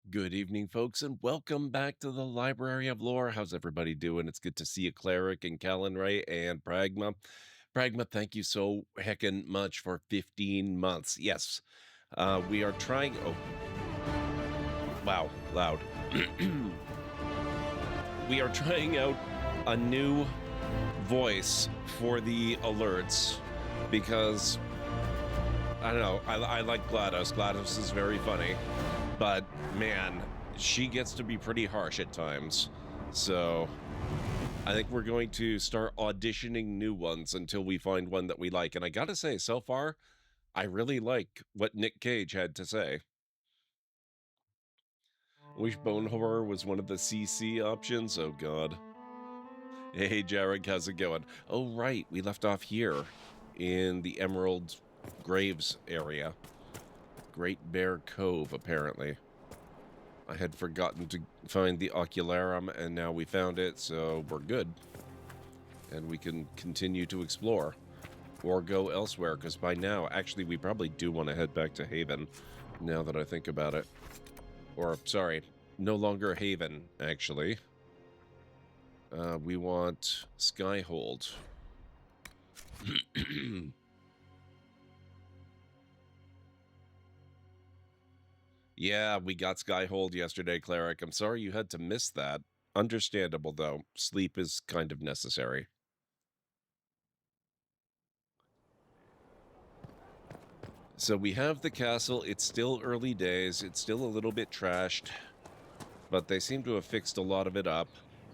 Good evening, folks, and welcome back to the Library of Lore. How's everybody doing? It's good to see you, Cleric and Callan and Pragma. Pragma, thank you so heckin' much for 15 months. Yes, we are trying. Oh, wow, loud. We are trying out a new voice for the alerts because I don't know. I like GLaDOS. GLaDOS is very funny. But, man, she gets to be pretty harsh at times. So, I think we're going to start auditioning new ones until we find one that we like. And I gotta say, so far, I really like what Nick Cage had to say. Wishbone Horror was one of the CC options. Oh, God. Hey, Jarek, how's it going? Oh, right. We left off here in the Emerald Graves area. Great Bear Cove, apparently. I had forgotten to find the Ocularum, and now we found it, so we're good. And we can continue to explore. Or go elsewhere, because by now, actually, we probably do want to head back to Haven, now that I think about it. Or, sorry, no longer Haven, actually. We want Skyhold. Yeah, we got Skyhold yesterday, Cleric. I'm sorry you had to miss that. Understandable, though. Sleep is kind of necessary. So we have the castle. It's still early days. It's still a little bit trashed, but they seem to have fixed a lot of it up.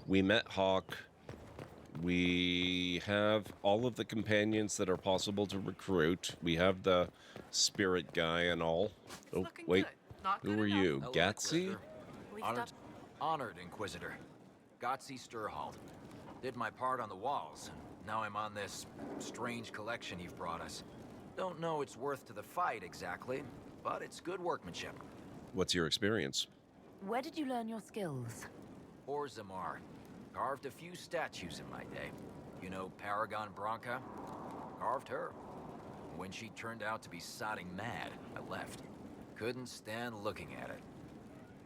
We met Hawk. We have all of the companions that are possible to recruit. We have the spirit guy and all. Oh, wait. Who are you? Hello, Gatsy? Honored Inquisitor. Godsey Sturhald. Did my part on the walls. Now I'm on this strange collection you've brought us. Don't know its worth to the fight exactly, but it's good workmanship. What's your experience? Where did you learn your skills? Orzammar. Carved a few statues in my day. You know Paragon Branca? Carved her. When she turned out to be sodding mad, I left. Couldn't stand looking at it.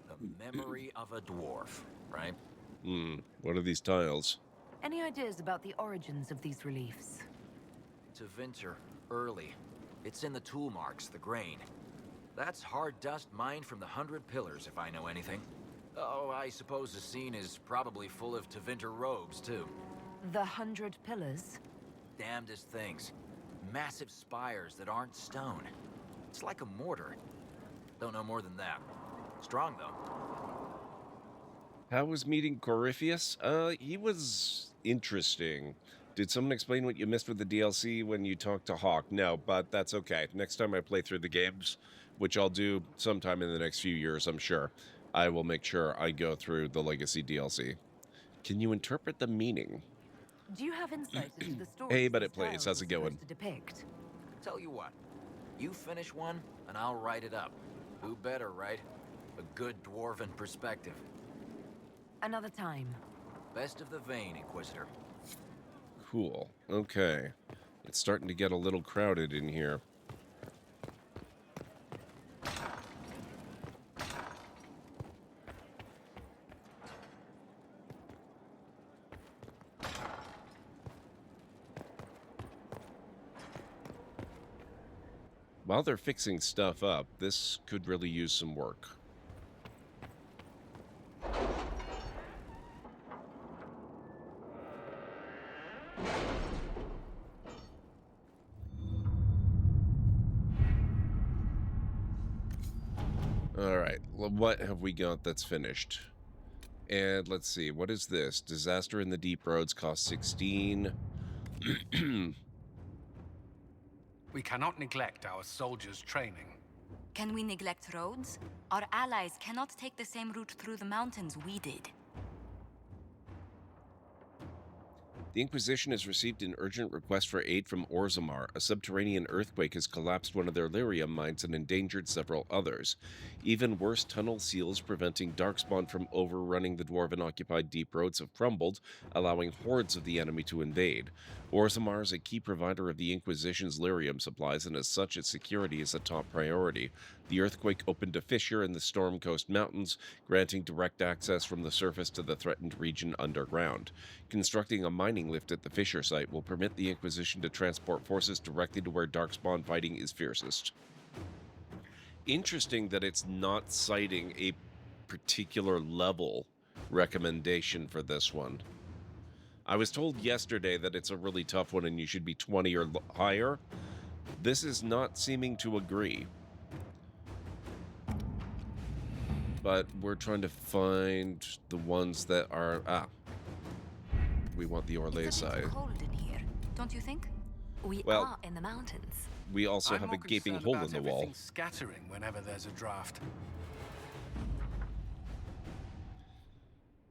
The memory of a dwarf, right? What are these tiles? Any ideas about the origins of these reliefs? Tevinter, early. It's in the tool marks, the grain. That's hard dust mined from the 100 Pillars, if I know anything. Oh, I suppose the scene is probably full of Tevinter robes, too. The 100 Pillars? Damnedest things. Massive spires that aren't stone. It's like a mortar. Don't know more than that. Strong, though. How was meeting Corypheus? He was interesting. Did someone explain what you missed with the DLC when you talked to Hawk? No, but that's okay. Next time I play through the games, which I'll do sometime in the next few years, I'm sure, I will make sure I go through the Legacy DLC. Can you interpret the meaning? Do you have insight into the story Hey, but it plays. How's it going? to depict? Tell you what. You finish one, and I'll write it up. Who better, right? A good dwarven perspective. Another time. Best of the vein, Inquisitor. Cool. Okay. It's starting to get a little crowded in here. While they're fixing stuff up, this could really use some work. All right, what have we got that's finished? And let's see, what is this? Disaster in the Deep Roads cost 16. We cannot neglect our soldiers' training. Can we neglect roads? Our allies cannot take the same route through the mountains we did. The Inquisition has received an urgent request for aid from Orzammar. A subterranean earthquake has collapsed one of their lyrium mines and endangered several others. Even worse, tunnel seals preventing Darkspawn from overrunning the Dwarven-occupied deep roads have crumbled, allowing hordes of the enemy to invade. Orzammar is a key provider of the Inquisition's lyrium supplies, and as such, its security is a top priority. The earthquake opened a fissure in the Storm Coast Mountains, granting direct access from the surface to the threatened region underground. Constructing a mining lift at the fissure site will permit the Inquisition to transport forces directly to where Darkspawn fighting is fiercest. Interesting that it's not citing a particular level recommendation for this one. I was told yesterday that it's a really tough one and you should be 20 or higher. This is not seeming to agree. But we're trying to find the ones that are... we want the Orlais It's a side. bit cold in here, don't you think? We Well, are in the mountains. We also I'm have a more gaping concerned hole about in the wall. everything scattering whenever there's a draft.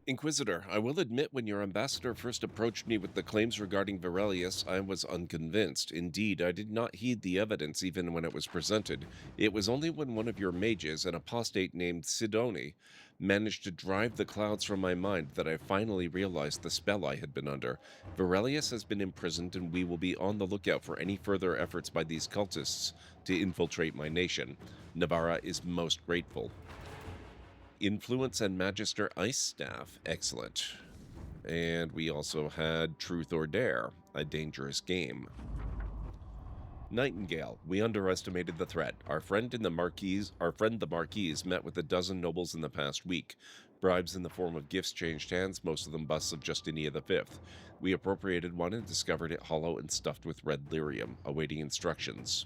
Inquisitor, I will admit when your ambassador first approached me with the claims regarding Virelius, I was unconvinced. Indeed, I did not heed the evidence even when it was presented. It was only when one of your mages, an apostate named Sidoni, managed to drive the clouds from my mind that I finally realized the spell I had been under. Virelius has been imprisoned, and we will be on the lookout for any further efforts by these cultists to infiltrate my nation. Navarra is most grateful. Influence and Magister Ice Staff. Excellent. And we also had Truth or Dare, a dangerous game. Nightingale. We underestimated the threat. Our friend the Marquise met with a dozen nobles in the past week. Bribes in the form of gifts changed hands, most of them busts of Justinia V. We appropriated one and discovered it hollow and stuffed with red lyrium, awaiting instructions.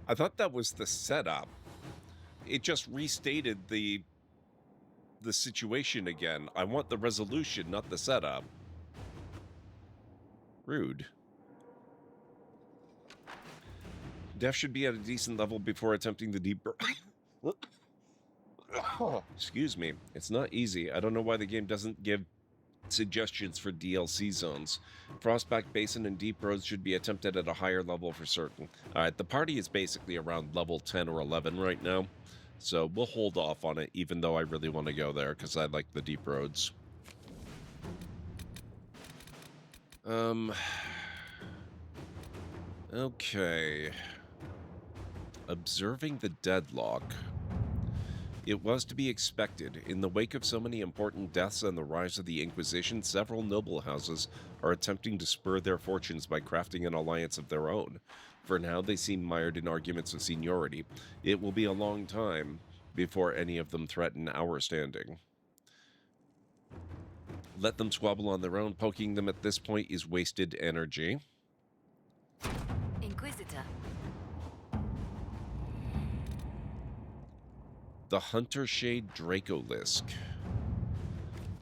I thought that was the setup. It just restated the situation again. I want the resolution, not the setup. Rude. Death should be at a decent level before attempting the deep... Excuse me. It's not easy. I don't know why the game doesn't give suggestions for DLC zones. Frostback Basin and Deep Roads should be attempted at a higher level for certain. Alright, the party is basically around level 10 or 11 right now. So we'll hold off on it, even though I really want to go there, because I like the deep roads. Okay. Observing the deadlock. It was to be expected. In the wake of so many important deaths and the rise of the Inquisition, several noble houses are attempting to spur their fortunes by crafting an alliance of their own. For now, they seem mired in arguments of seniority. It will be a long time before any of them threaten our standing. Let them squabble on their own. Poking them at this point is wasted energy. Inquisitor. The Hunter Shade Dracolisk.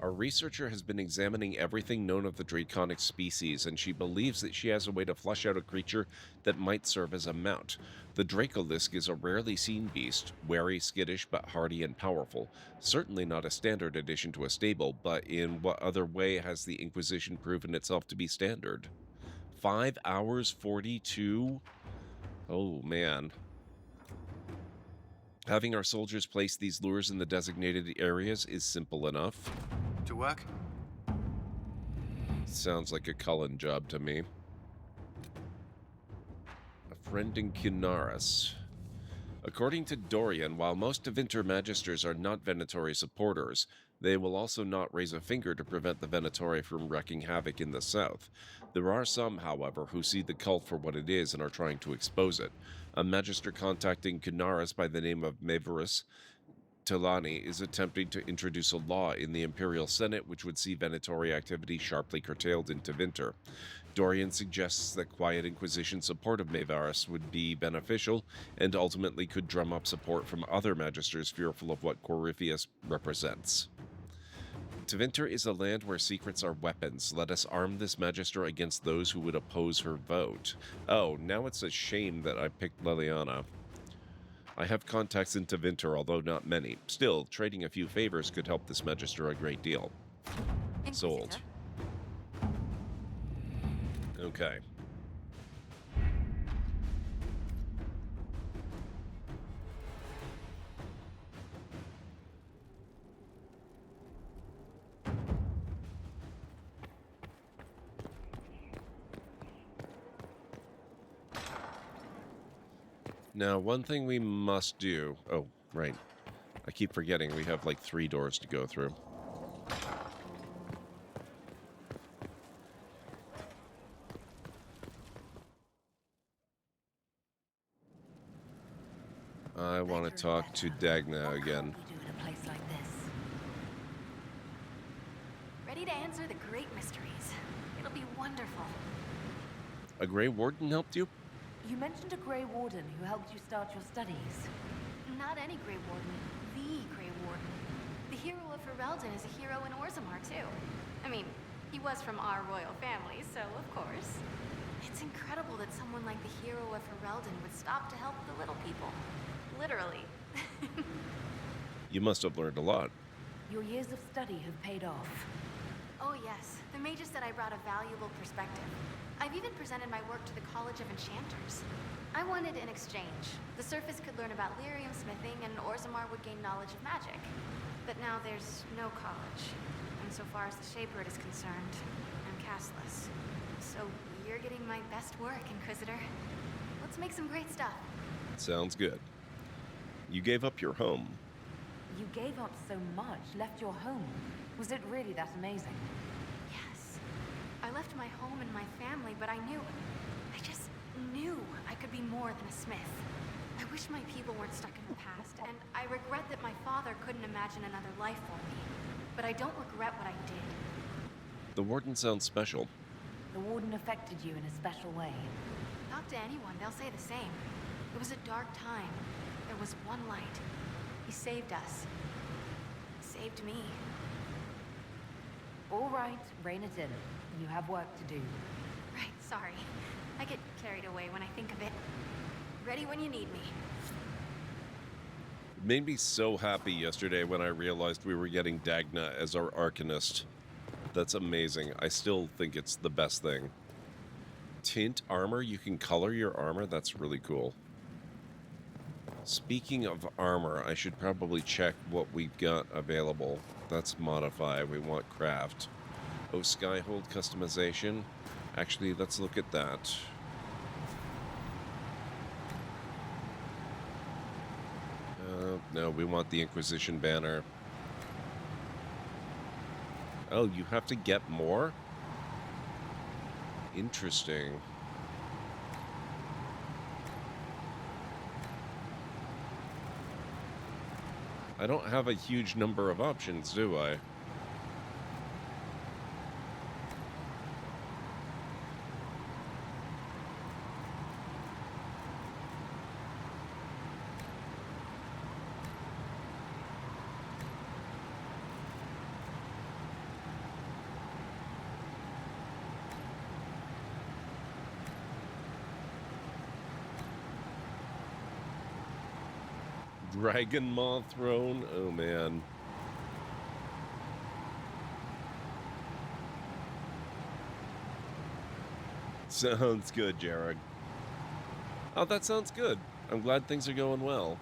Our researcher has been examining everything known of the draconic species, and she believes that she has a way to flush out a creature that might serve as a mount. The Dracolisk is a rarely seen beast, wary, skittish, but hardy and powerful. Certainly not a standard addition to a stable, but in what other way has the Inquisition proven itself to be standard? 5 hours 42? Oh, man. Having our soldiers place these lures in the designated areas is simple enough. To work? Sounds like a Cullen job to me. A friend in Cunaris. According to Dorian, while most Tevinter Magisters are not Venatori supporters, they will also not raise a finger to prevent the Venatori from wreaking havoc in the south. There are some, however, who see the cult for what it is and are trying to expose it. A Magister contacting Cunaris by the name of Maverus Telani is attempting to introduce a law in the Imperial Senate which would see Venatori activity sharply curtailed in Tevinter. Dorian suggests that quiet Inquisition support of Mavarus would be beneficial and ultimately could drum up support from other Magisters fearful of what Corypheus represents. Tevinter is a land where secrets are weapons. Let us arm this Magister against those who would oppose her vote. Oh, now it's a shame that I picked Liliana. I have contacts in Tevinter, although not many. Still, trading a few favors could help this Magister a great deal. Inquisitor. Sold. Okay. Now, one thing we must do... Oh, right. I keep forgetting we have like 3 doors to go through. I want to talk to Dagna again. What can't we do in a place like this? Ready to answer the great mysteries. It'll be wonderful. A Grey Warden helped you? You mentioned a Grey Warden who helped you start your studies. Not any Grey Warden, the Grey Warden. The hero of Ferelden is a hero in Orzammar, too. I mean, he was from our royal family, so of course. It's incredible that someone like the hero of Ferelden would stop to help the little people. Literally. You must have learned a lot. Your years of study have paid off. Oh yes, the mages said I brought a valuable perspective. I've even presented my work to the College of Enchanters. I wanted an exchange. The Surface could learn about lyrium smithing, and Orzammar would gain knowledge of magic. But now there's no college. And so far as the Shaper is concerned, I'm castless. So you're getting my best work, Inquisitor. Let's make some great stuff. Sounds good. You gave up your home. You gave up so much, left your home. Was it really that amazing? Yes. I left my home and my family, but I just knew I could be more than a smith. I wish my people weren't stuck in the past, and I regret that my father couldn't imagine another life for me. But I don't regret what I did. The Warden sounds special. The Warden affected you in a special way. Talk to anyone, they'll say the same. It was a dark time. There was one light. He saved us. Saved me. All right, rein it in. You have work to do. Right, sorry. I get carried away when I think of it. Ready when you need me. It made me so happy yesterday when I realized we were getting Dagna as our Arcanist. That's amazing. I still think it's the best thing. Tint armor? You can color your armor? That's really cool. Speaking of armor, I should probably check what we've got available. That's modify. We want craft. Oh, Skyhold customization. Actually, let's look at that. No, we want the Inquisition banner. Oh, you have to get more? Interesting. I don't have a huge number of options, do I? Dragon Maw Throne? Oh, man. Sounds good, Jared. Oh, that sounds good. I'm glad things are going well.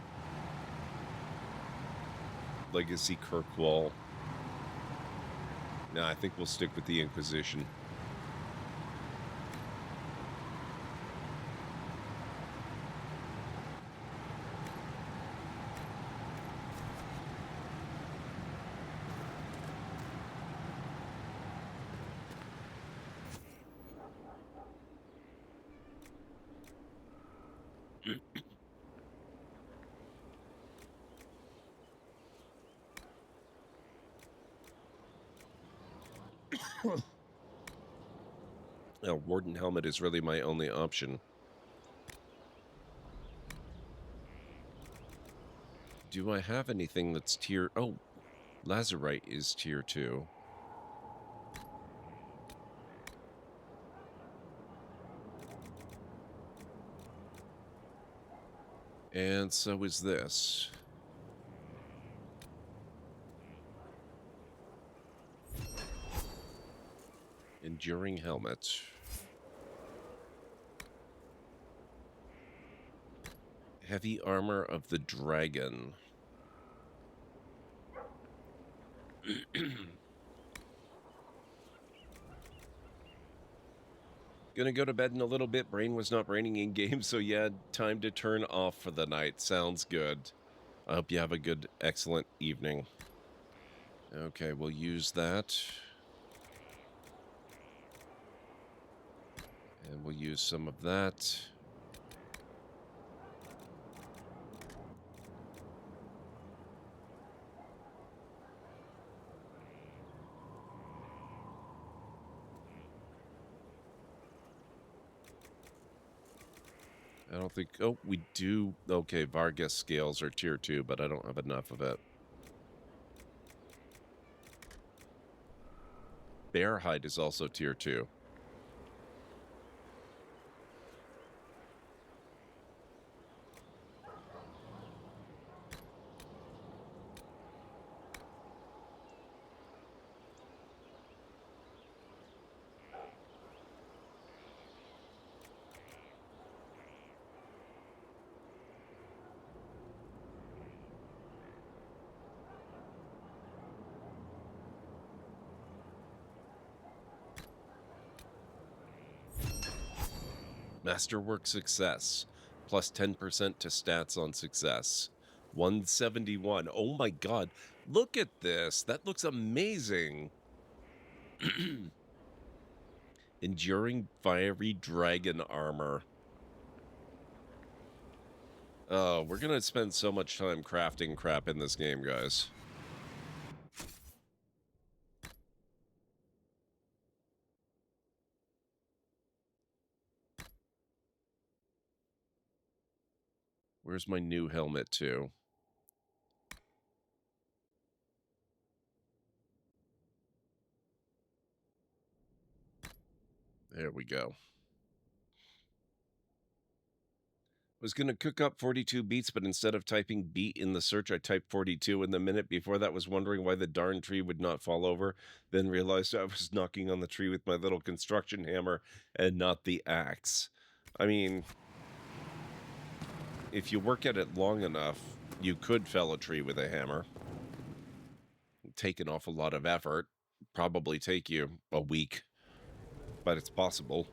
Legacy Kirkwall. Nah, I think we'll stick with the Inquisition. Now, Warden Helmet is really my only option. Do I have anything that's tier... Oh, Lazarite is tier 2. And so is this. Enduring Helmet. Heavy Armor of the Dragon. Gonna go to bed in a little bit. Brain was not braining in game, so yeah, time to turn off for the night. Sounds good. I hope you have a good, excellent evening. Okay, we'll use that. And we'll use some of that. I don't think... Oh, we do... Okay, Vargas scales are tier 2, but I don't have enough of it. Bear hide is also tier 2. Masterwork success. Plus 10% to stats on success. 171. Oh my god. Look at this. That looks amazing. Enduring fiery dragon armor. Oh, we're gonna spend so much time crafting crap in this game, guys. Where's my new helmet to? There we go. Was going to cook up 42 beats, but instead of typing beat in the search, I typed 42 in the minute before that, was wondering why the darn tree would not fall over, then realized I was knocking on the tree with my little construction hammer and not the axe. I mean, if you work at it long enough, you could fell a tree with a hammer. Take an awful lot of effort. Probably take you a week, but it's possible.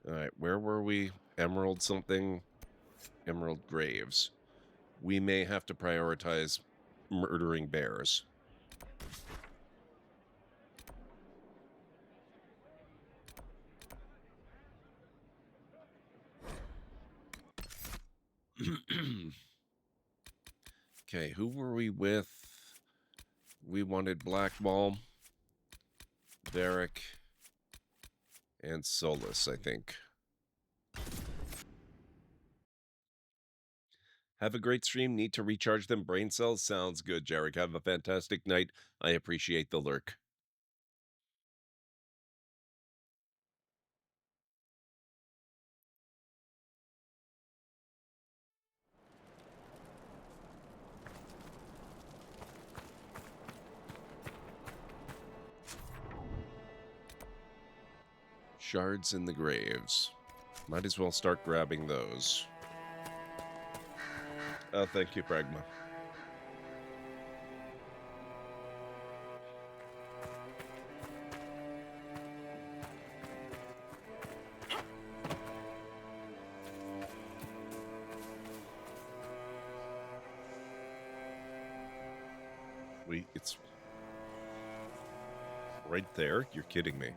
All right, where were we? Emerald something? Emerald Graves. We may have to prioritize murdering bears. Okay, who were we with? We wanted Blackball, Varric, and Solus, I think. Have a great stream. Need to recharge them brain cells? Sounds good, Jarek. Have a fantastic night. I appreciate the lurk. Shards in the graves. Might as well start grabbing those. Oh, thank you, Pragma. Wait, it's right there? You're kidding me.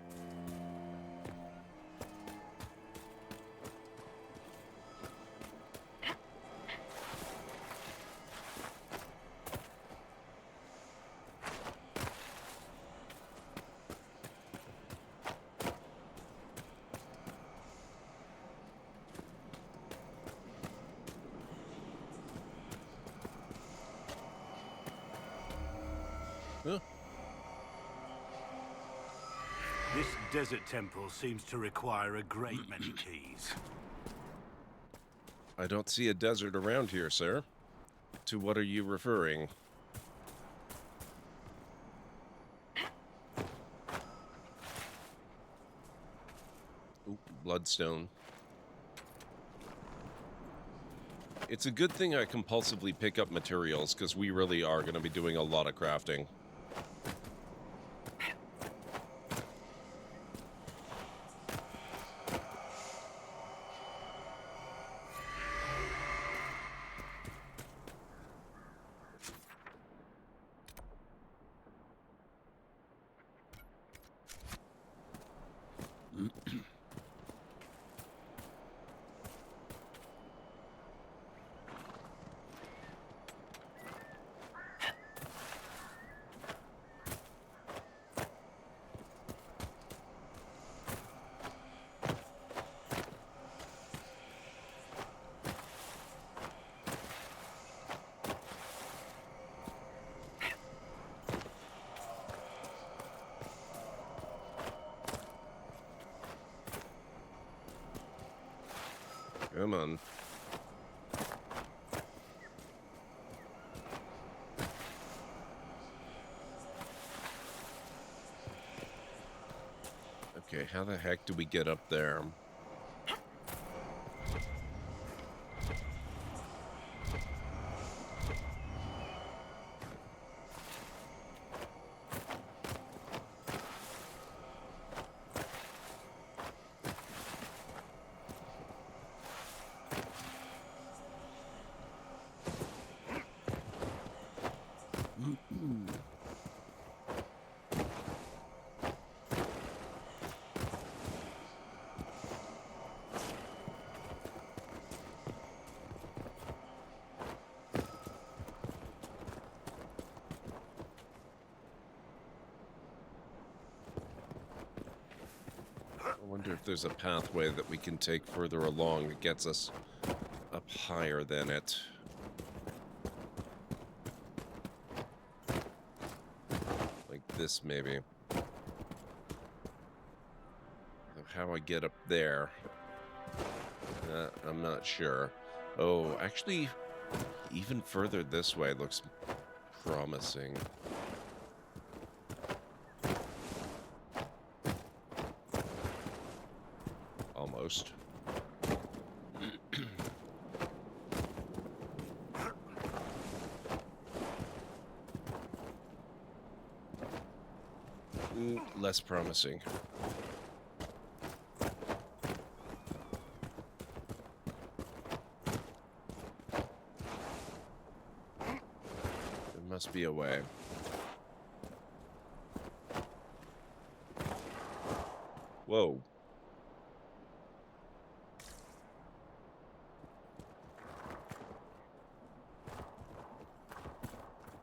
Huh? This desert temple seems to require a great many keys. I don't see a desert around here, sir. To what are you referring? Ooh, bloodstone. It's a good thing I compulsively pick up materials, because we really are going to be doing a lot of crafting. Come on. Okay, how the heck do we get up there? I wonder if there's a pathway that we can take further along that gets us up higher than it. Like this, maybe. How I get up there, I'm not sure. Oh, actually, even further this way looks promising. Almost. Less promising. There must be a way. Whoa.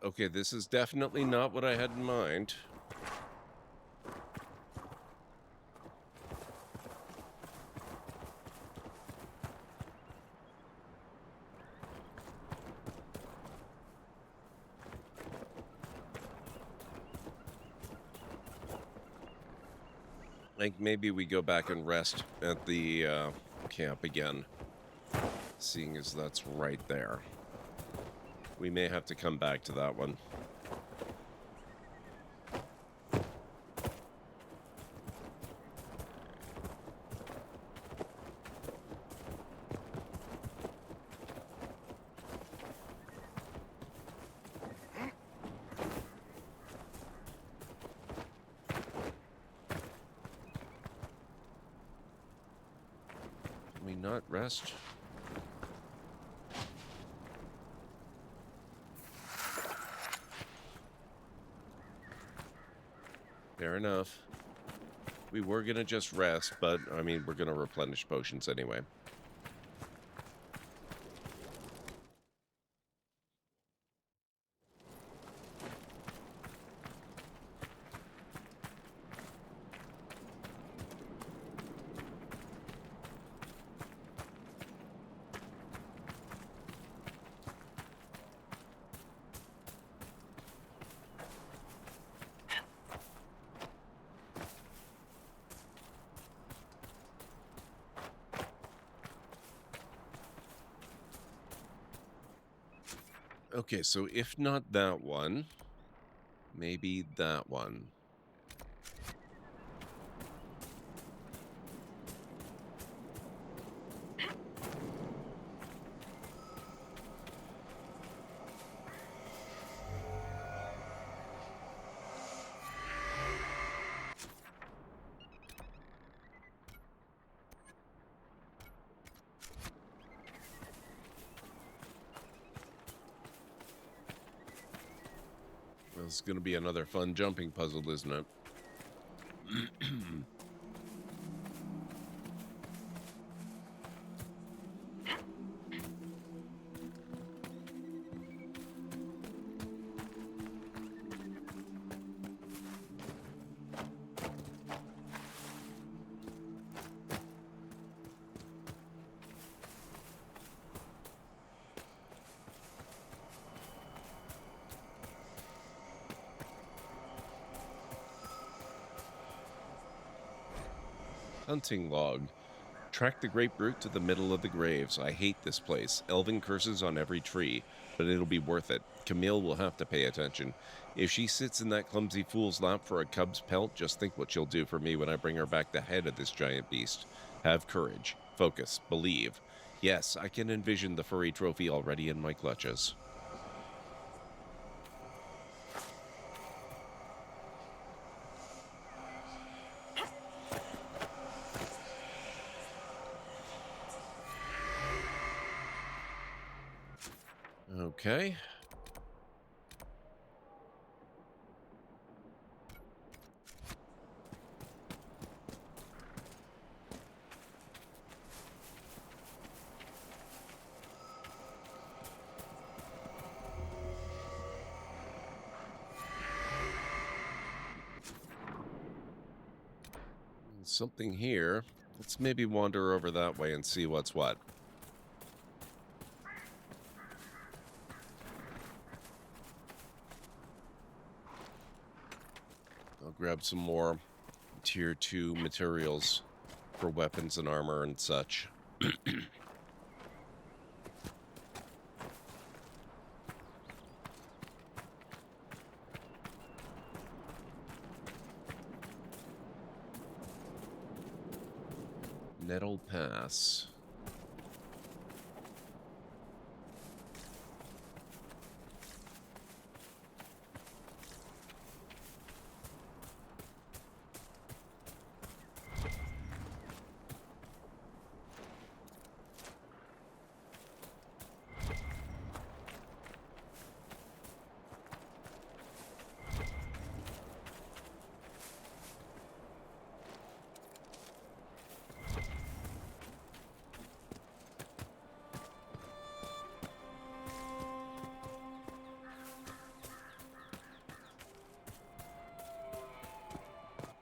Okay, this is definitely not what I had in mind. Like, maybe we go back and rest at the camp again, seeing as that's right there. We may have to come back to that one. Can we not rest? Fair enough. We were gonna just rest, but, I mean, we're gonna replenish potions anyway. Okay, so if not that one, maybe that one. This is going to be another fun jumping puzzle, isn't it? Hunting log. Track the grapefruit to the middle of the graves. I hate this place. Elven curses on every tree, but it'll be worth it. Camille will have to pay attention. If she sits in that clumsy fool's lap for a cub's pelt, just think what she'll do for me when I bring her back the head of this giant beast. Have courage. Focus. Believe. Yes, I can envision the furry trophy already in my clutches. Okay. Something here. Let's maybe wander over that way and see what's what. I'll grab some more tier 2 materials for weapons and armor and such. Nettle Pass.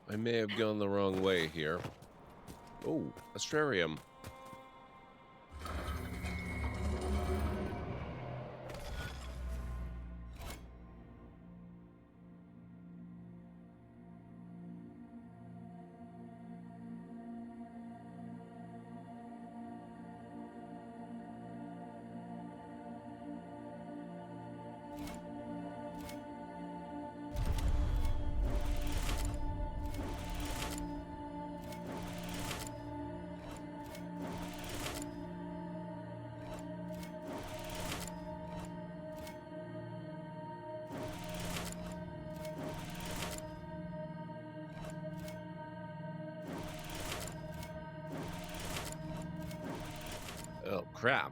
I may have gone the wrong way here. Oh, astrarium. Oh, crap.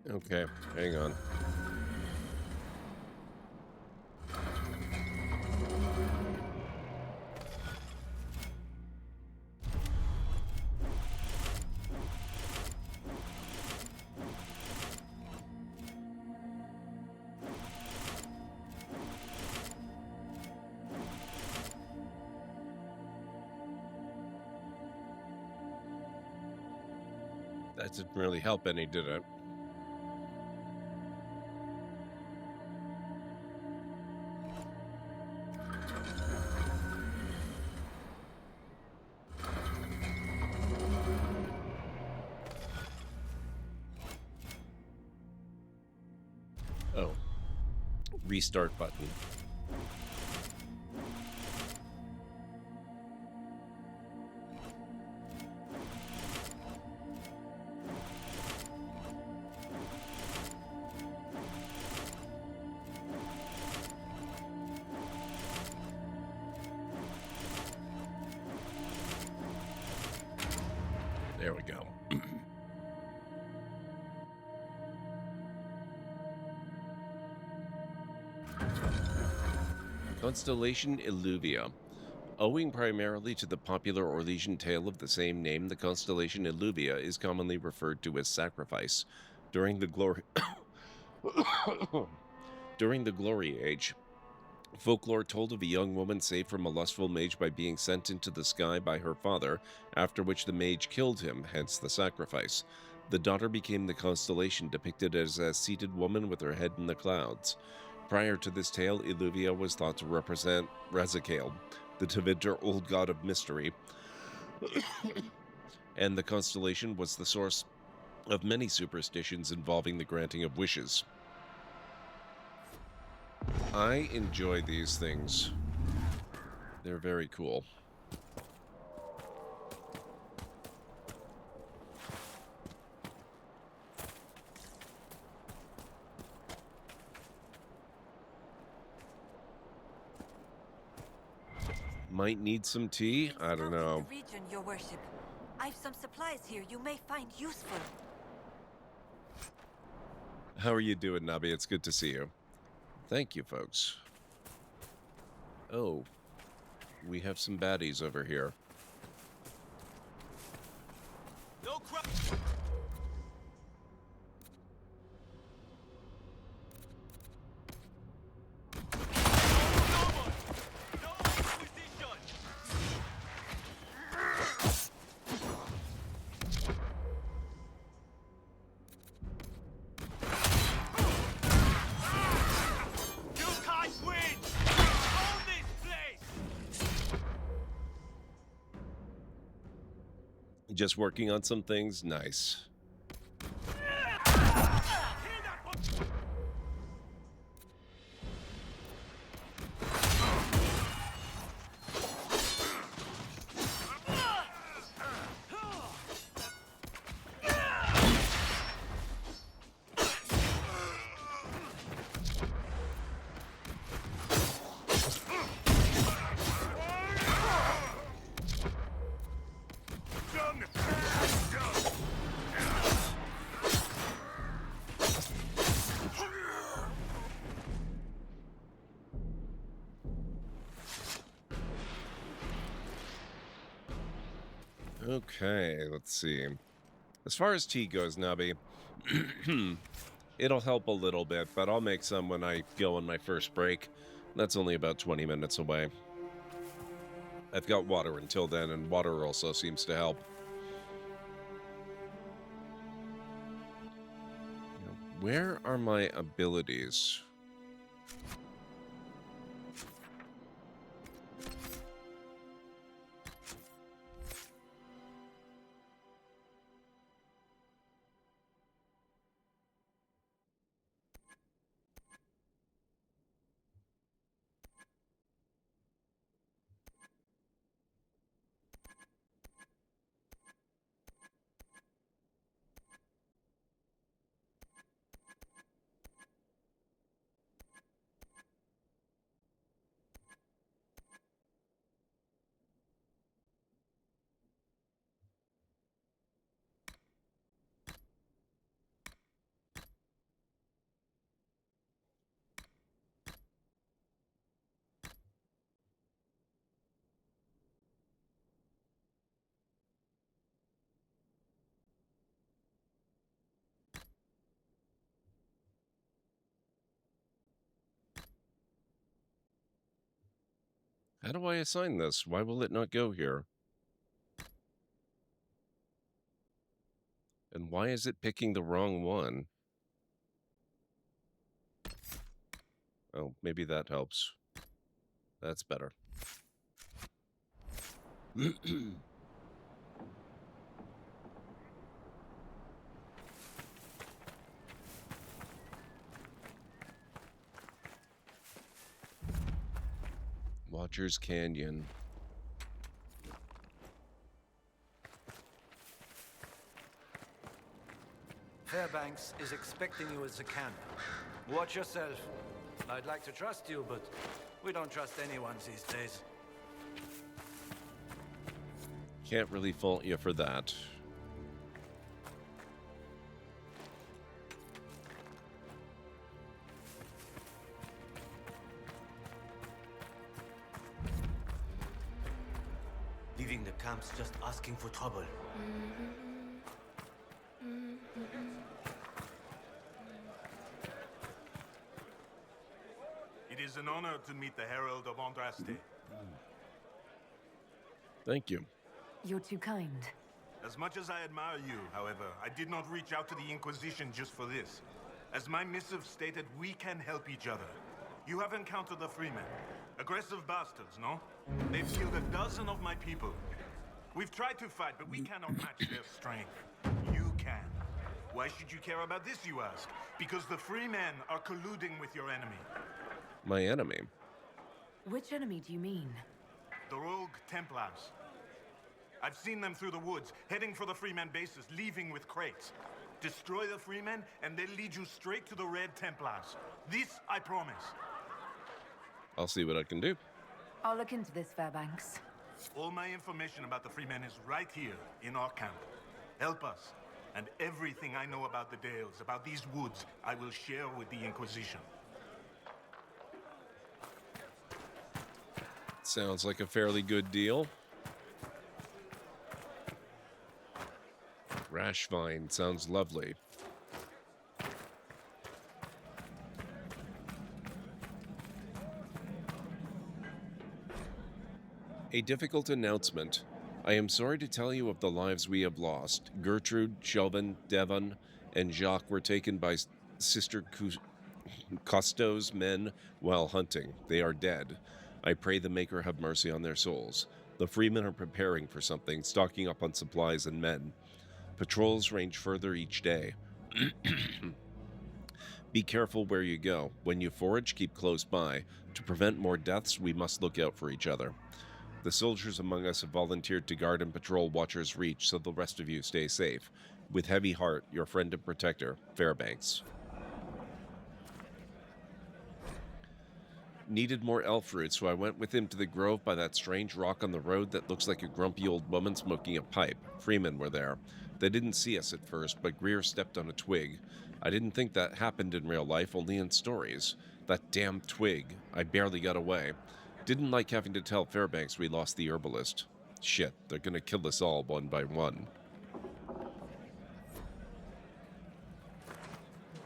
Okay, hang on. That didn't really help any, did it? Oh. Restart button. There we go. Constellation Illuvia. Owing primarily to the popular Orlesian tale of the same name, the constellation Illuvia is commonly referred to as Sacrifice. During the glory During the Glory Age, folklore told of a young woman saved from a lustful mage by being sent into the sky by her father, after which the mage killed him, hence the sacrifice. The daughter became the constellation, depicted as a seated woman with her head in the clouds. Prior to this tale, Illuvia was thought to represent Rezacael, the Tevinter old god of mystery, and the constellation was the source of many superstitions involving the granting of wishes. I enjoy these things. They're very cool. Might need some tea? I don't know. The region, Your Worship. I've some supplies here you may find useful. How are you doing, Nabi? It's good to see you. Thank you, folks. Oh, we have some baddies over here. No crap. Just working on some things. Nice. Okay, let's see. As far as tea goes, Nubby, it'll help a little bit, but I'll make some when I go on my first break. That's only about 20 minutes away. I've got water until then, and water also seems to help. Where are my abilities? How do I assign this? Why will it not go here? And why is it picking the wrong one? Oh, maybe that helps. That's better. Watcher's Canyon. Fairbanks is expecting you as a camp. Watch yourself. I'd like to trust you, but we don't trust anyone these days. Can't really fault you for that. leaving the camp's just asking for trouble. It is an honor to meet the Herald of Andraste. Thank you. You're too kind. As much as I admire you, however, I did not reach out to the Inquisition just for this. As my missive stated, we can help each other. You have encountered the Freemen. Aggressive bastards, no? They've killed a dozen of my people. We've tried to fight, but we cannot match their strength. You can. Why should you care about this, you ask? Because the Freemen are colluding with your enemy. My enemy? Which enemy do you mean? The rogue Templars. I've seen them through the woods, heading for the Freeman bases, leaving with crates. Destroy the Freemen, and they'll lead you straight to the Red Templars. This I promise. I'll see what I can do. I'll look into this, Fairbanks. All my information about the Freemen is right here, in our camp. Help us, and everything I know about the Dales, about these woods, I will share with the Inquisition. Sounds like a fairly good deal. Rashvine sounds lovely. A difficult announcement. I am sorry to tell you of the lives we have lost. Gertrude, Chauvin, Devon, and Jacques were taken by Sister Cousteau's men while hunting. They are dead. I pray the Maker have mercy on their souls. The Freemen are preparing for something, stocking up on supplies and men. Patrols range further each day. Be careful where you go. When you forage, keep close by. To prevent more deaths, we must look out for each other. The soldiers among us have volunteered to guard and patrol Watcher's Reach, so the rest of you stay safe. With heavy heart, your friend and protector, Fairbanks. Needed more elf root, so I went with him to the grove by that strange rock on the road that looks like a grumpy old woman smoking a pipe. Freemen were there. They didn't see us at first, but Greer stepped on a twig. I didn't think that happened in real life, only in stories. That damn twig. I barely got away. Didn't like having to tell Fairbanks we lost the herbalist. Shit, they're gonna kill us all one by one.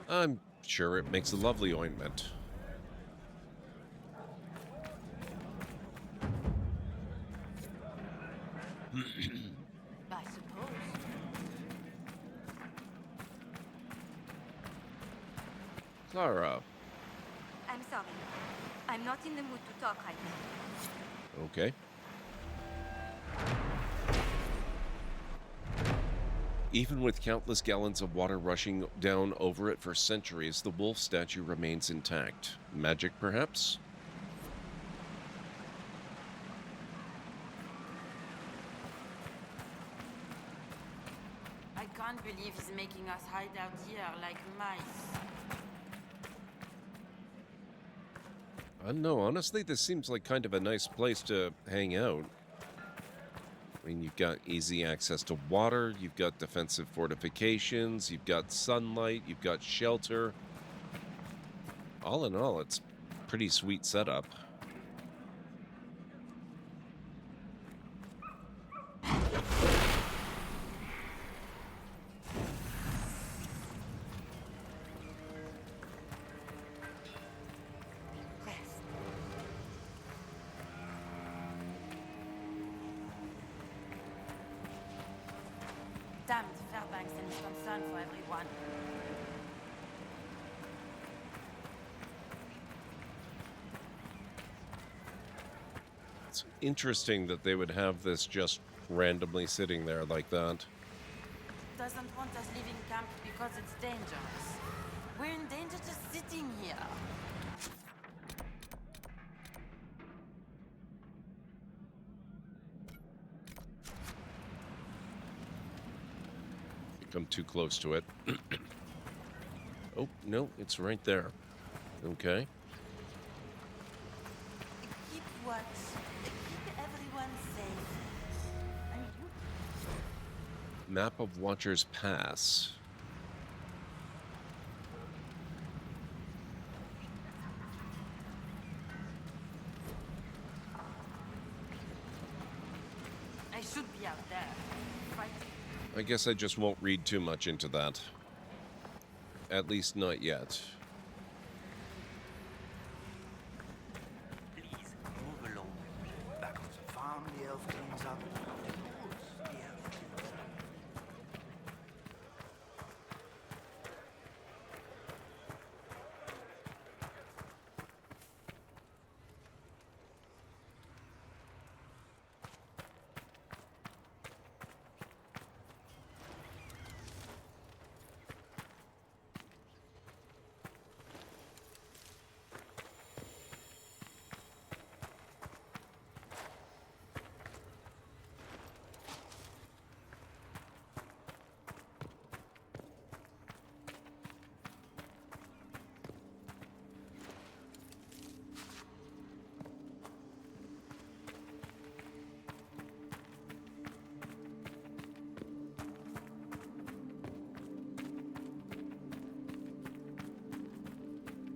I'm sure it makes a lovely ointment. I suppose. Clara. I'm sorry. I'm not in the mood to talk right now. Okay. Even with countless gallons of water rushing down over it for centuries, the wolf statue remains intact. Magic, perhaps? I can't believe he's making us hide out here like mice. I don't know. Honestly, this seems like kind of a nice place to hang out. I mean, you've got easy access to water, you've got defensive fortifications, you've got sunlight, you've got shelter. All in all, it's a pretty sweet setup. Damned Fairbanks and his concern for everyone. It's interesting that they would have this just randomly sitting there like that. Doesn't want us leaving camp because it's dangerous. We're in danger just sitting here. Come too close to it. Oh, no, it's right there. Okay. Keep watch. Keep everyone safe. And you? Map of Watcher's Pass. I should be out there, fighting. I guess I just won't read too much into that. At least not yet. Please move along. Back to the farm, the elf cleans up. The woods, the elf cleans up.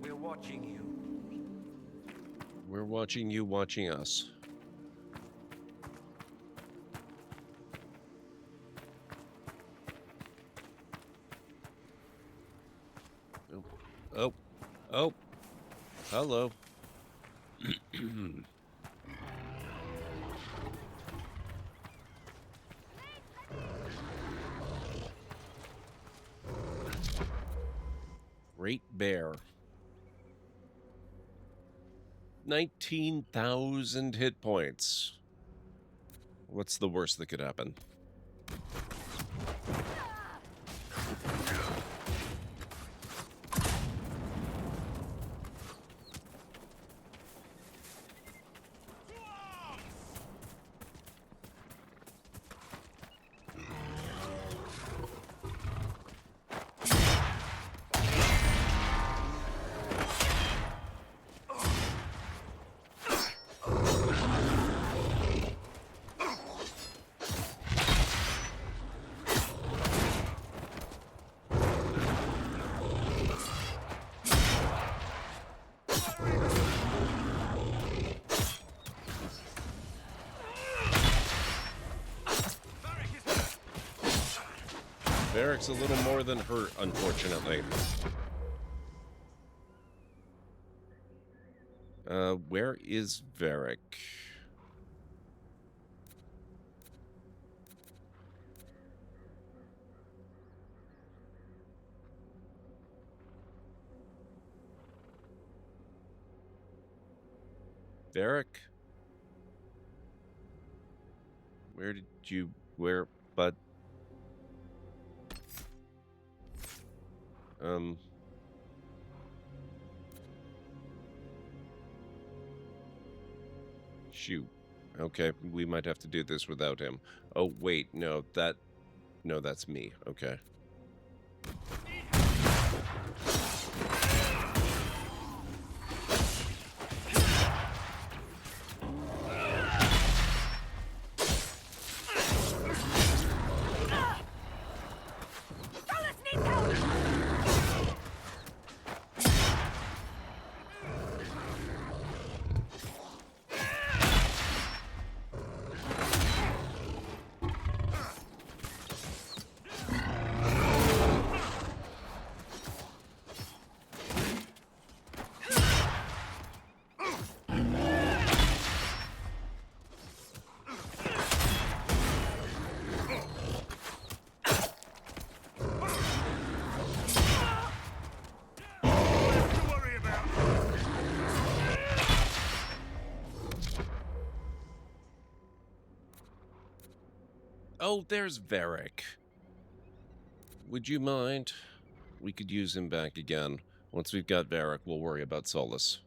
We're watching you. We're watching you watching us. Oh. Oh. Hello. Great Bear. 19,000 hit points. What's the worst that could happen? Varric's a little more than hurt, unfortunately. Where is Varric? Varric? Where did you... where... but... Shoot. Okay, we might have to do this without him. Oh, wait, no, that's me. Okay. Oh, there's Varric. Would you mind? We could use him back again. Once we've got Varric, we'll worry about Solus.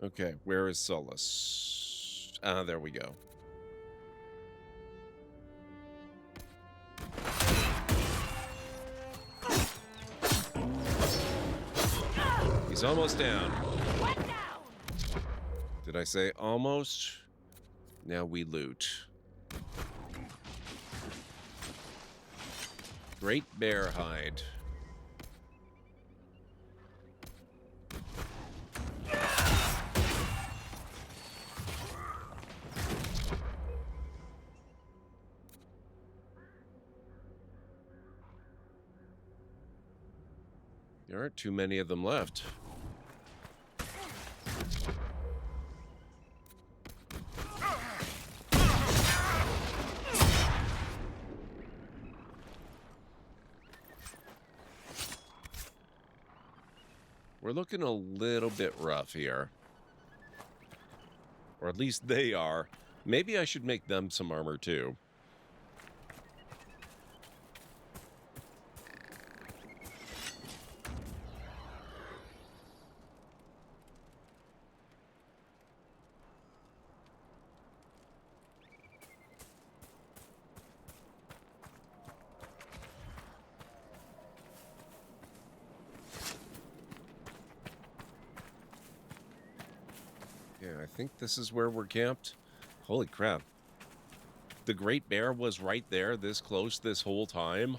Okay, where is Solus? Ah, there we go. He's He's almost down. Did I say almost? Now we loot. Great bear hide. There aren't too many of them left. We're looking a little bit rough here. Or at least they are. Maybe I should make them some armor too. Yeah, I think this is where we're camped. Holy crap. The Great Bear was right there, this close, this whole time.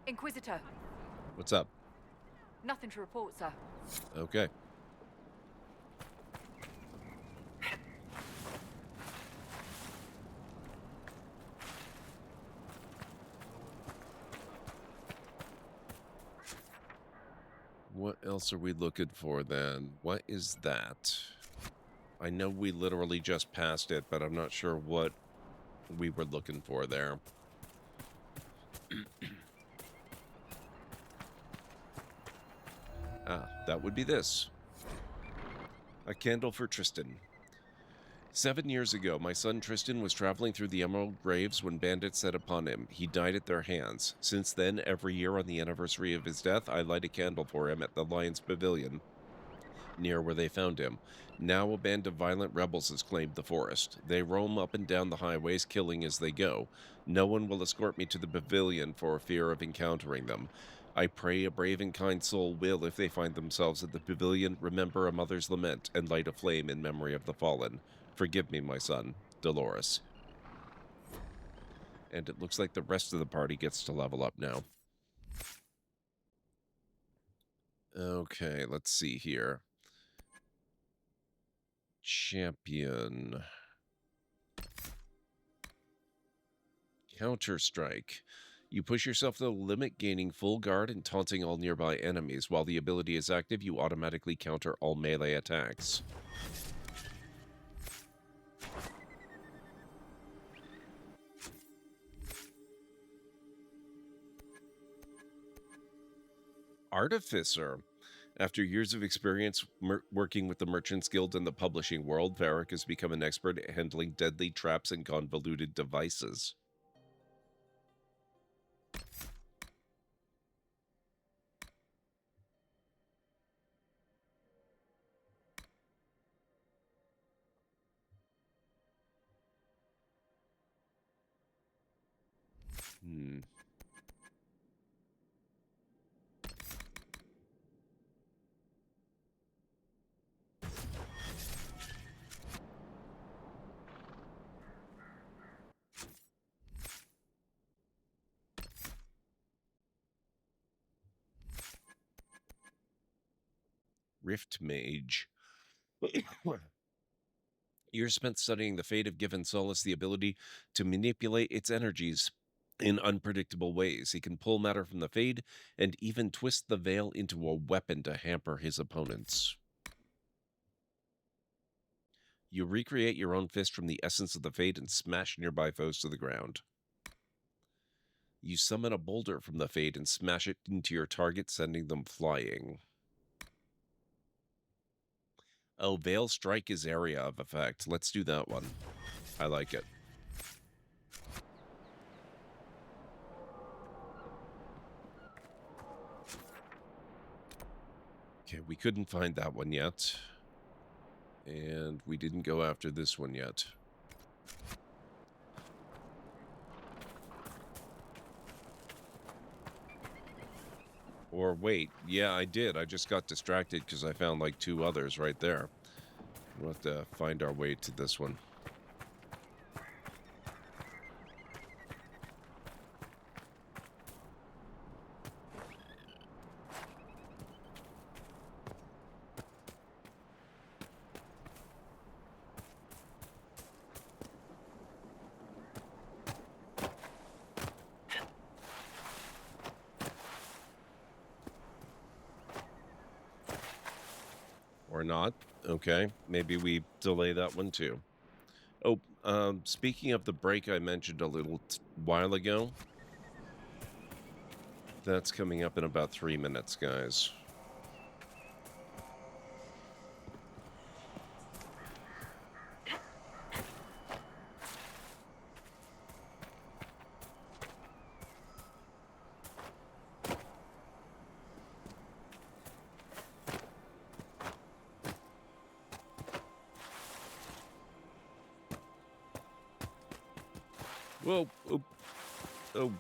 Inquisitor. What's up? Nothing to report, sir. Okay. What else are we looking for then? What is that? I know we literally just passed it, but I'm not sure what we were looking for there. Ah, that would be this. A candle for Tristan. 7 years ago, my son Tristan was traveling through the Emerald Graves when bandits set upon him. He died at their hands. Since then, every year on the anniversary of his death, I light a candle for him at the Lion's Pavilion, near where they found him. Now a band of violent rebels has claimed the forest. They roam up and down the highways, killing as they go. No one will escort me to the pavilion for fear of encountering them. I pray a brave and kind soul will, if they find themselves at the pavilion, remember a mother's lament and light a flame in memory of the fallen. Forgive me, my son, Dolores. And it looks like the rest of the party gets to level up now. Okay, let's see here. Champion. Counter-Strike. You push yourself to the limit, gaining full guard and taunting all nearby enemies. While the ability is active, you automatically counter all melee attacks. Artificer. After years of experience working with the Merchants Guild and the publishing world, Varric has become an expert at handling deadly traps and convoluted devices. Rift Mage. Years spent studying the fate have given Solus the ability to manipulate its energies in unpredictable ways. He can pull matter from the Fade and even twist the veil into a weapon to hamper his opponents. You recreate your own fist from the essence of the Fade and smash nearby foes to the ground. You summon a boulder from the Fade and smash it into your target, sending them flying. Oh, Veil Strike is area of effect. Let's do that one. I like it. Okay, we couldn't find that one yet. And we didn't go after this one yet. Or wait, yeah, I did. I just got distracted because I found like 2 others right there. We'll have to find our way to this one. Or not. Okay, maybe we delay that one too. Oh, speaking of the break I mentioned a little while ago, that's coming up in about 3 minutes, guys. Whoa, oh,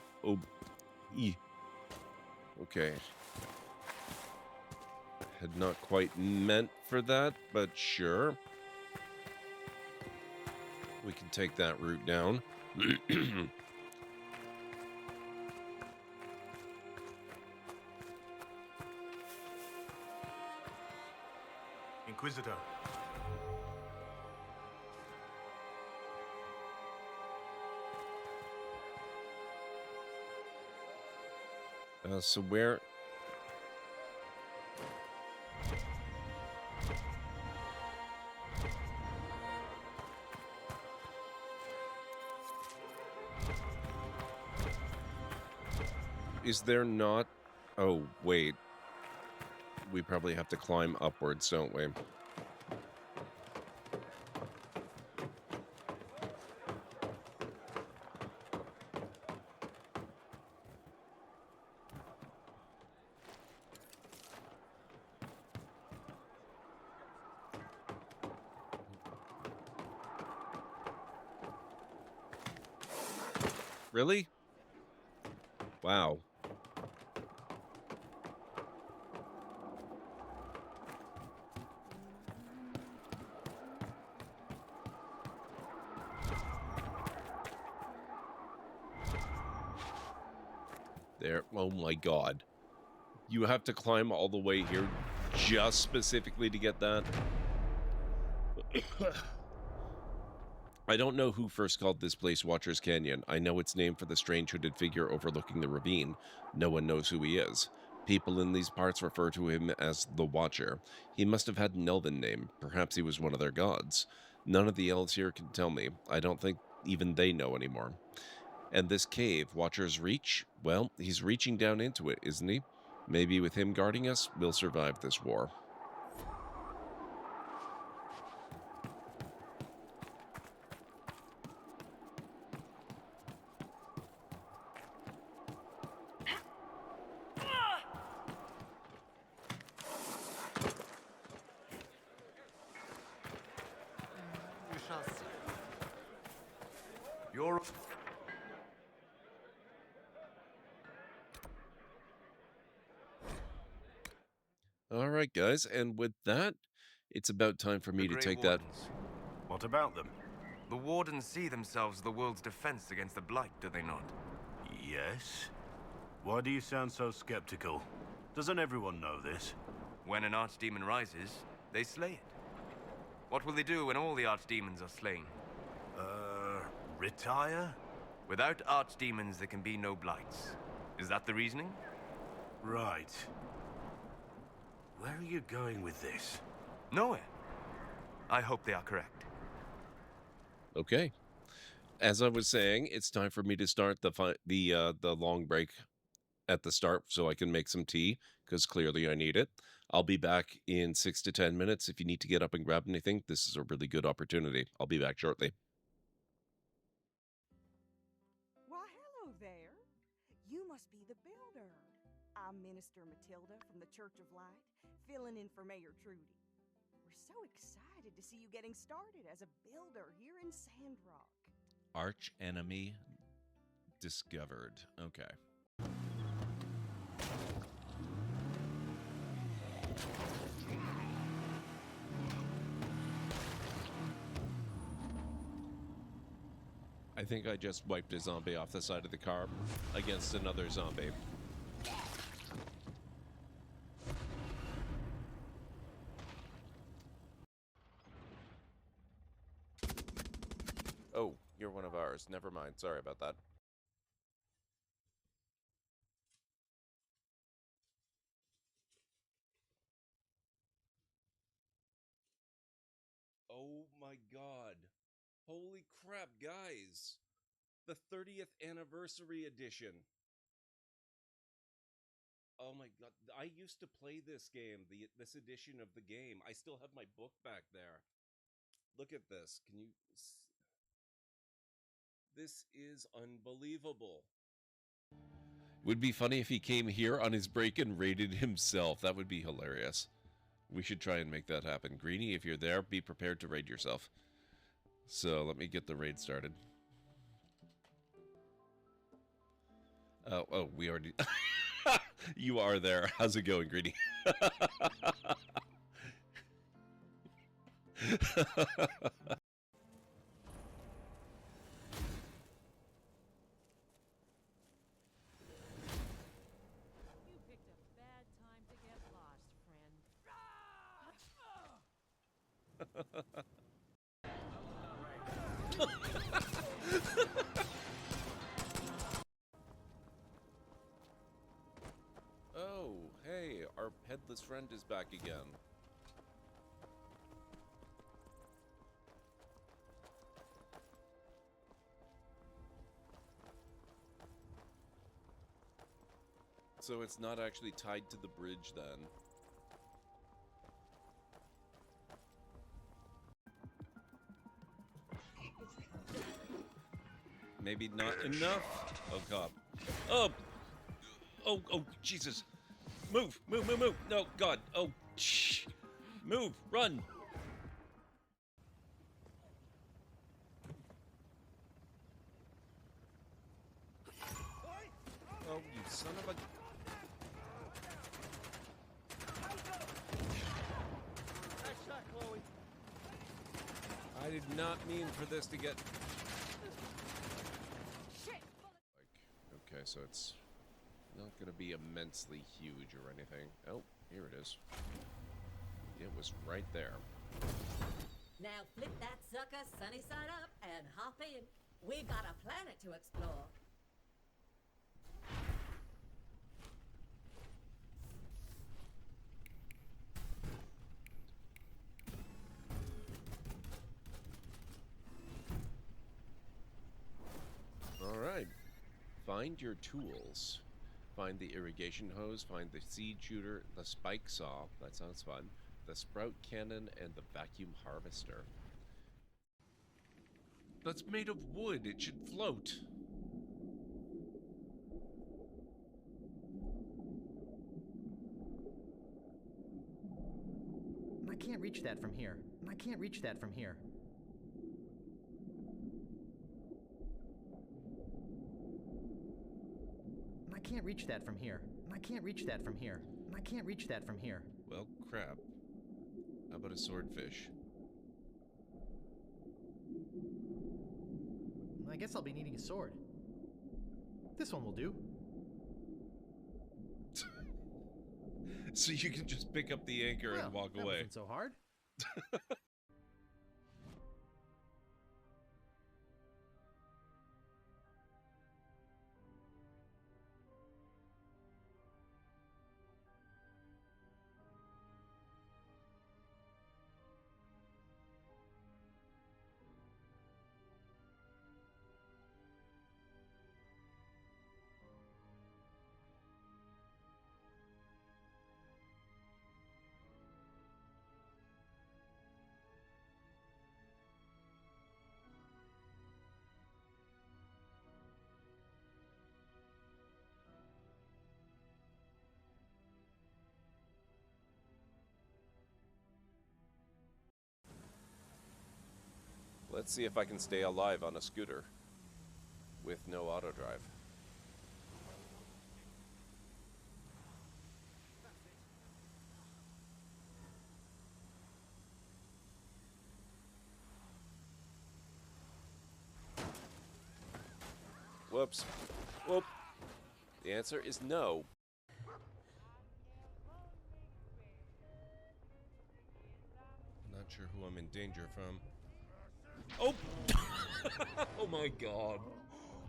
okay. Had not quite meant for that, but sure. We can take that route down. Inquisitor. So where... Is there not... Oh, wait. We probably have to climb upwards, don't we? Really? Wow. There. Oh my god. You have to climb all the way here just specifically to get that? I don't know who first called this place Watcher's Canyon. I know it's named for the strange hooded figure overlooking the ravine. No one knows who he is. People in these parts refer to him as the Watcher. He must have had an elven name. Perhaps he was one of their gods. None of the elves here can tell me. I don't think even they know anymore. And this cave, Watcher's Reach? Well, he's reaching down into it, isn't he? Maybe with him guarding us, we'll survive this war. You're... All right, guys, and with that, it's about time for me to take that... What about them? The Wardens see themselves as the world's defense against the Blight, do they not? Yes. Why do you sound so skeptical? Doesn't everyone know this? When an archdemon rises, they slay it. What will they do when all the archdemons are slain? Retire? Without archdemons, there can be no Blights. Is that the reasoning? Right. Where are you going with this? Nowhere. I hope they are correct. Okay. as I was saying, it's time for me to start the long break at the start so I can make some tea, because clearly I need it. I'll be back in 6 to 10 minutes. If you need to get up and grab anything, this is a really good opportunity. I'll be back shortly. Why, hello there. You must be the builder. I'm Minister Matilda from the Church of Light, filling in for Mayor Trudy. We're so excited to see you getting started as a builder here in Sandrock. Arch enemy discovered. Okay. I think I just wiped a zombie off the side of the car against another zombie. Oh, you're one of ours. Never mind. Sorry about that. Oh my god. Holy crap, guys. The 30th anniversary edition. Oh my god. I used to play this game, this edition of the game. I still have my book back there. Look at this. Can you... This is unbelievable. Would be funny if he came here on his break and raided himself. That would be hilarious. We should try and make that happen. Greenie, if you're there, be prepared to raid yourself. So let me get the raid started. Oh, we already... You are there. How's it going, Greenie? Oh, hey, our headless friend is back again. So it's not actually tied to the bridge then. Maybe not enough. Oh god. Oh, oh, Jesus. Move. No, god. Oh, shh. Move, run. Oh, you son of a... I did not mean for this to get... Okay, so it's not going to be immensely huge or anything. Oh, here it is. It was right there. Now flip that sucker sunny side up and hop in. We've got a planet to explore. All right. Find your tools. Find the irrigation hose, find the seed shooter, the spike saw, that sounds fun, the sprout cannon, and the vacuum harvester. That's made of wood, it should float. I can't reach that from here. I can't reach that from here. I can't reach that from here. I can't reach that from here. I can't reach that from here. Well, crap. How about a swordfish? I guess I'll be needing a sword. This one will do. So you can just pick up the anchor and walk away. Wasn't so hard. Let's see if I can stay alive on a scooter with no auto drive. Whoops. Whoop. The answer is no. Not sure who I'm in danger from. Oh! Oh my god.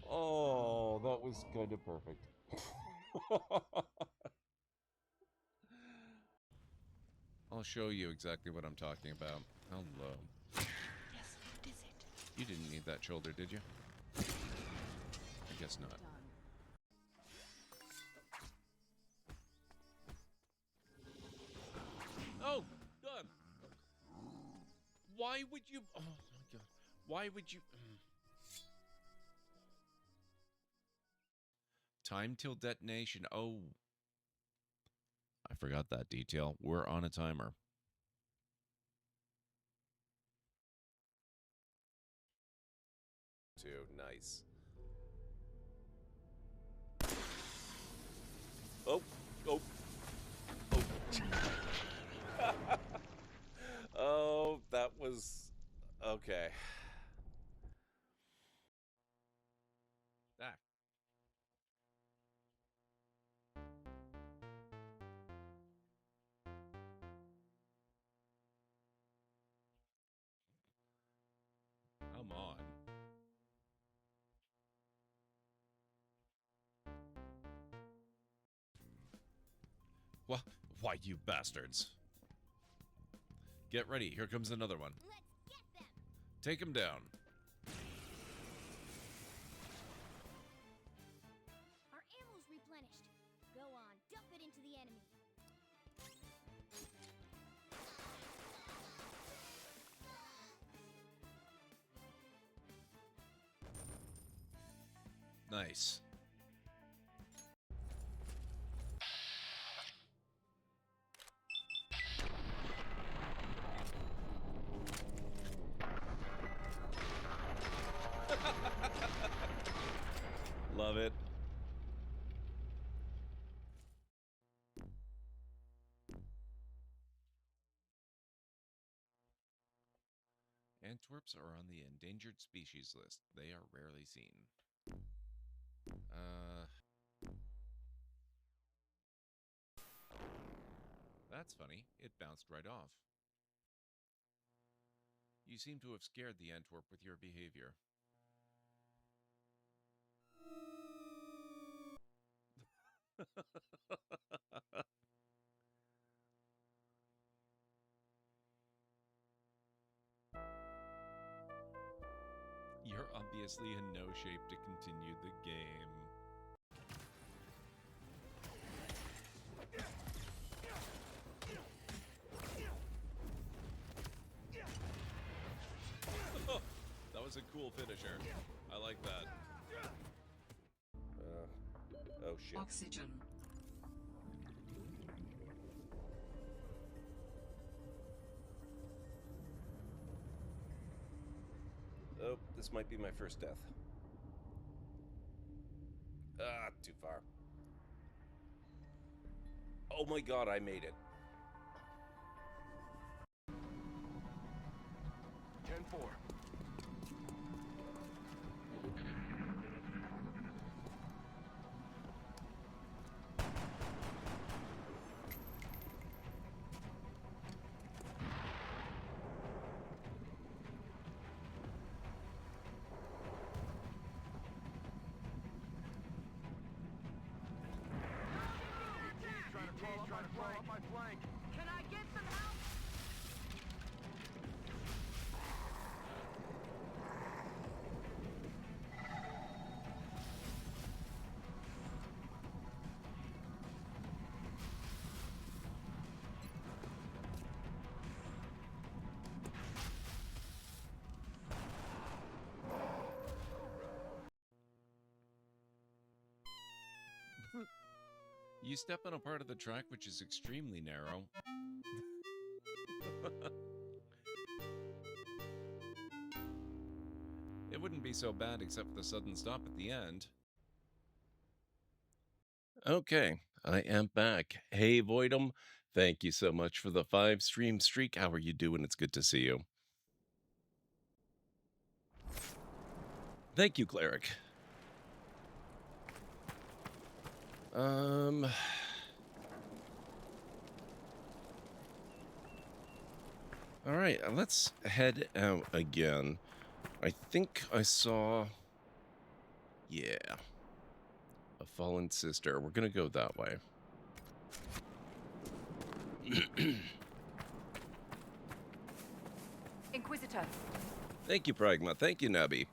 Oh, that was kind of perfect. I'll show you exactly what I'm talking about. Hello. Yes, what is it? You didn't need that shoulder, did you? I guess not. Oh, done. Why would you? Oh my god. Why would you? Time till detonation. Oh, I forgot that detail. We're on a timer. Nice. Oh, oh, oh. Oh, that was okay. Ah. Come on. Why, you bastards. Get ready. Here comes another one. Let's get them. Take him down. Our ammo's replenished. Go on, dump it into the enemy. Nice. Love it. Antwerps are on the endangered species list. They are rarely seen. That's funny. It bounced right off. You seem to have scared the Antwerp with your behavior. You're obviously in no shape to continue the game. That was a cool finisher. I like that. Oh shit. Oxygen. Oh, this might be my first death. Ah, too far. Oh my god, I made it. Gen 4. Can I get some help? You step on a part of the track which is extremely narrow. so bad except for the sudden stop at the end. Okay, I am back. Hey, Voidum, thank you so much for the 5-stream streak. How are you doing? It's good to see you. Thank you, Cleric. All right, let's head out again. I think I saw... Yeah. A fallen sister. We're gonna go that way. Inquisitor. Thank you, Pragma. Thank you, Nubby.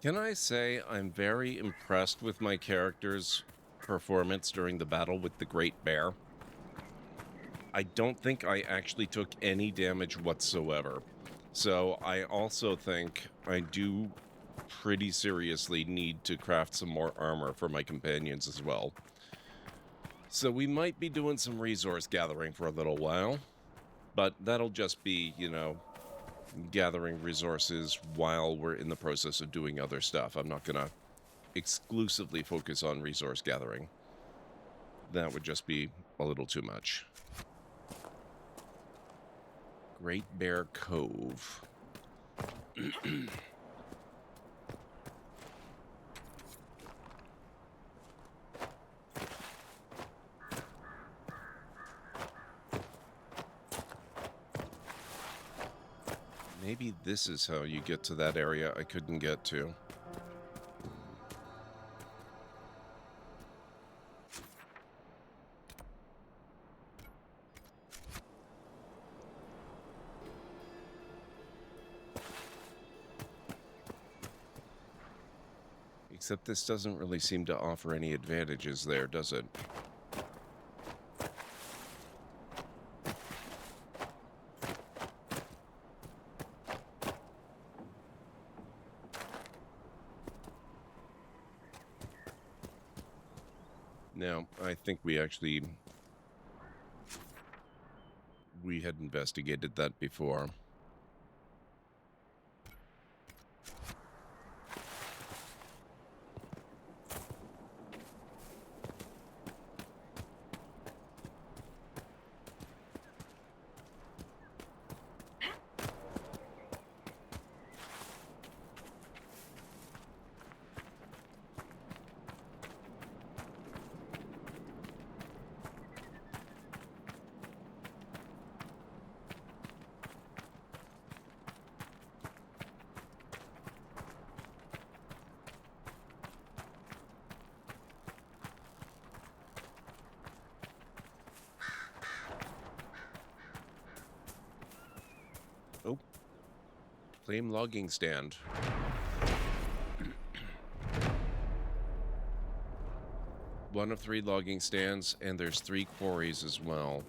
Can I say I'm very impressed with my character's performance during the battle with the Great Bear? I don't think I actually took any damage whatsoever. So I also think I do pretty seriously need to craft some more armor for my companions as well. So we might be doing some resource gathering for a little while, but that'll just be, you know, gathering resources while we're in the process of doing other stuff. I'm not gonna exclusively focus on resource gathering. That would just be a little too much. Great Bear Cove. Maybe this is how you get to that area I couldn't get to. Except this doesn't really seem to offer any advantages there, does it? No, I think we had investigated that before. Oh, flame logging stand. One of 3 logging stands, and there's 3 quarries as well.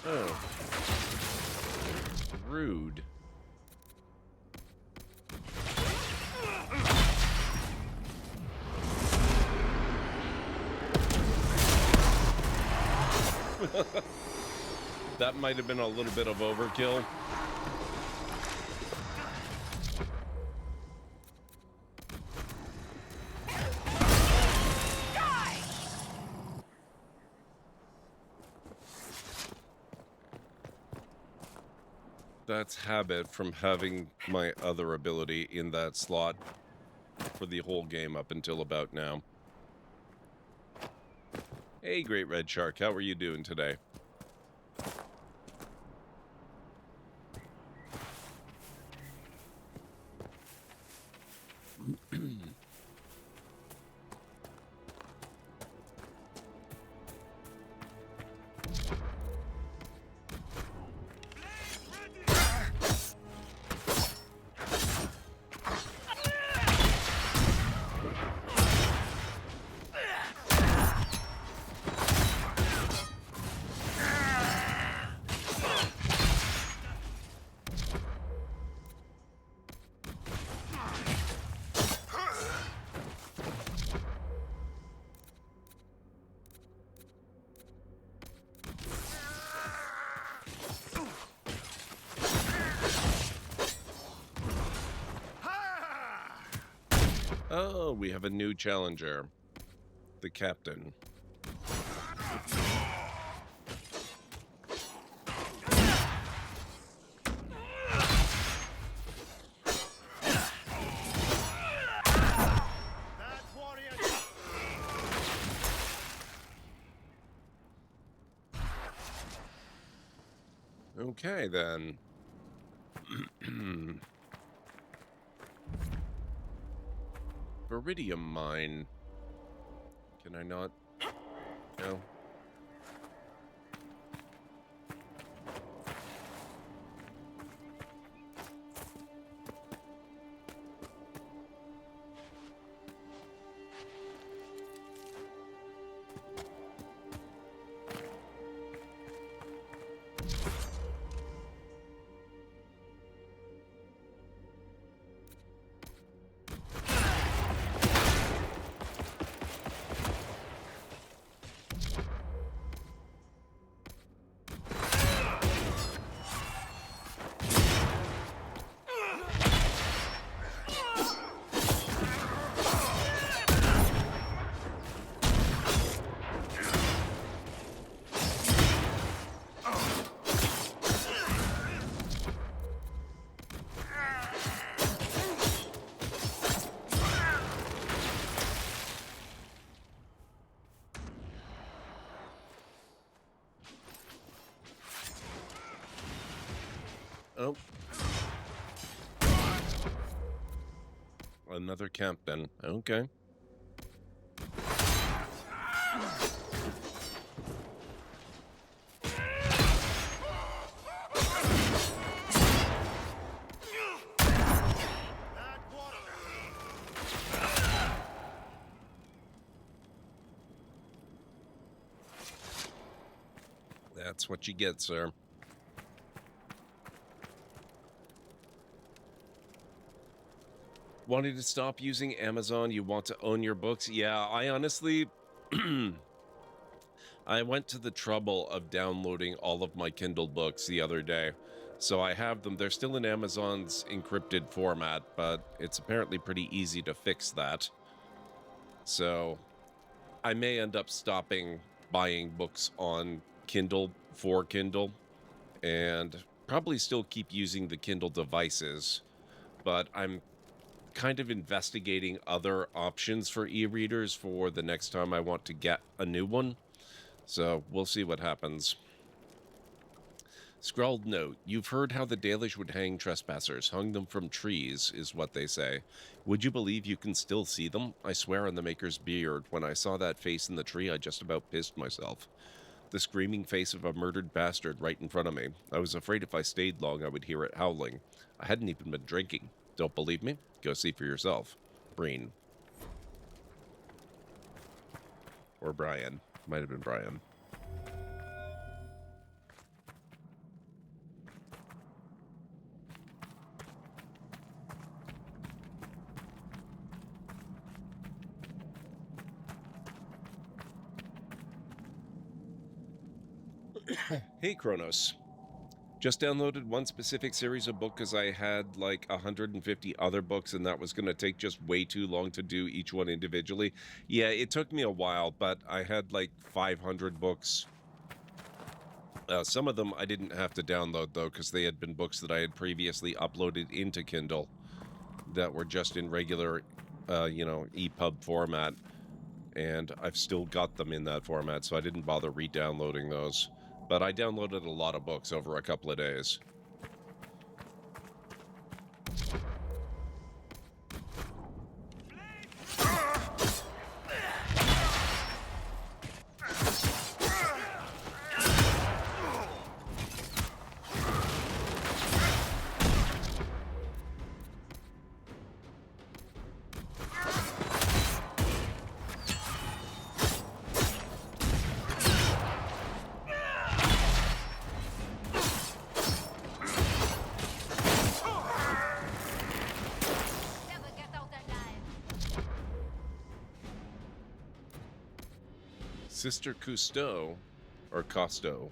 Oh. Rude. That might have been a little bit of overkill. That's habit from having my other ability in that slot for the whole game up until about now. Hey, Great Red Shark, how are you doing today? Oh, we have a new challenger. The captain. Okay, then. Iridium mine. Can I not? No. Oh. Another camp then. Okay. That's what you get, sir. Wanting to stop using Amazon, you want to own your books? Yeah, I honestly... I went to the trouble of downloading all of my Kindle books the other day. So I have them. They're still in Amazon's encrypted format, but it's apparently pretty easy to fix that. So I may end up stopping buying books on Kindle for Kindle, and probably still keep using the Kindle devices, but I'm kind of investigating other options for e-readers for the next time I want to get a new one. So we'll see what happens. Scrawled note, you've heard how the Dalish would hang trespassers, hung them from trees, is what they say. Would you believe you can still see them? I swear on the Maker's beard, when I saw that face in the tree, I just about pissed myself. The screaming face of a murdered bastard right in front of me. I was afraid if I stayed long, I would hear it howling. I hadn't even been drinking. Don't believe me? Go see for yourself. Breen. Or Brian. Might have been Brian. Hey, Kronos. Just downloaded one specific series of books because I had like 150 other books and that was going to take just way too long to do each one individually. Yeah, it took me a while, but I had like 500 books. Some of them I didn't have to download though because they had been books that I had previously uploaded into Kindle that were just in regular, EPUB format. and I've still got them in that format, so I didn't bother re-downloading those. But I downloaded a lot of books over a couple of days. Sister Cousteau, or Costo.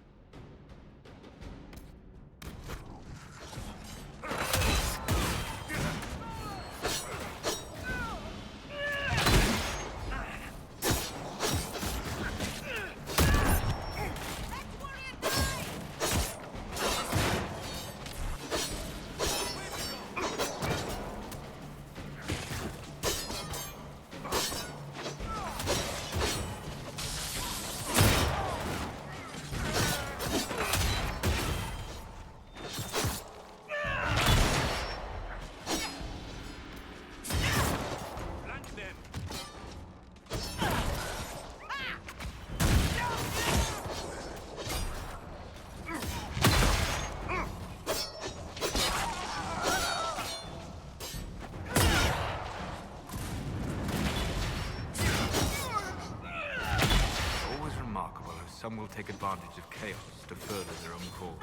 Some will take advantage of chaos to further their own cause.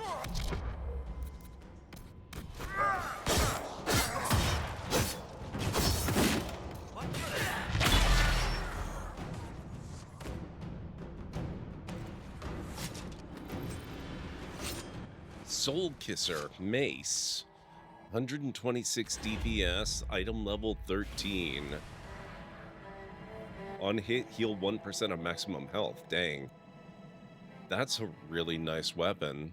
Soul Kisser, Mace. 126 DPS, item level 13. On hit, heal 1% of maximum health. Dang. That's a really nice weapon.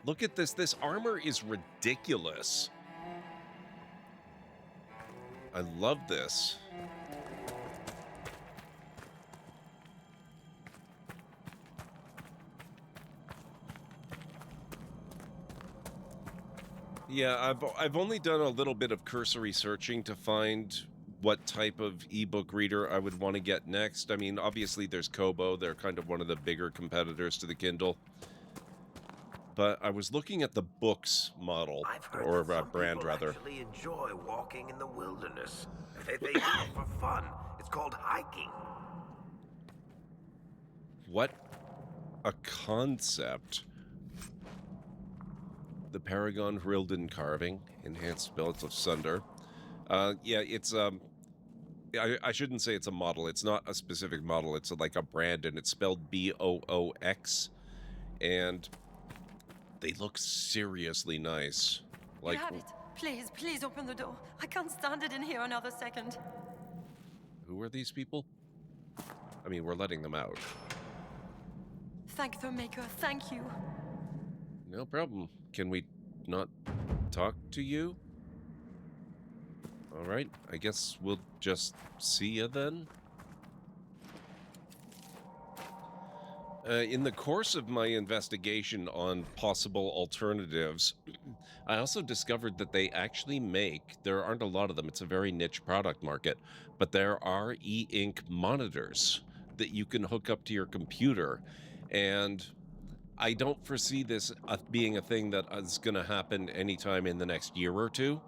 Look at this. This armor is ridiculous. I love this. Yeah, I've only done a little bit of cursory searching to find what type of ebook reader I would want to get next. I mean, obviously there's Kobo. They're kind of one of the bigger competitors to the Kindle. But I was looking at the books model, or brand rather. Actually enjoy walking in the wilderness. They do it for fun. It's called hiking. What a concept. The Paragon Hrilden carving, enhanced belts of Sunder. Yeah, it's I shouldn't say it's a model. It's not a specific model. It's like a brand, and it's spelled BOOX, and they look seriously nice. Like, you have it. Please, please open the door. I can't stand it in here another second. Who are these people? I mean, we're letting them out. Thank the Maker. Thank you. No problem. Can we not talk to you? All right, I guess we'll just see you then. In the course of my investigation on possible alternatives, I also discovered that they actually make, there aren't a lot of them, it's a very niche product market, but there are e-ink monitors that you can hook up to your computer. And I don't foresee this being a thing that is going to happen anytime in the next year or two.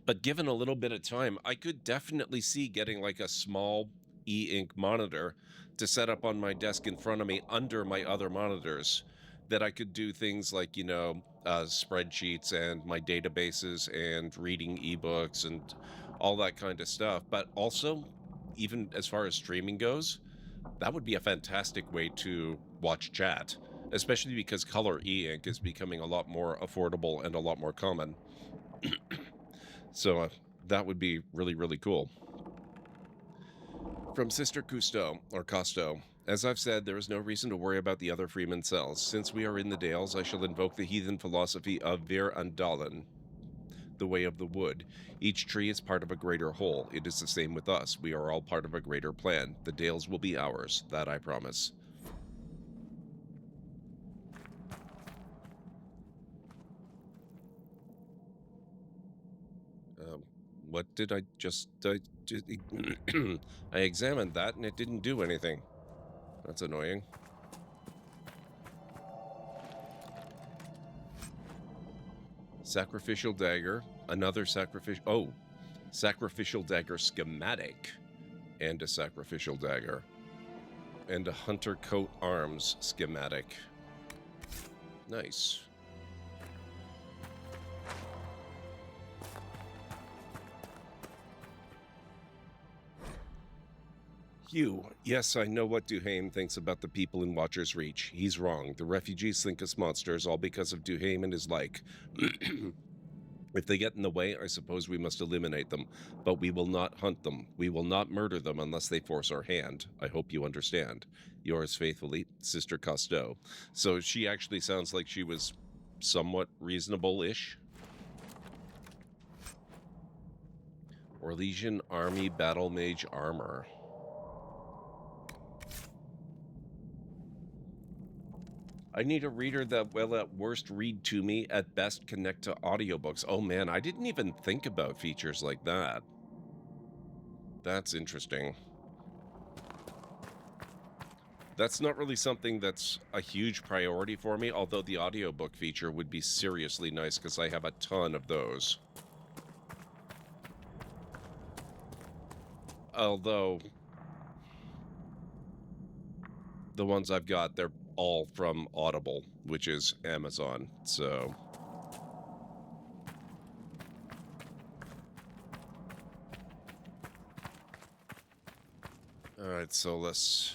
But given a little bit of time, I could definitely see getting like a small e-ink monitor to set up on my desk in front of me under my other monitors, that I could do things like, you know, spreadsheets and my databases and reading ebooks and all that kind of stuff. But also, even as far as streaming goes, that would be a fantastic way to watch chat, especially because color e-ink is becoming a lot more affordable and a lot more common. So that would be really, really cool. From Sister Cousteau, or Costo, as I've said, there is no reason to worry about the other Freeman cells. Since we are in the Dales, I shall invoke the heathen philosophy of Vir Andalen. the way of the wood. Each tree is part of a greater whole. It is the same with us. We are all part of a greater plan. The Dales will be ours. That I promise. What did I just... I examined that and it didn't do anything. That's annoying. Sacrificial dagger. Another sacrificial... Oh! Sacrificial dagger schematic. And a sacrificial dagger. And a hunter coat arms schematic. Nice. Hugh, yes, I know what Duhame thinks about the people in Watcher's Reach. He's wrong. The refugees think us monsters, all because of Duhame and his like. If they get in the way, I suppose we must eliminate them. But we will not hunt them. We will not murder them unless they force our hand. I hope you understand. Yours faithfully, Sister Costeau. So she actually sounds like she was somewhat reasonable-ish. Orlesian Army Battle Mage Armor. I need a reader that will at worst read to me, at best connect to audiobooks. Oh man, I didn't even think about features like that. That's interesting. That's not really something that's a huge priority for me, although the audiobook feature would be seriously nice because I have a ton of those. Although, the ones I've got, they're all from Audible, which is Amazon, so... Alright, so let's...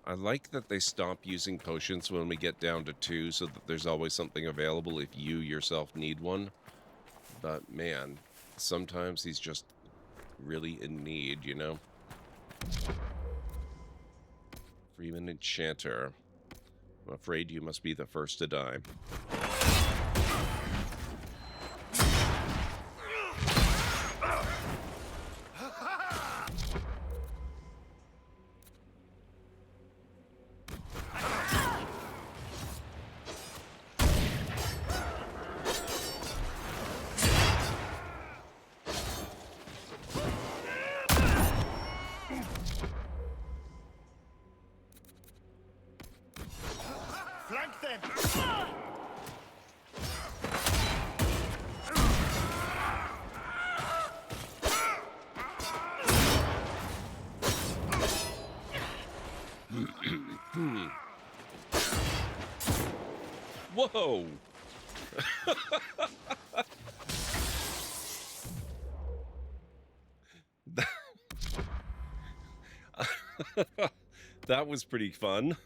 I like that they stop using potions when we get down to 2, so that there's always something available if you yourself need one. But, man, sometimes he's just really in need, you know? Freeman Enchanter. I'm afraid you must be the first to die. Whoa! That was pretty fun.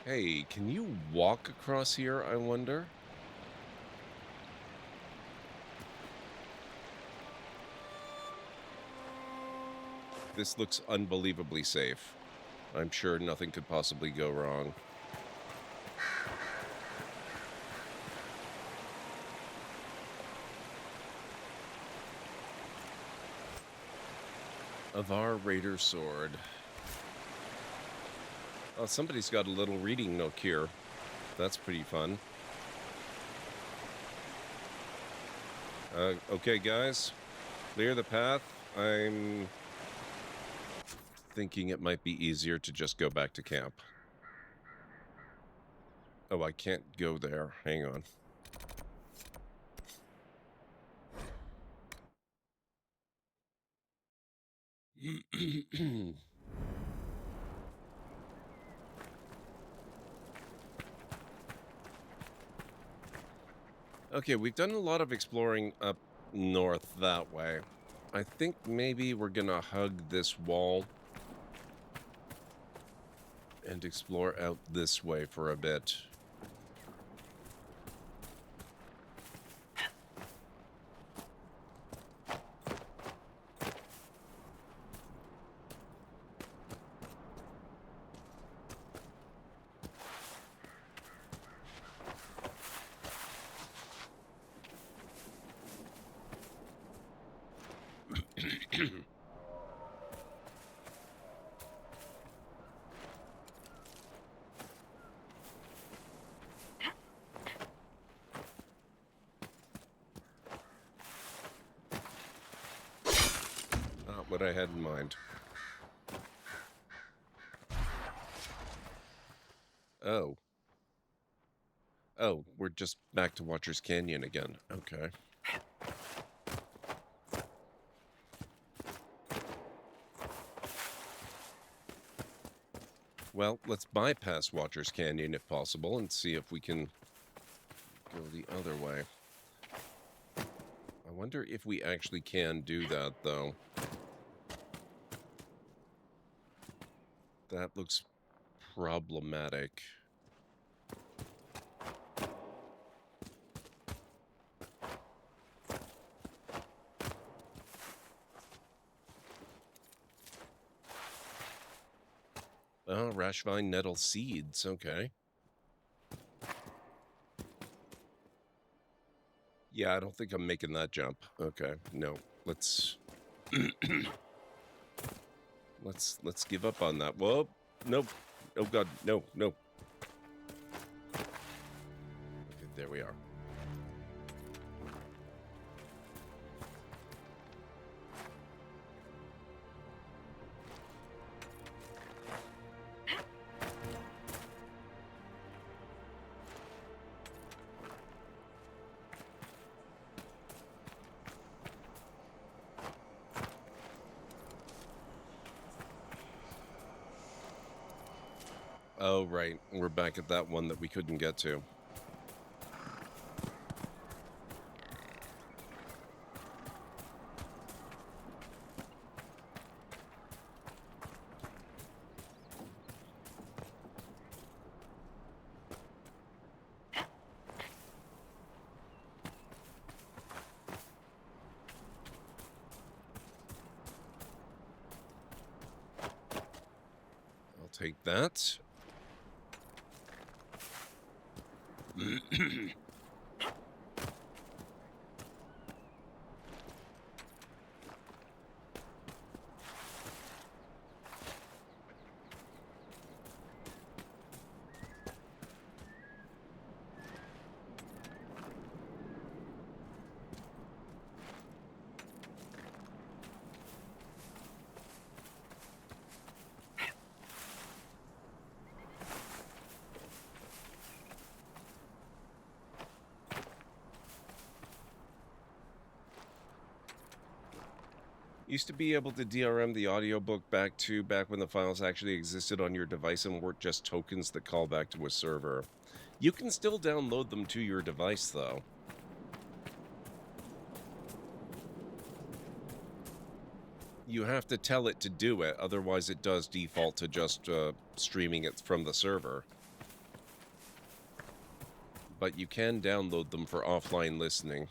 Hey, can you walk across here, I wonder? This looks unbelievably safe. I'm sure nothing could possibly go wrong. Avar Raider Sword. Oh, somebody's got a little reading nook here. That's pretty fun. Okay, guys. Clear the path. I'm thinking it might be easier to just go back to camp. Oh, I can't go there. Hang on. Okay, we've done a lot of exploring up north that way. I think maybe we're gonna hug this wall and explore out this way for a bit. Not what I had in mind. Oh. Oh, we're just back to Watcher's Canyon again. Okay. Well, let's bypass Watcher's Canyon if possible and see if we can go the other way. I wonder if we actually can do that, though. That looks problematic. Oh, Rashvine Nettle Seeds, okay. Yeah, I don't think I'm making that jump. Okay, no. Let's let's give up on that. Whoa, nope. Oh god, no, no. Okay, there we are. Oh, right. We're back at that one that we couldn't get to. I'll take that. Used to be able to DRM the audiobook back when the files actually existed on your device and weren't just tokens that call back to a server. You can still download them to your device, though. You have to tell it to do it, otherwise it does default to just streaming it from the server. But you can download them for offline listening.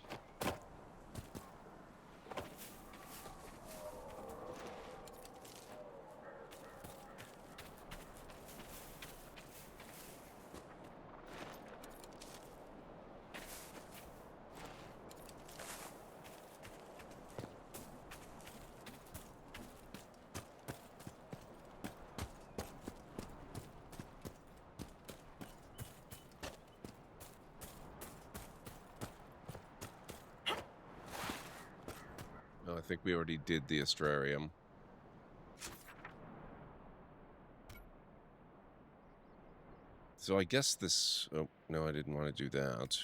I think we already did the Astrarium. So I guess this... Oh, no, I didn't want to do that.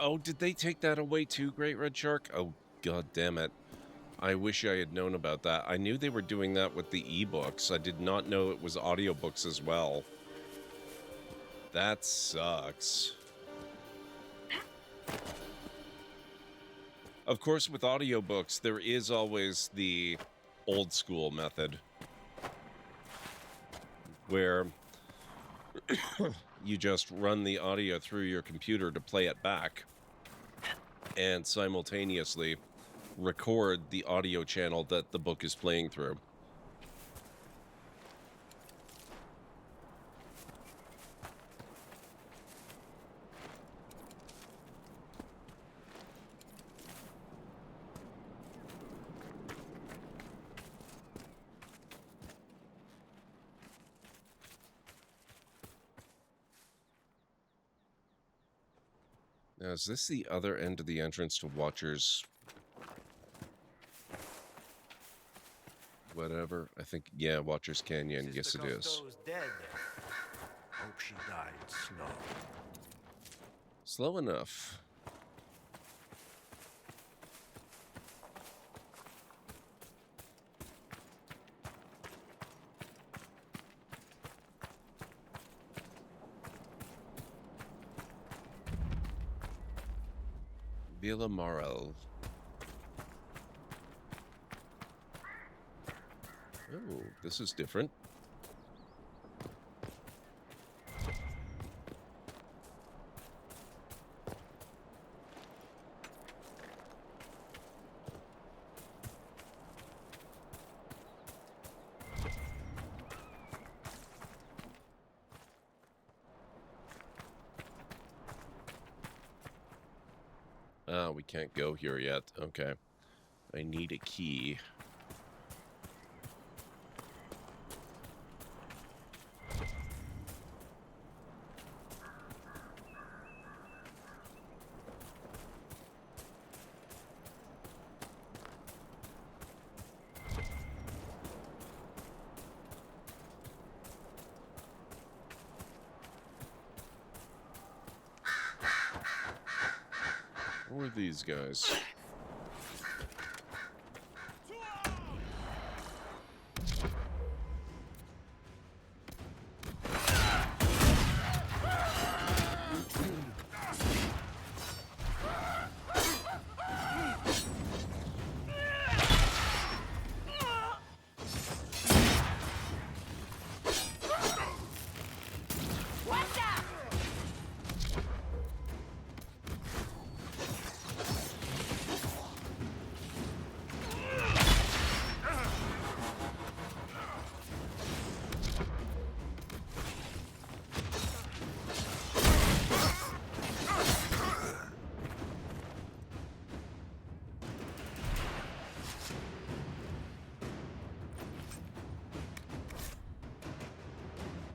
Oh, did they take that away too, Great Red Shark? Oh, god damn it. I wish I had known about that. I knew they were doing that with the ebooks. I did not know it was audiobooks as well. That sucks. Of course, with audiobooks, there is always the old school method where you just run the audio through your computer to play it back and simultaneously record the audio channel that the book is playing through. Now, is this the other end of the entrance to Watcher's whatever? I think, yeah, Watcher's Canyon. Yes, it is. Cousteau's dead. Hope she died slow. Slow enough. Villa Marel. Oh, this is different. Ah, we can't go here yet. Okay. I need a key. Who are these guys?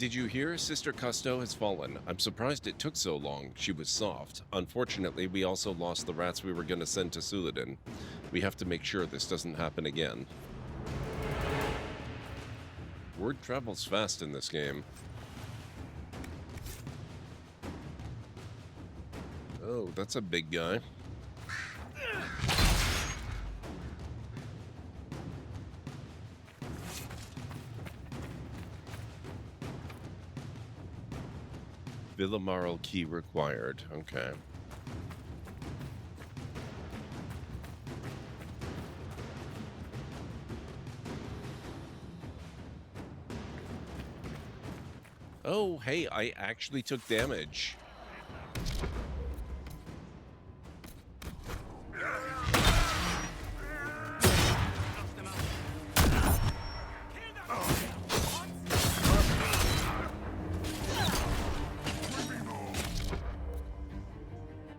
Did you hear? Sister Cousteau has fallen. I'm surprised it took so long. She was soft. Unfortunately, we also lost the rats we were going to send to Suladin. We have to make sure this doesn't happen again. Word travels fast in this game. Oh, that's a big guy. Villamarl key required. Okay. Oh, hey, I actually took damage.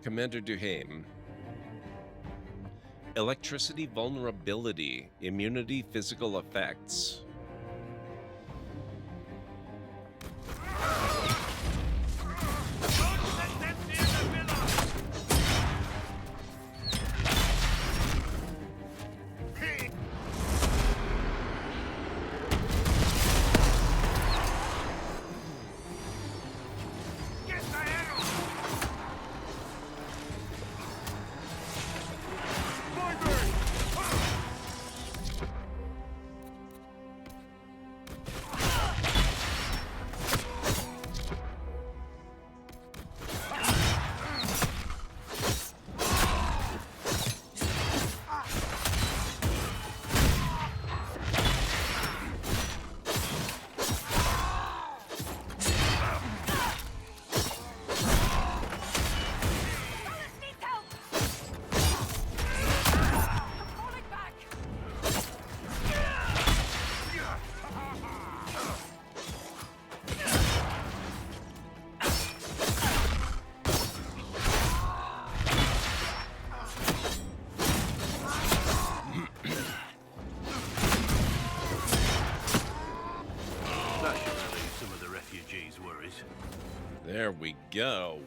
Commander Duhaime. Electricity vulnerability. Immunity physical effects. There we go.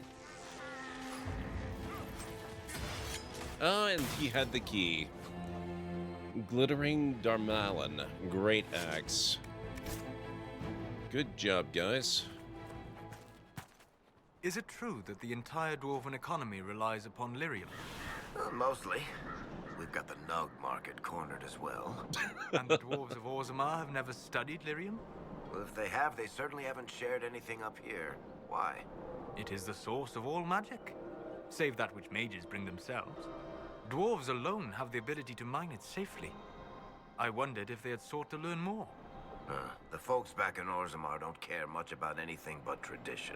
Oh, and he had the key. Glittering Darmalin. Great axe. Good job, guys. Is it true that the entire dwarven economy relies upon lyrium? Mostly. We've got the Nug market cornered as well. And the dwarves of Orzammar have never studied lyrium? Well, if they have, they certainly haven't shared anything up here. Why? It is the source of all magic, save that which mages bring themselves. Dwarves alone have the ability to mine it safely. I wondered if they had sought to learn more. The folks back in Orzammar don't care much about anything but tradition.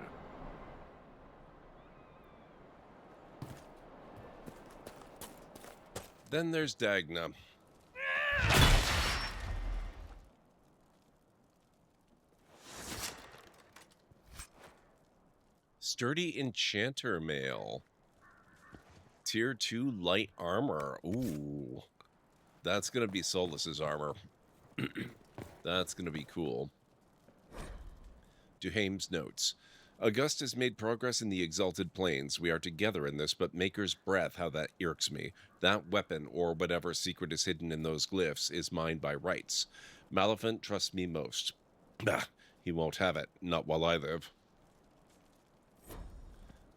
Then there's Dagna. Sturdy Enchanter Mail. Tier 2 light armor. Ooh. That's going to be Solus's armor. That's going to be cool. Duhame's notes. Augustus made progress in the Exalted Plains. We are together in this, but Maker's Breath, how that irks me. That weapon, or whatever secret is hidden in those glyphs, is mine by rights. Maleficent trusts me most. Bah, he won't have it. Not while I live.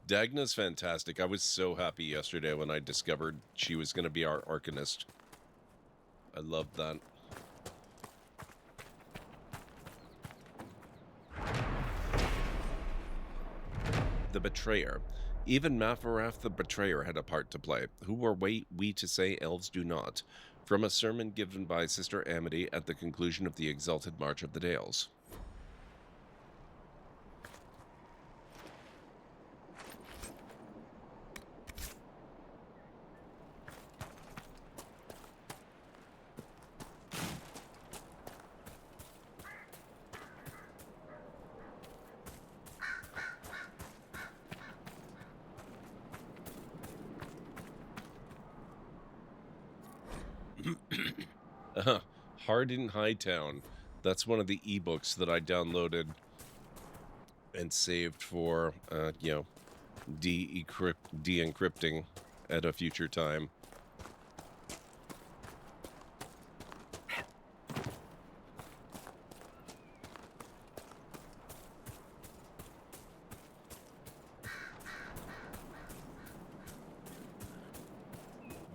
Dagna's fantastic. I was so happy yesterday when I discovered she was going to be our Arcanist. I love that. The Betrayer. Even Mafarath the Betrayer had a part to play. Who were we to say elves do not? From a sermon given by Sister Amity at the conclusion of the Exalted March of the Dales. Hard in Hightown. That's one of the ebooks that I downloaded and saved for, you know, de-encrypting at a future time.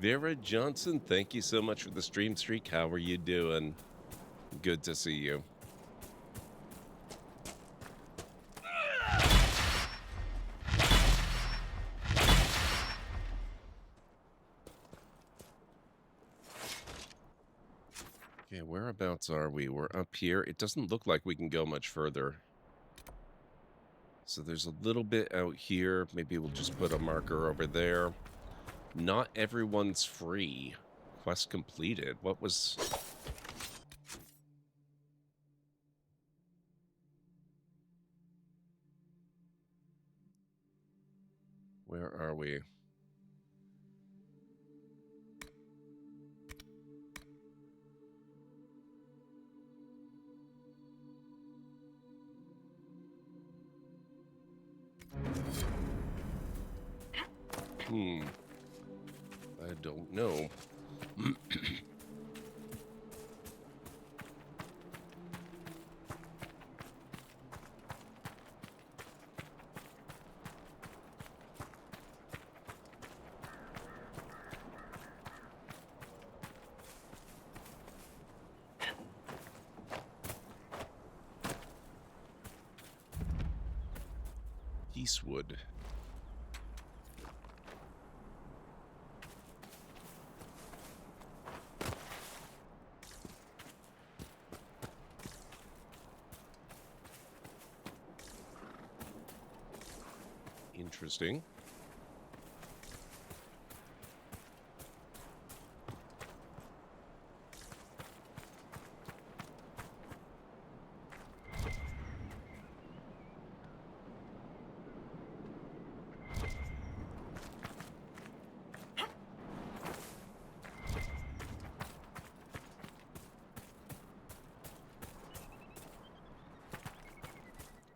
Vera Johnson, thank you so much for the stream streak. How are you doing? Good to see you. Okay, whereabouts are we? We're up here. It doesn't look like we can go much further. So there's a little bit out here. Maybe we'll just put a marker over there. Not everyone's free. Quest completed. What was... Where are we? I don't know. Eastwood. Interesting.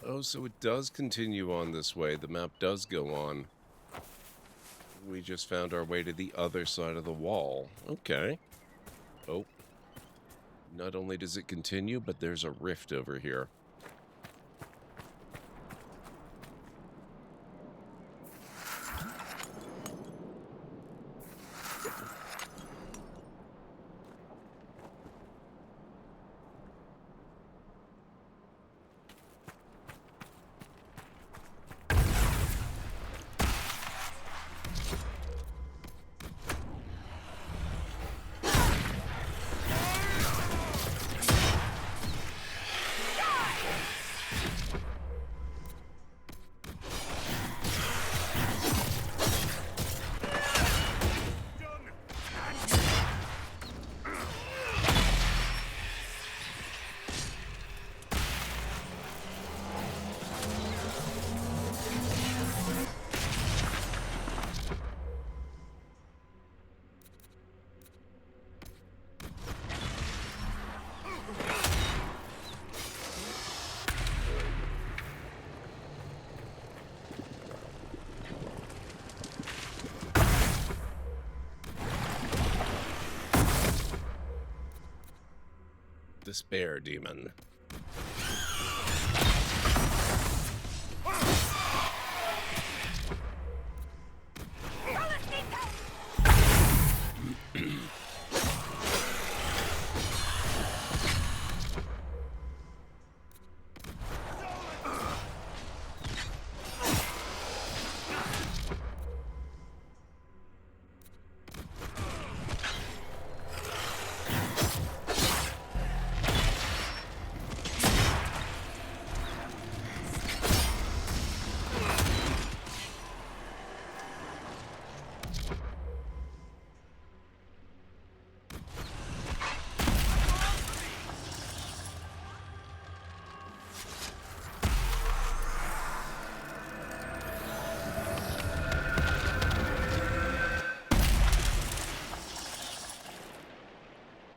Oh, so it does continue on this way. The map does go on. We just found our way to the other side of the wall. Okay. Oh. Not only does it continue, but there's a rift over here. Despair demon.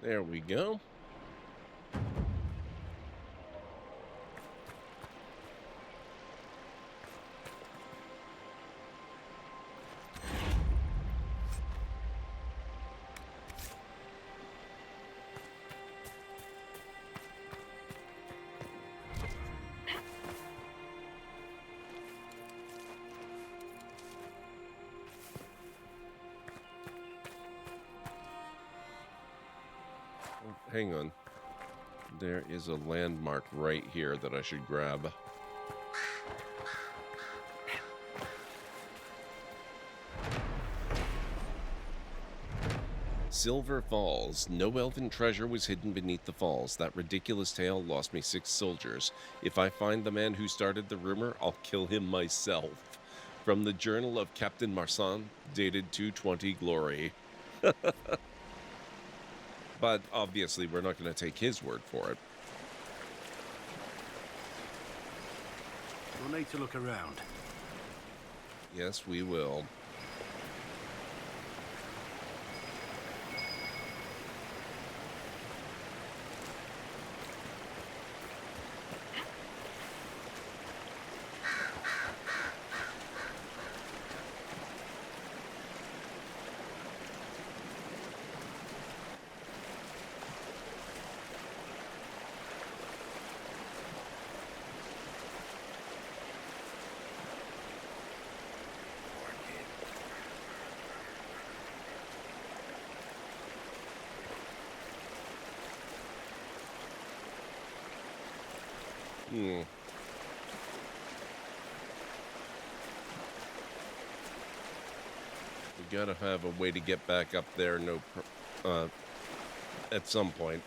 There we go. Hang on. There is a landmark right here that I should grab. Silver Falls. No elven treasure was hidden beneath the falls. That ridiculous tale lost me 6 soldiers. If I find the man who started the rumor, I'll kill him myself. From the Journal of Captain Marsan, dated 220 Glory. But obviously, we're not going to take his word for it. We'll need to look around. Yes, we will. We gotta have a way to get back up there, at some point.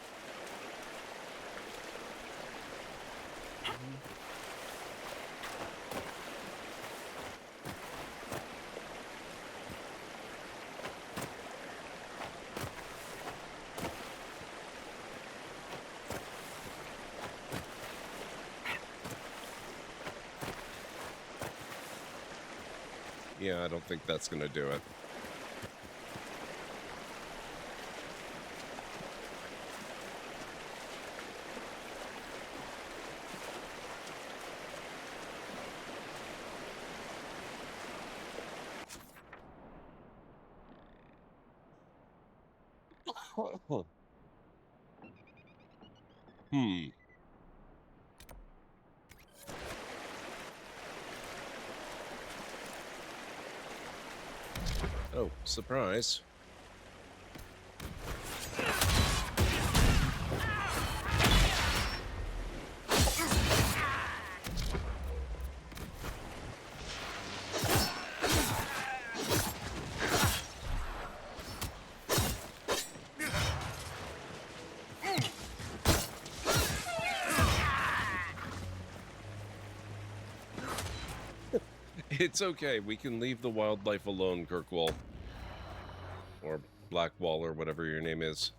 Yeah, I don't think that's going to do it. Huh. Hmm. Oh, surprise. It's okay. We can leave the wildlife alone, Kirkwall. Or Blackwall, or whatever your name is.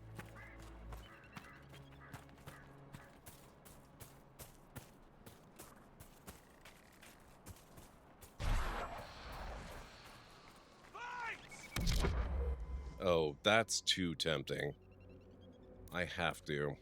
Oh, that's too tempting. I have to.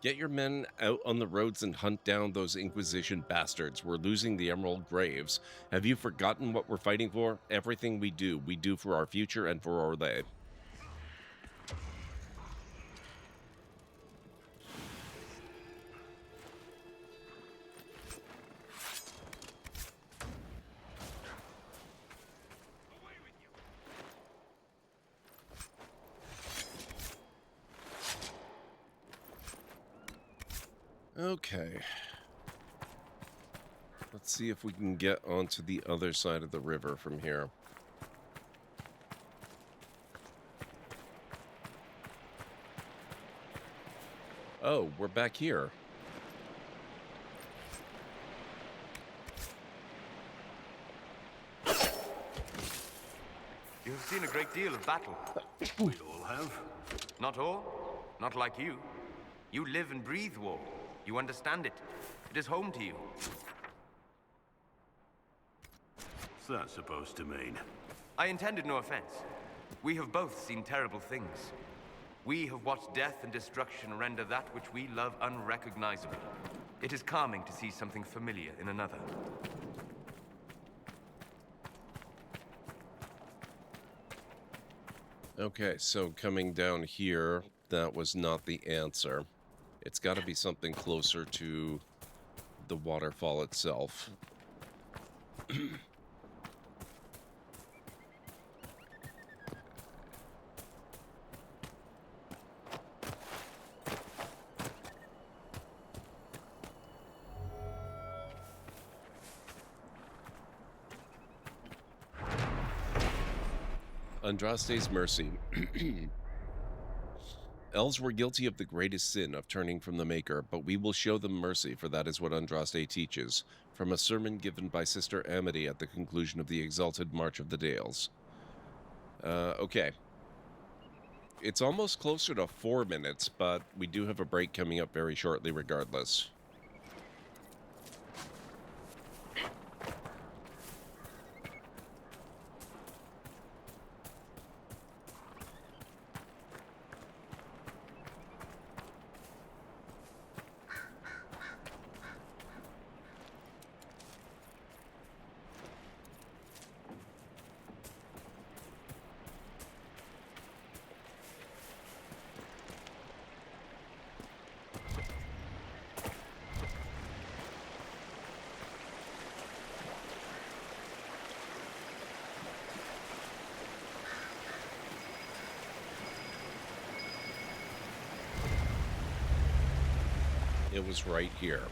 Get your men out on the roads and hunt down those Inquisition bastards. We're losing the Emerald Graves. Have you forgotten what we're fighting for? Everything we do for our future and for Orlais. Okay. Let's see if we can get onto the other side of the river from here. Oh, we're back here. You have seen a great deal of battle. We all have. Not all. Not like you. You live and breathe war. You understand it. It is home to you. What's that supposed to mean? I intended no offense. We have both seen terrible things. We have watched death and destruction render that which we love unrecognizable. It is calming to see something familiar in another. Okay, so coming down here, that was not the answer. It's got to be something closer to the waterfall itself. Andraste's mercy. Elves were guilty of the greatest sin of turning from the Maker, but we will show them mercy, for that is what Andraste teaches, from a sermon given by Sister Amity at the conclusion of the Exalted March of the Dales. Okay. It's almost closer to 4 minutes, but we do have a break coming up very shortly regardless. It was right here.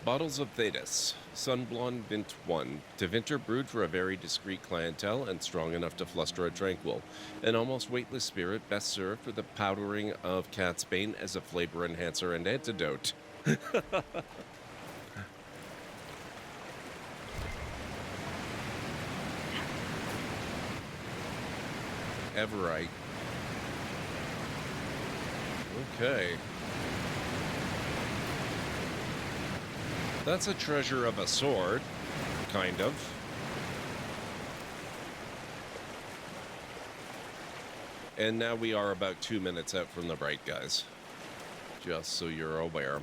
Bottles of Thetis, Sunblonde Vint 1, to Vinter brewed for a very discreet clientele and strong enough to fluster a tranquil. An almost weightless spirit best served with the powdering of cat's bane as a flavor enhancer and antidote. Everite. Okay. That's a treasure of a sword, kind of. And now we are about 2 minutes out from the break, guys. Just so you're aware.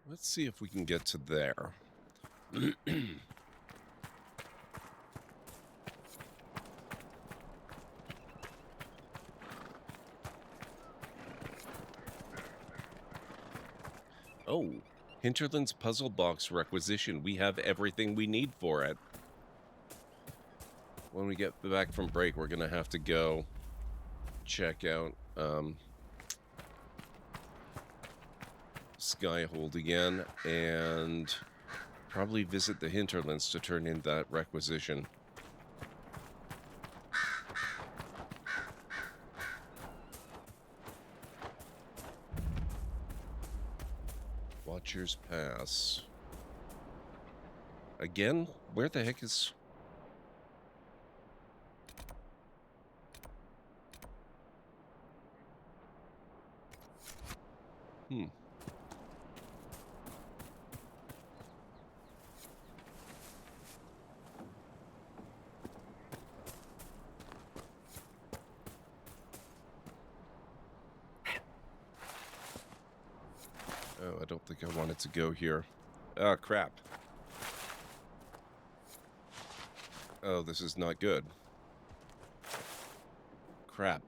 Let's see if we can get to there. Oh, Hinterland's puzzle box requisition. We have everything we need for it. When we get back from break, we're going to have to go check out Skyhold again and probably visit the Hinterlands to turn in that requisition. Watcher's Pass. Again? Where the heck is... Oh, I don't think I wanted to go here. Ah, crap. Oh, this is not good. Crap.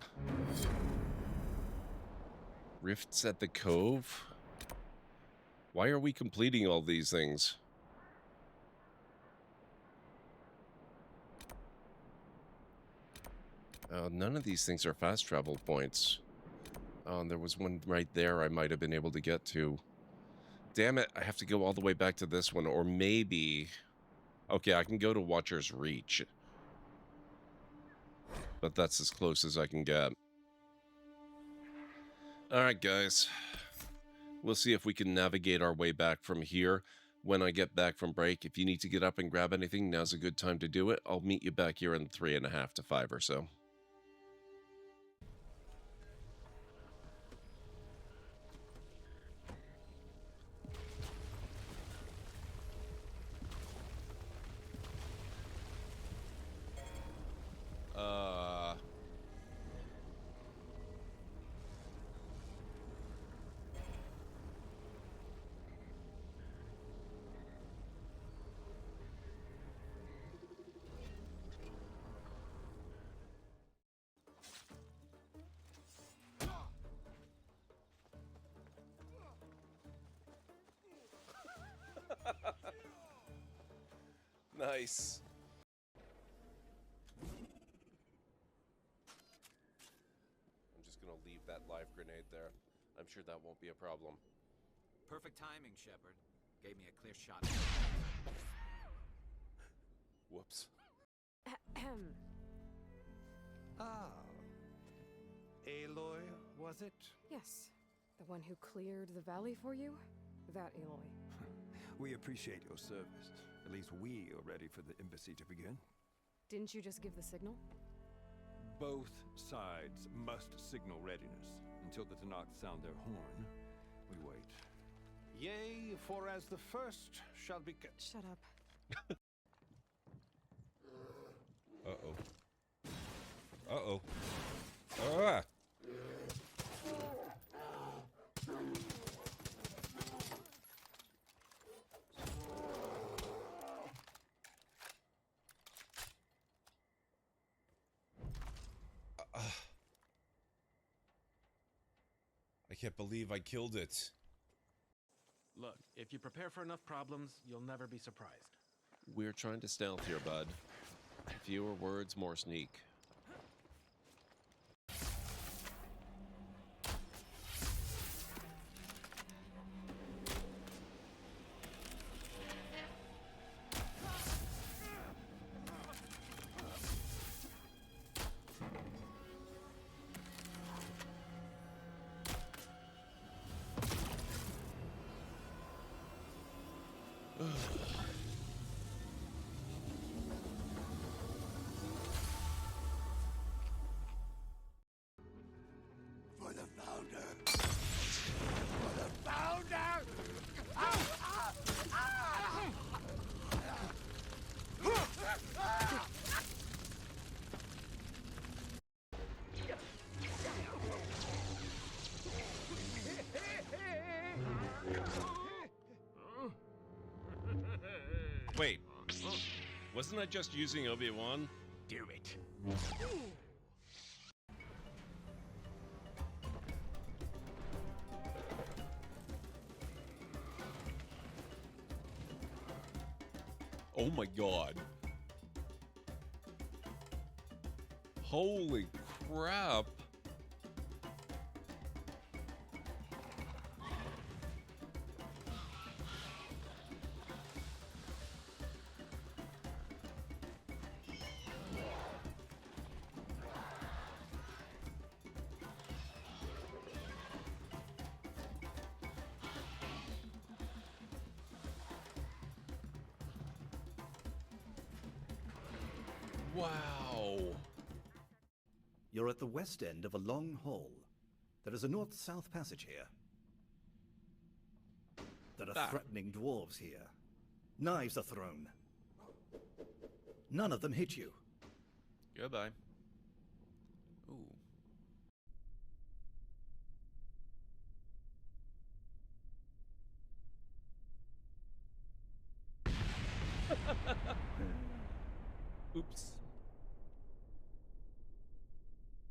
Rifts at the Cove? Why are we completing all these things? None of these things are fast travel points. Oh, and there was one right there I might have been able to get to. Damn it, I have to go all the way back to this one, or maybe... Okay, I can go to Watcher's Reach. But that's as close as I can get. Alright, guys. We'll see if we can navigate our way back from here when I get back from break. If you need to get up and grab anything, now's a good time to do it. I'll meet you back here in 3.5 to 5 or so. Nice. I'm just gonna leave that live grenade there. I'm sure that won't be a problem. Perfect timing, Shepard. Gave me a clear shot. Whoops. Ah. Aloy, was it? Yes. The one who cleared the valley for you? That Aloy. We appreciate your service. At least we are ready for the embassy to begin. Didn't you just give the signal? Both sides must signal readiness. Until the Tenakth sound their horn, we wait. Yea, for as the first shall be... Shut up. Uh-oh. Uh-oh. Ah! I can't believe I killed it. Look, if you prepare for enough problems, you'll never be surprised. We're trying to stealth here, bud. Fewer words, more sneak. For the founder! For the founder! Wait, wasn't I just using Obi-Wan? Do it. Oh my god. Holy crap. Wow. You're at the west end of a long hall. There is a north-south passage here. There are threatening dwarves here. Knives are thrown. None of them hit you. Goodbye. Ooh. Oops.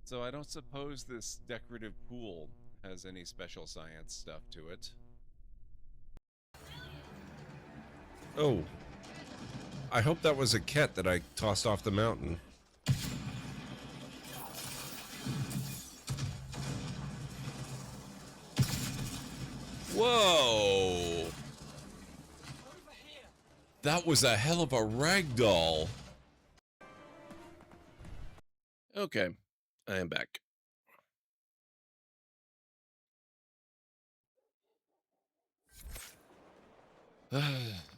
So I don't suppose this decorative pool has any special science stuff to it. Oh. I hope that was a cat that I tossed off the mountain. Whoa! That was a hell of a ragdoll. Okay, I am back.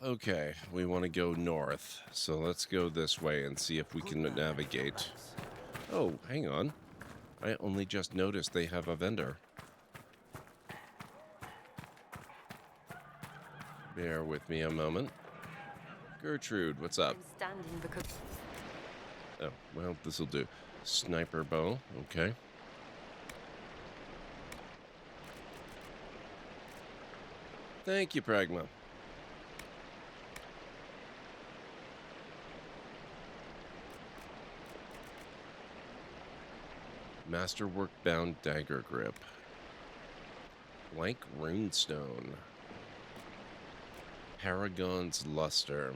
Okay, we want to go north, so let's go this way and see if we can navigate. Oh, hang on. I only just noticed they have a vendor. Bear with me a moment. Gertrude, what's up? I'm standing because... Oh, well, this'll do. Sniper bow, okay. Thank you, Pragma. Masterwork bound dagger grip. Blank runestone. Paragon's luster.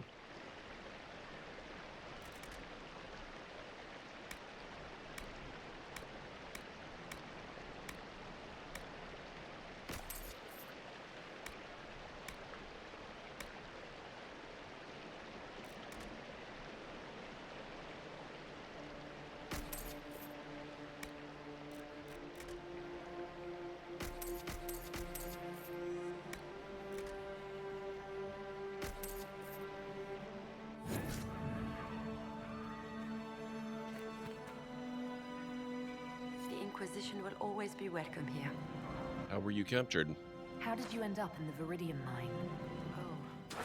The Inquisition will always be welcome here. How were you captured? How did you end up in the Viridium mine? Oh.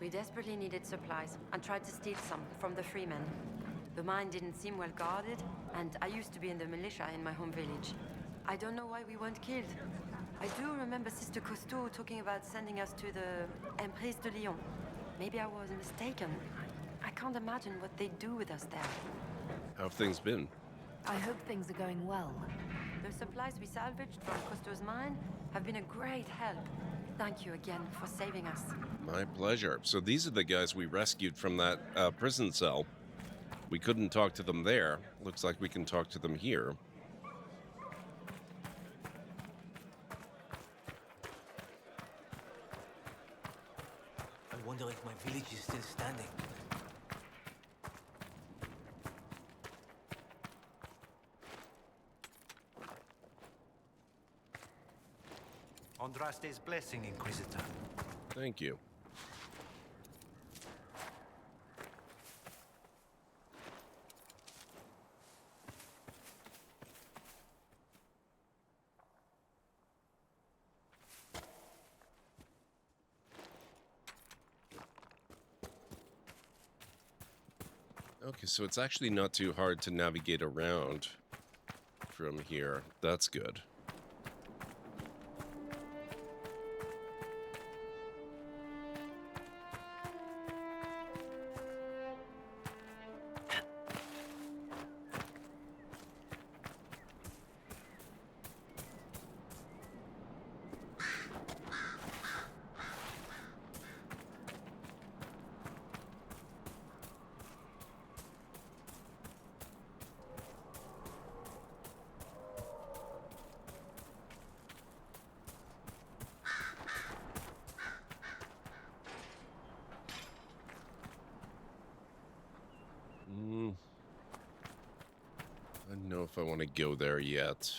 We desperately needed supplies and tried to steal some from the freemen. The mine didn't seem well guarded, and I used to be in the militia in my home village. I don't know why we weren't killed. I do remember Sister Cousteau talking about sending us to the Emprise de Lyon. Maybe I was mistaken. I can't imagine what they'd do with us there. How have things been? I hope things are going well. The supplies we salvaged from Cousteau's mine have been a great help. Thank you again for saving us. My pleasure. So these are the guys we rescued from that prison cell. We couldn't talk to them there. Looks like we can talk to them here. I wonder if my village is still standing. Andraste's blessing, Inquisitor. Thank you. Okay, so it's actually not too hard to navigate around from here. That's good. I don't know if I want to go there yet.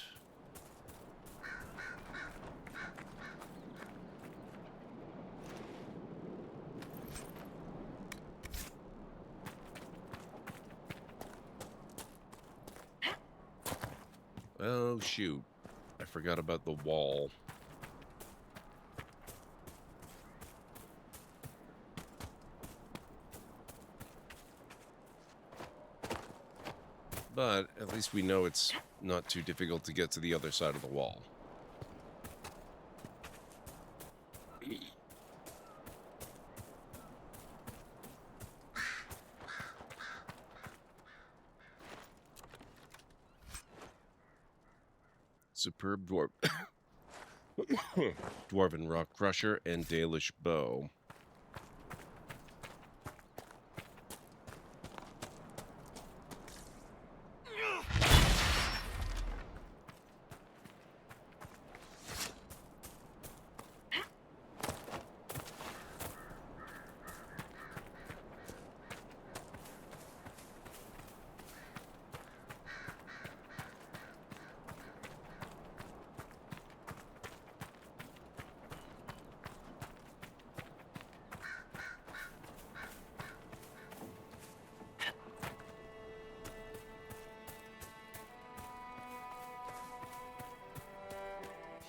Oh, shoot. I forgot about the wall. But at least we know it's not too difficult to get to the other side of the wall. Superb Dwarven Rock Crusher and Dalish Bow.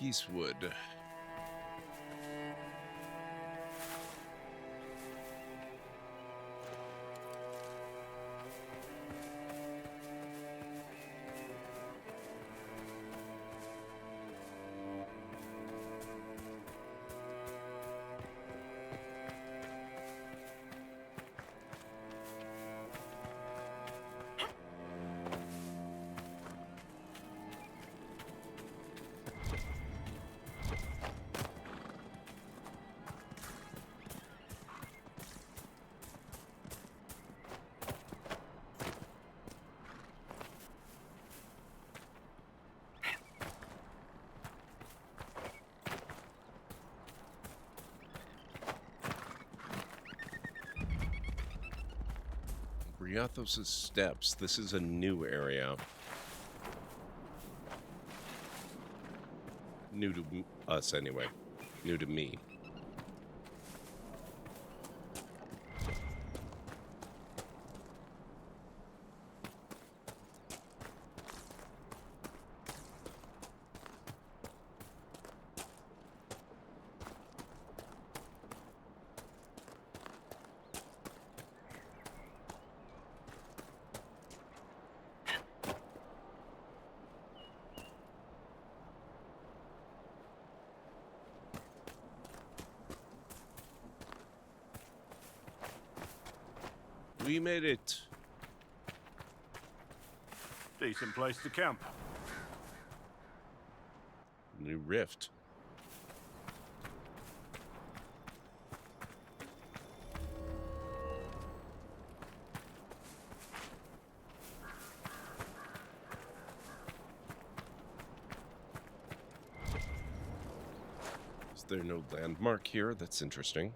Peacewood. Briathos' Steps. This is a new area. New to us, anyway. New to me. We made it. Decent place to camp. New rift. There's no landmark here. That's interesting.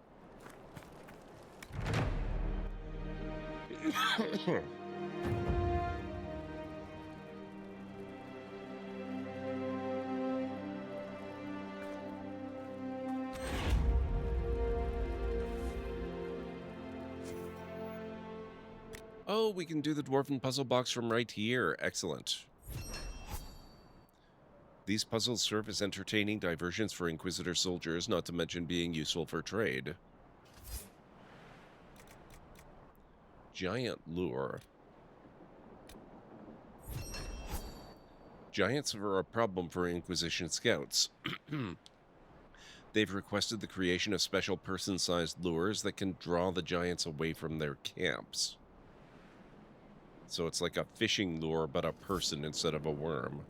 Oh, we can do the dwarven puzzle box from right here. Excellent. These puzzles serve as entertaining diversions for Inquisitor soldiers, not to mention being useful for trade. Giant lure. Giants are a problem for Inquisition scouts. They've requested the creation of special person-sized lures that can draw the giants away from their camps. So it's like a fishing lure, but a person instead of a worm.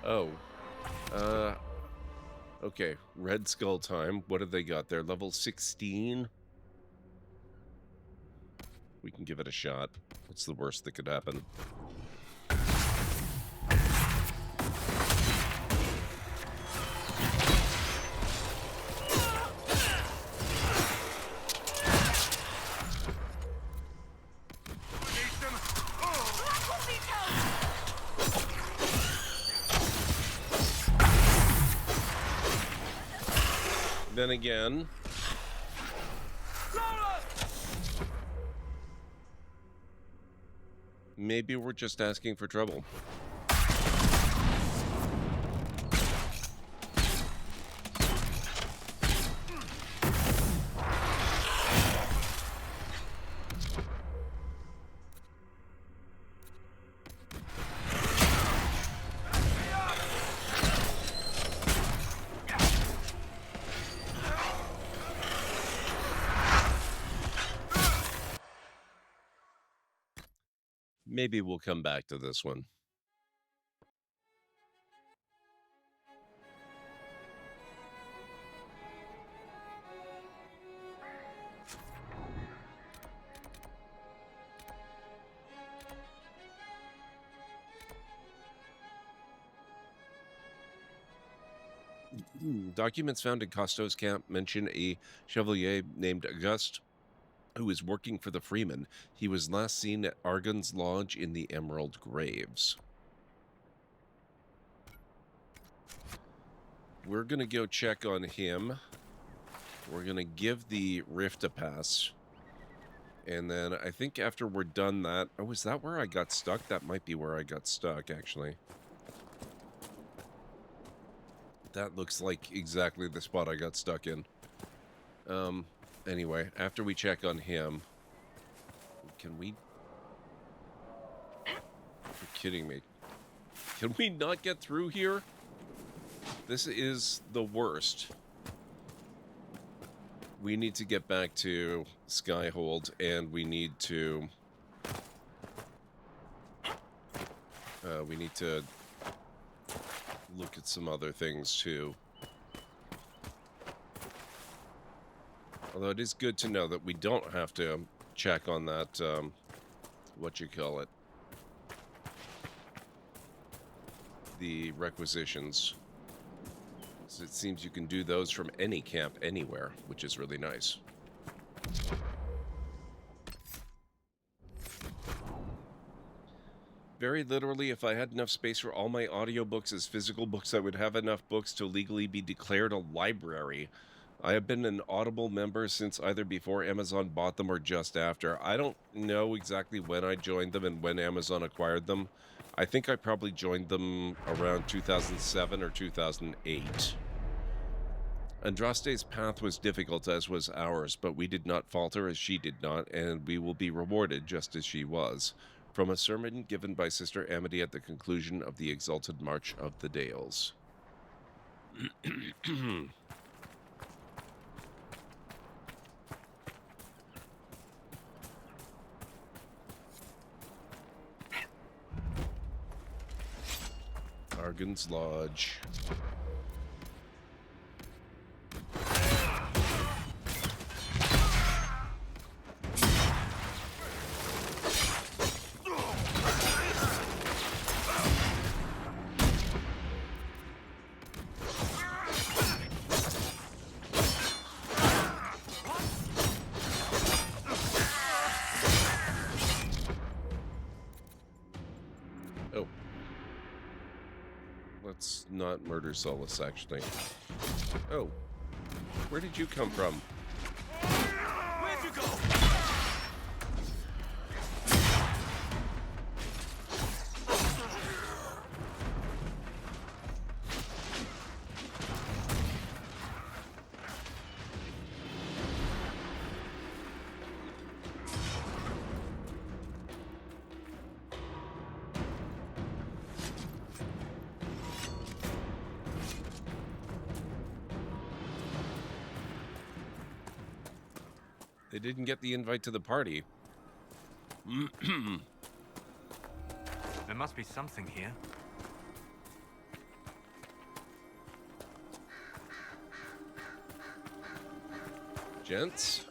Oh. Okay. Red Skull time. What have they got there? Level 16? We can give it a shot. What's the worst that could happen? Then again, maybe we're just asking for trouble. Maybe we'll come back to this one. Documents found in Costo's camp mention a chevalier named Auguste who is working for the Freemen. He was last seen at Argon's Lodge in the Emerald Graves. We're going to go check on him. We're going to give the Rift a pass. And then I think after we're done that... Oh, is that where I got stuck? That might be where I got stuck, actually. That looks like exactly the spot I got stuck in. Anyway, after we check on him... Can we... You're kidding me. Can we not get through here? This is the worst. We need to get back to Skyhold, and we need to... look at some other things, too. Although it is good to know that we don't have to check on that, whatchamacallit, the requisitions. So it seems you can do those from any camp anywhere, which is really nice. Very literally, if I had enough space for all my audiobooks as physical books, I would have enough books to legally be declared a library. I have been an Audible member since either before Amazon bought them or just after. I don't know exactly when I joined them and when Amazon acquired them. I think I probably joined them around 2007 or 2008. Andraste's path was difficult, as was ours, but we did not falter as she did not, and we will be rewarded just as she was. From a sermon given by Sister Amity at the conclusion of the Exalted March of the Dales. Logan's Lodge. Oh. Let's not murder Solus, actually. Oh. Where did you come from? Where'd you go? They didn't get the invite to the party. There must be something here. Gents?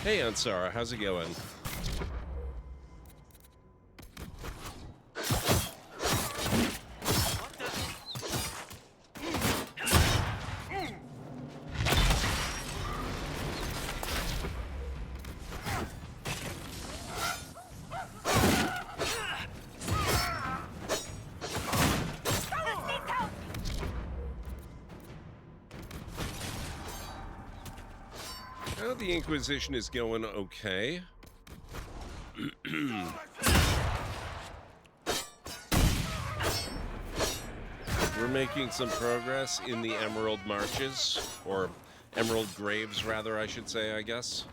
Hey, Ansara, how's it going? The Inquisition is going okay. We're making some progress in the Emerald Marches, or Emerald Graves, rather, I should say, I guess.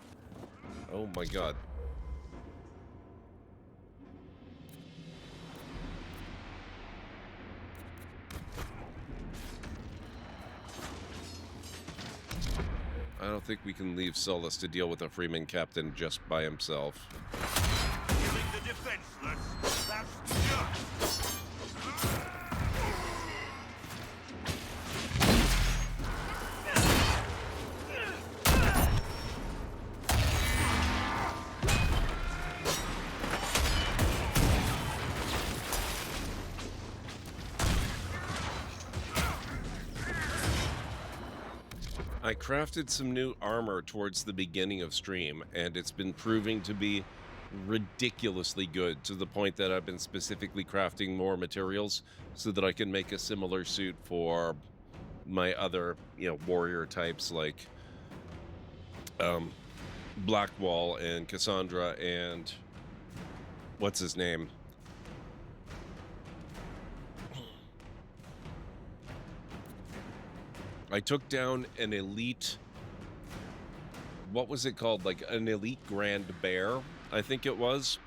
Oh my god. I don't think we can leave Solus to deal with a Freeman captain just by himself. Killing the defenseless. That's just. I crafted some new armor towards the beginning of stream, and it's been proving to be ridiculously good, to the point that I've been specifically crafting more materials so that I can make a similar suit for my other, warrior types like Blackwall and Cassandra and what's his name? I took down an elite, what was it called? Like an elite Grand Bear, I think it was.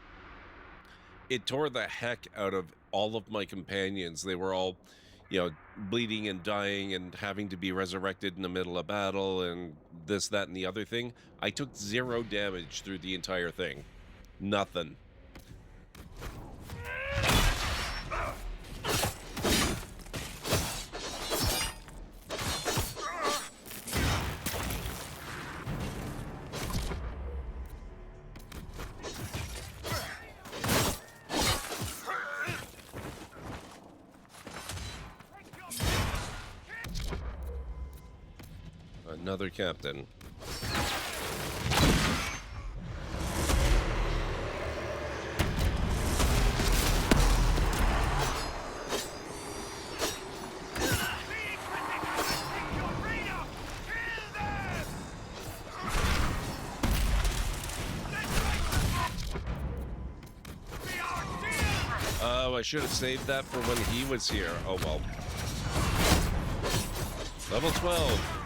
It tore the heck out of all of my companions. They were all, bleeding and dying and having to be resurrected in the middle of battle and this, that, and the other thing. I took 0 damage through the entire thing. Nothing. another captain. Oh, I should have saved that for when he was here. Oh well. Level 12.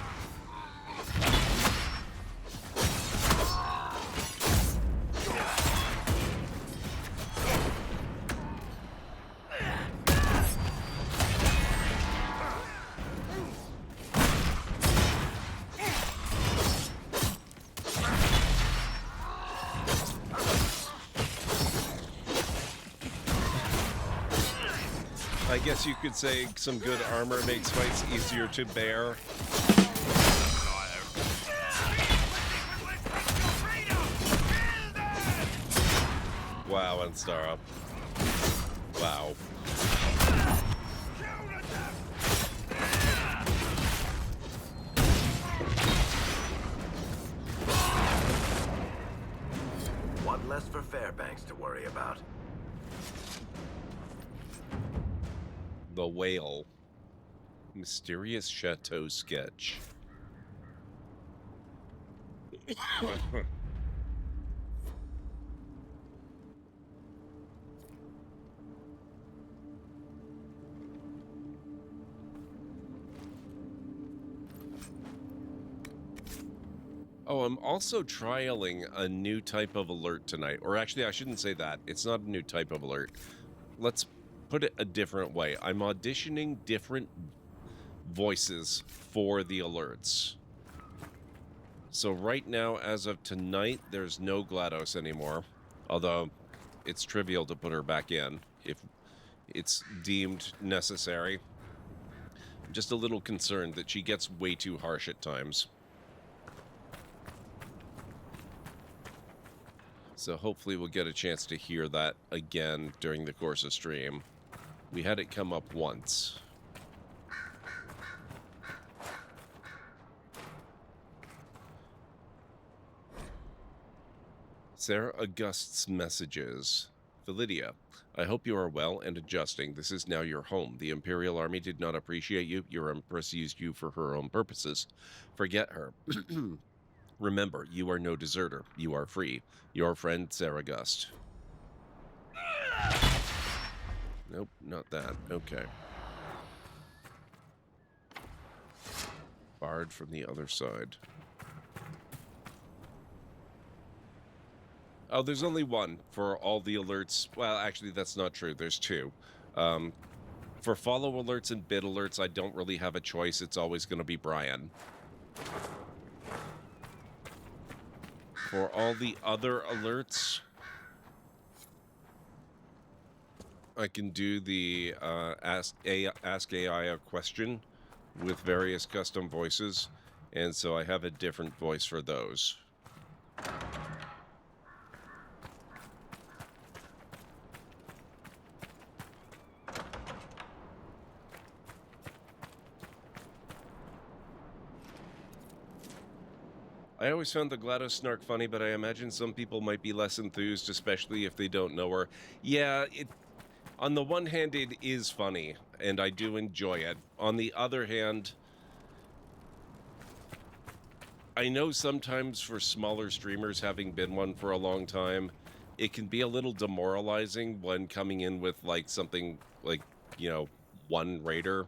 I guess you could say some good armor makes fights easier to bear. Wow, Anstara. Wow. One less for Fairbanks to worry about. The Whale. Mysterious Chateau sketch. Oh, I'm also trialing a new type of alert tonight. Or actually, I shouldn't say that. It's not a new type of alert. Let's put it a different way. I'm auditioning different voices for the alerts. So right now, as of tonight, there's no GLaDOS anymore. Although, it's trivial to put her back in if it's deemed necessary. I'm just a little concerned that she gets way too harsh at times. So hopefully we'll get a chance to hear that again during the course of stream. We had it come up once. Sarah August's messages. Philidia, I hope you are well and adjusting. This is now your home. The Imperial Army did not appreciate you. Your Empress used you for her own purposes. Forget her. Remember, you are no deserter. You are free. Your friend, Sarah Gust. Nope, not that. Okay. Barred from the other side. Oh, there's only one for all the alerts. Well, actually, that's not true. There's two. For follow alerts and bid alerts, I don't really have a choice. It's always going to be Brian. For all the other alerts, I can do the Ask AI a question with various custom voices, and so I have a different voice for those. I always found the GLaDOS snark funny, but I imagine some people might be less enthused, especially if they don't know her. Yeah, on the one hand, it is funny, and I do enjoy it. On the other hand, I know sometimes for smaller streamers, having been one for a long time, it can be a little demoralizing when coming in with, like, something like, you know, one raider.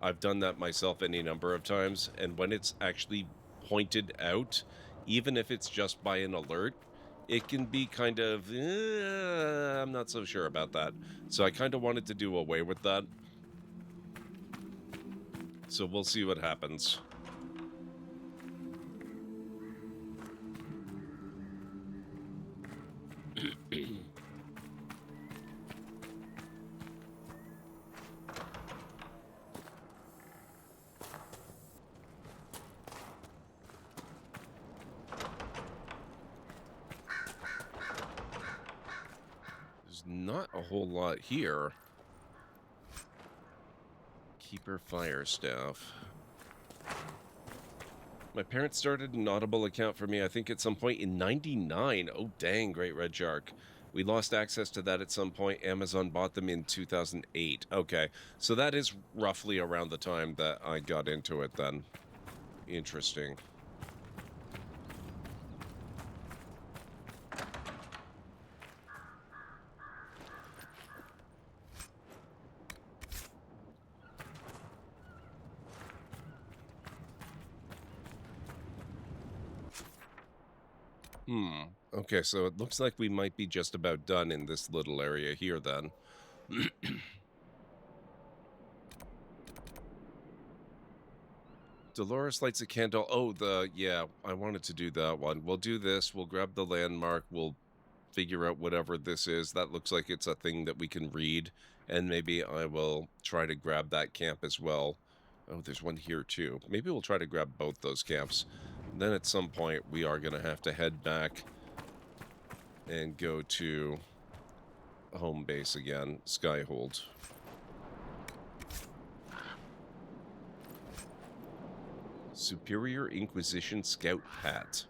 I've done that myself any number of times, and when it's actually pointed out, even if it's just by an alert, it can be kind of, I'm not so sure about that. So I kind of wanted to do away with that. So we'll see what happens. Not a whole lot here. Keeper fire staff. My parents started an Audible account for me, I think at some point in 99. Oh, dang, Great Red Shark. We lost access to that at some point. Amazon bought them in 2008. Okay, so that is roughly around the time that I got into it then. Interesting. Okay, so it looks like we might be just about done in this little area here then. Dolores lights a candle. Oh, yeah, I wanted to do that one. We'll do this. We'll grab the landmark. We'll figure out whatever this is. That looks like it's a thing that we can read. And maybe I will try to grab that camp as well. Oh, there's one here too. Maybe we'll try to grab both those camps. And then at some point, we are going to have to head back and go to home base again, Skyhold. Superior Inquisition Scout Hat.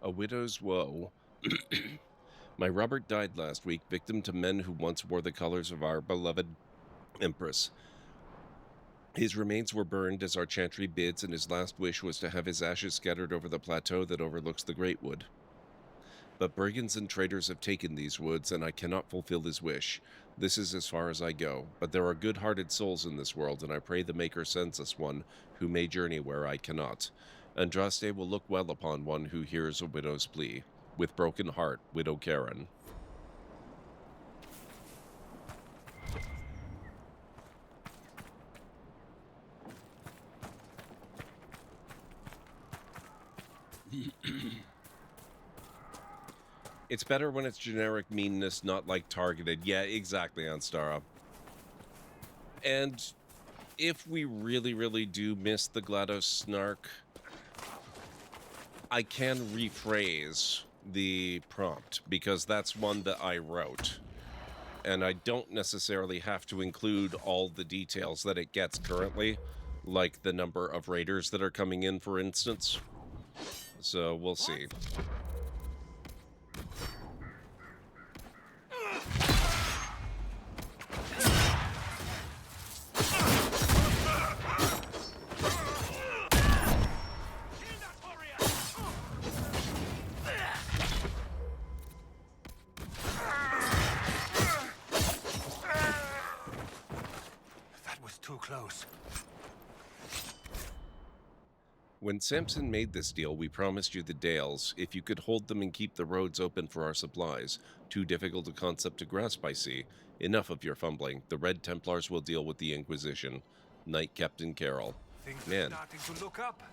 A widow's woe. My Robert died last week, victim to men who once wore the colors of our beloved Empress. His remains were burned as our chantry bids, and his last wish was to have his ashes scattered over the plateau that overlooks the Great Wood. But brigands and traitors have taken these woods, and I cannot fulfill his wish. This is as far as I go. But there are good-hearted souls in this world, and I pray the Maker sends us one who may journey where I cannot. Andraste will look well upon one who hears a widow's plea. With broken heart, Widow Karen. It's better when it's generic meanness, not like targeted. Yeah, exactly, Anstara. And if we really, really do miss the GLaDOS snark, I can rephrase the prompt, because that's one that I wrote. And I don't necessarily have to include all the details that it gets currently, like the number of raiders that are coming in, for instance. So we'll see. When Samson made this deal, we promised you the Dales, if you could hold them and keep the roads open for our supplies. Too difficult a concept to grasp, I see. Enough of your fumbling. The Red Templars will deal with the Inquisition. Knight Captain Carroll. Things Man. are starting to look up.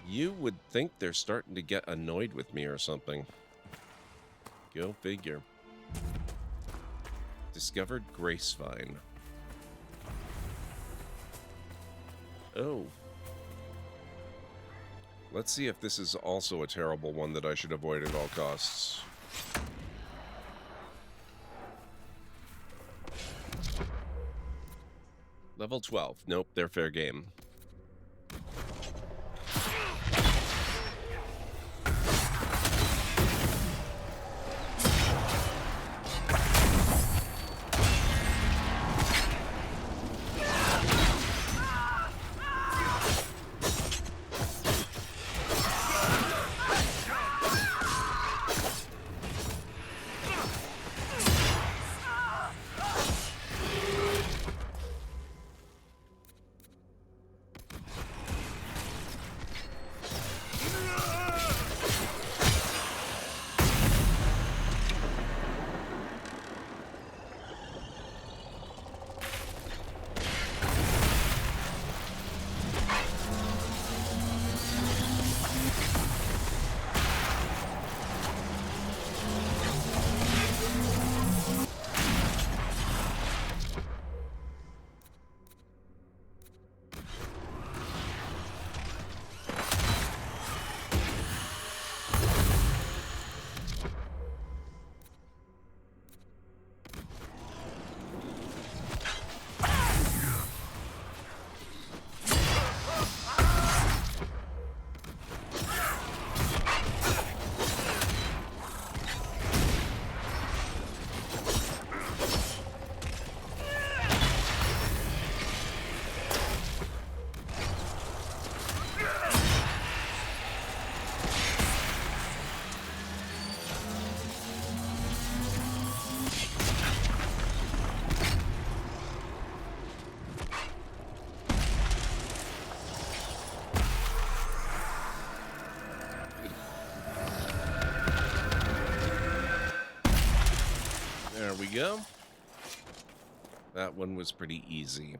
You would think they're starting to get annoyed with me or something. Go figure. Discovered Gracevine. Oh. Let's see if this is also a terrible one that I should avoid at all costs. Level 12. Nope, they're fair game. go. That one was pretty easy.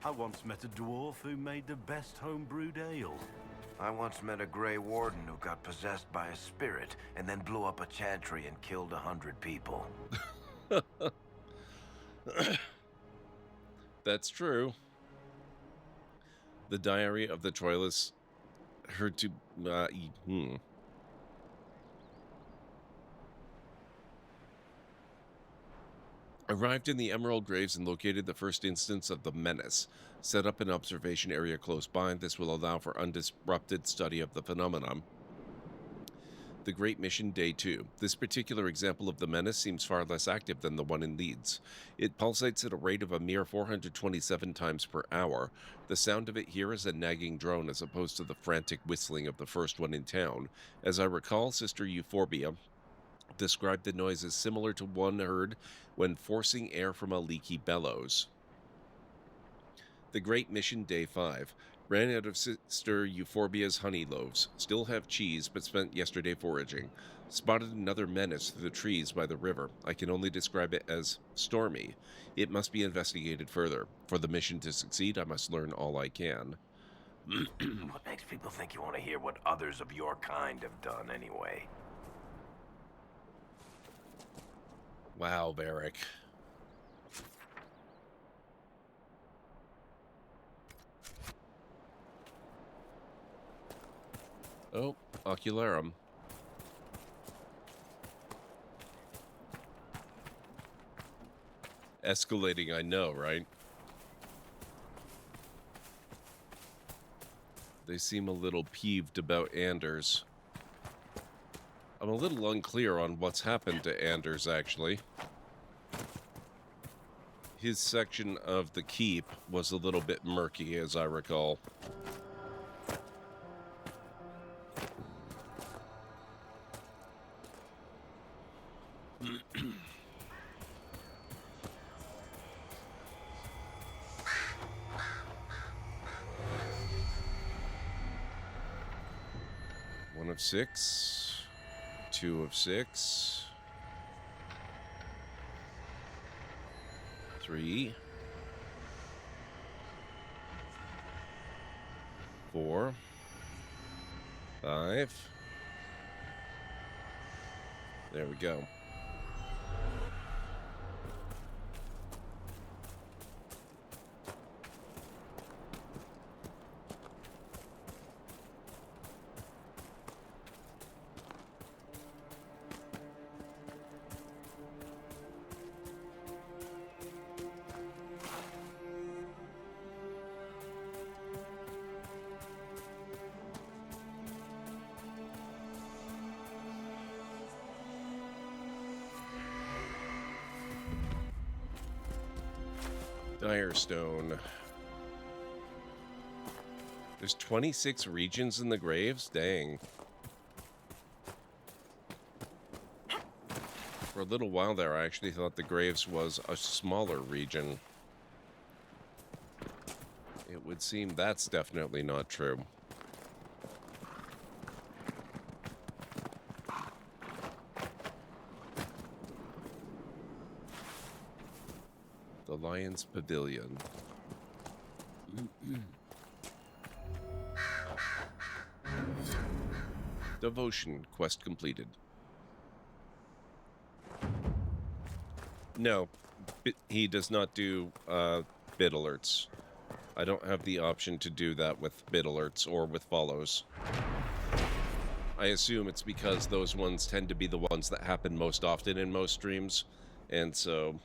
I once met a dwarf who made the best homebrewed ale. I once met a Grey Warden who got possessed by a spirit and then blew up a chantry and killed 100 people. That's true. The Diary of the Troilus Arrived in the Emerald Graves and located the first instance of the menace. Set up an observation area close by. This will allow for undisrupted study of the phenomenon. The Great Mission, Day 2. This particular example of the menace seems far less active than the one in Leeds. It pulsates at a rate of a mere 427 times per hour. The sound of it here is a nagging drone as opposed to the frantic whistling of the first one in town. As I recall, Sister Euphorbia described the noise as similar to one heard when forcing air from a leaky bellows. The Great Mission, Day 5. Ran out of Sister Euphorbia's honey loaves. Still have cheese, but spent yesterday foraging. Spotted another menace through the trees by the river. I can only describe it as stormy. It must be investigated further. For the mission to succeed, I must learn all I can. What makes people think you want to hear what others of your kind have done anyway? Wow, Varric. Oh, Ocularum. Escalating, I know, right? They seem a little peeved about Anders. I'm a little unclear on what's happened to Anders, actually. His section of the keep was a little bit murky, as I recall. One of 6, 2 of 6, 3, 4, 5. There we go. Direstone. There's 26 regions in the Graves? Dang. For a little while there, I actually thought the Graves was a smaller region. It would seem that's definitely not true. The Lion's Pavilion. Devotion quest completed. No, he does not do bit alerts. I don't have the option to do that with bit alerts or with follows. I assume it's because those ones tend to be the ones that happen most often in most streams, and so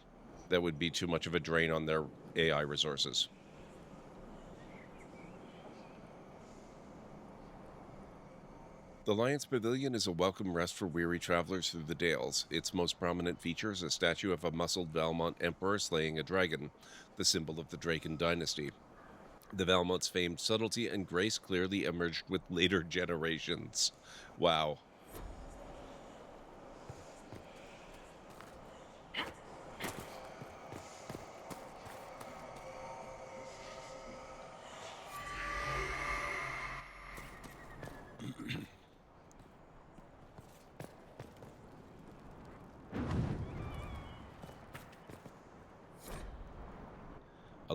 that would be too much of a drain on their AI resources. The Lion's Pavilion is a welcome rest for weary travelers through the Dales. Its most prominent feature is a statue of a muscled Valmont emperor slaying a dragon, the symbol of the Draken dynasty. The Valmont's famed subtlety and grace clearly emerged with later generations. Wow.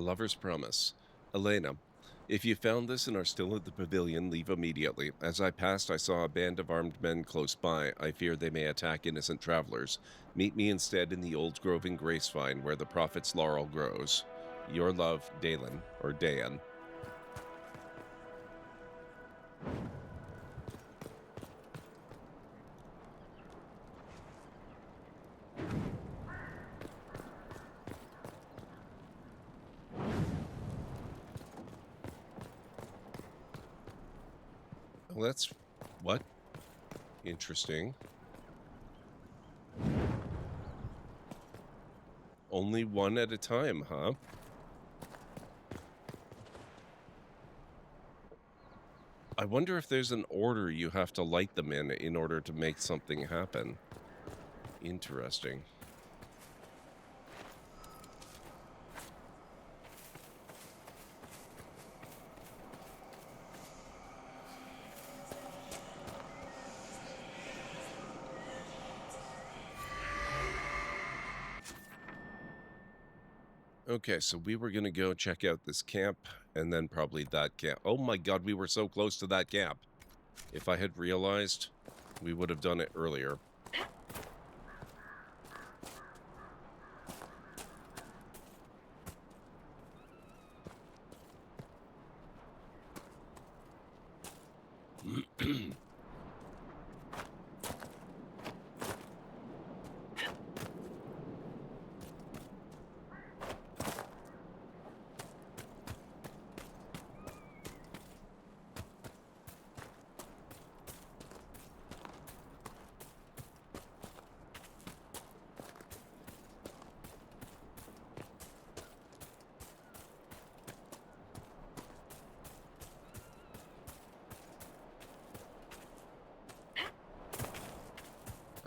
lover's promise. Elena, if you found this and are still at the pavilion, leave immediately. As I passed, I saw a band of armed men close by. I fear they may attack innocent travelers. Meet me instead in the old grove in Gracevine, where the prophet's laurel grows. Your love, Dalen, or Dan. Well, that's... what? Interesting. Only one at a time, huh? I wonder if there's an order you have to light them in order to make something happen. Interesting. Okay, so we were going to go check out this camp, and then probably that camp. Oh my god, we were so close to that camp. If I had realized, we would have done it earlier.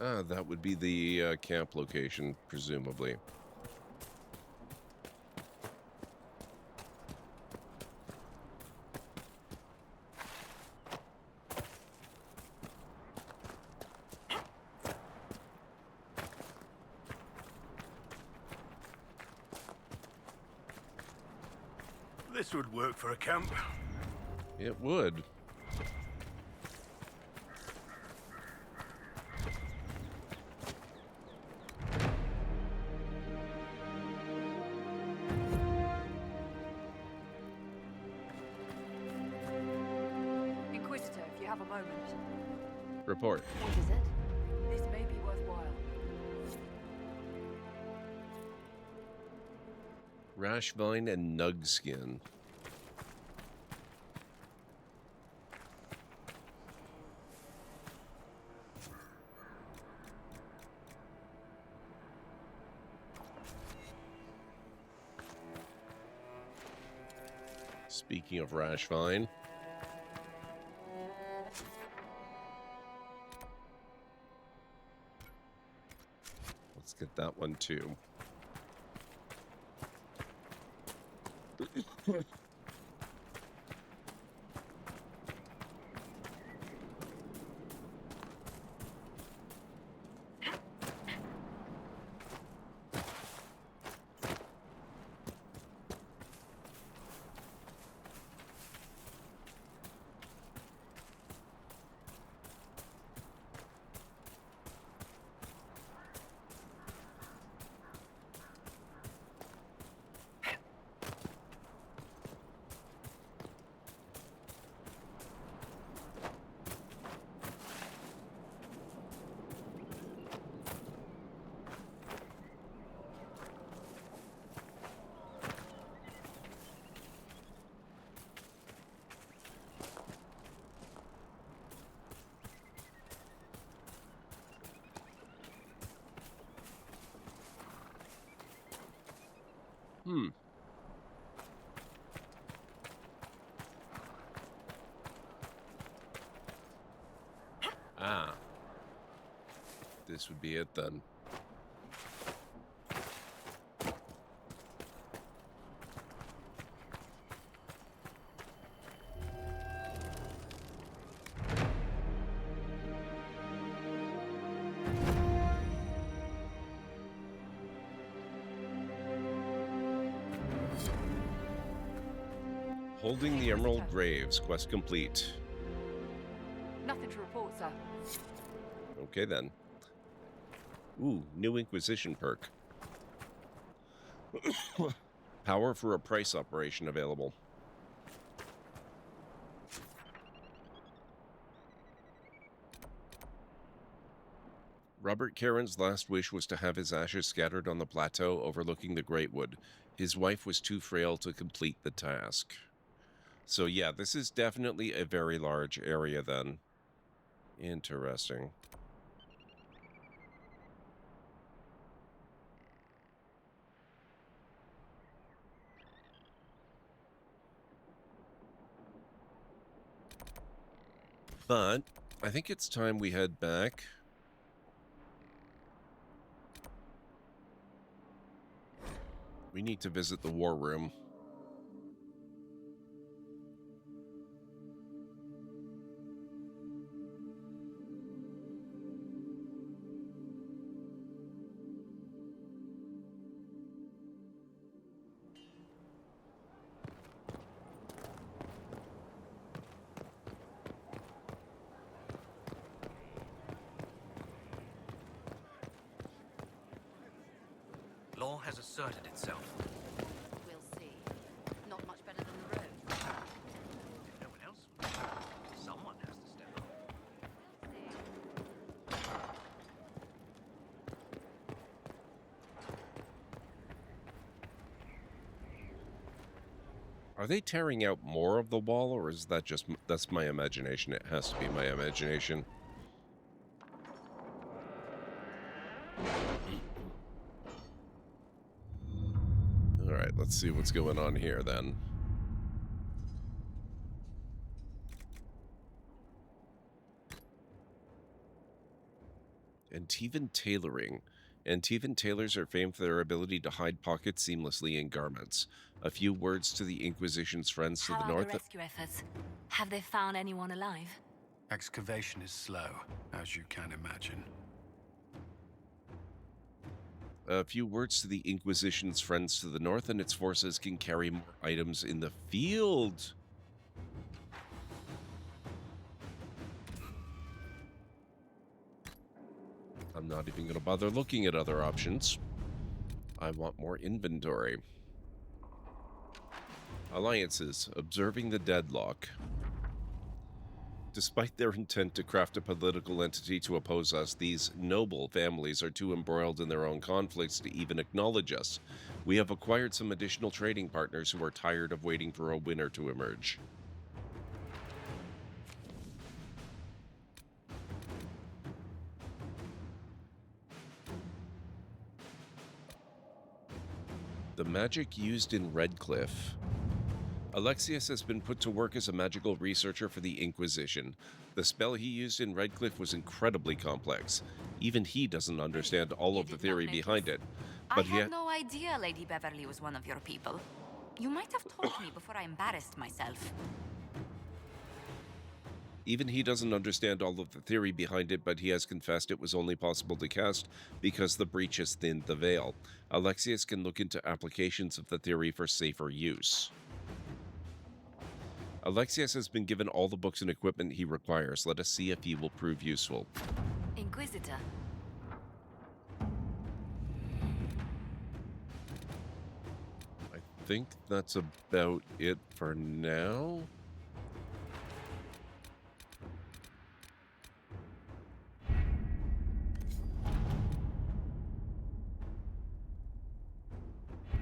Ah, that would be the camp location, presumably. This would work for a camp. It would. Inquisitor, if you have a moment. Report. What is it? This may be worthwhile. Rashvine and Nugskin. Speaking of Rashvine. Let's get that one too. Ah. This would be it then. Holding the Emerald Graves. Quest complete. Nothing to report, sir. Okay, then. Ooh, new Inquisition perk. Power for a price operation available. Robert Caron's last wish was to have his ashes scattered on the plateau overlooking the Great Wood. His wife was too frail to complete the task. So yeah, this is definitely a very large area then. Interesting. But I think it's time we head back. We need to visit the war room. Law has asserted itself. We'll see. Not much better than the road. If no one else, someone has to step up. Are they tearing out more of the wall, or is that just... that's my imagination? It has to be my imagination. Alright, let's see what's going on here then. Antivan tailoring. Antivan tailors are famed for their ability to hide pockets seamlessly in garments. A few words to the Inquisition's friends to the north. How are the rescue efforts? Have they found anyone alive? Excavation is slow, as you can imagine. A few words to the Inquisition's friends to the north, and its forces can carry more items in the field. I'm not even going to bother looking at other options. I want more inventory. Alliances. Observing the deadlock. Despite their intent to craft a political entity to oppose us, these noble families are too embroiled in their own conflicts to even acknowledge us. We have acquired some additional trading partners who are tired of waiting for a winner to emerge. The magic used in Redcliffe. Alexius has been put to work as a magical researcher for the Inquisition. The spell he used in Redcliffe was incredibly complex. Even he doesn't understand all of the theory behind it. But I had no idea Lady Beverly was one of your people. You might have told me before I embarrassed myself. Even he doesn't understand all of the theory behind it, but he has confessed it was only possible to cast because the breach has thinned the veil. Alexius can look into applications of the theory for safer use. Alexius has been given all the books and equipment he requires. Let us see if he will prove useful. Inquisitor. I think that's about it for now.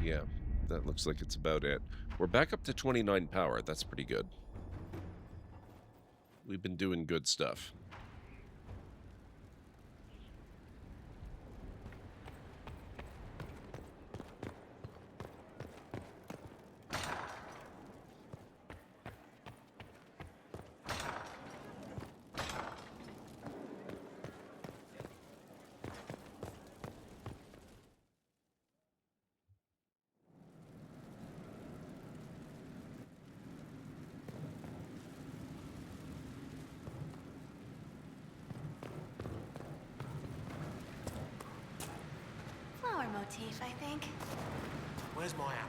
Yeah, that looks like it's about it. We're back up to 29 power. That's pretty good. We've been doing good stuff. Motif, I think. Where's my hammer?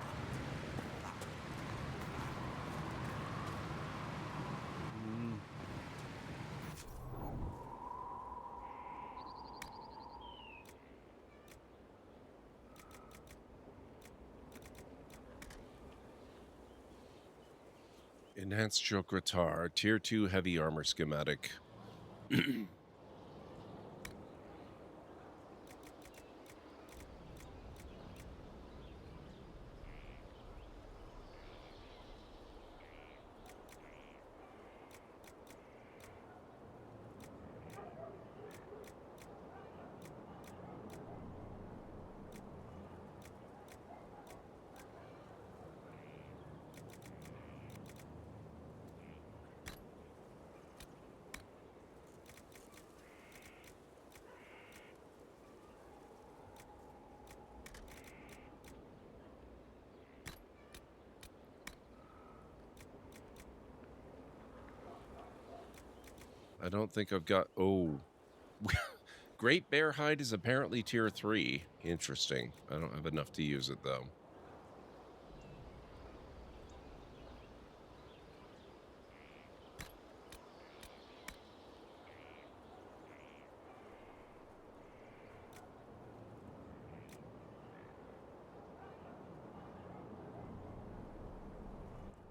Enhanced Chokratar, Tier 2 heavy armor schematic. I don't think I've got... Oh. Great Bear Hide is apparently Tier 3. Interesting. I don't have enough to use it, though.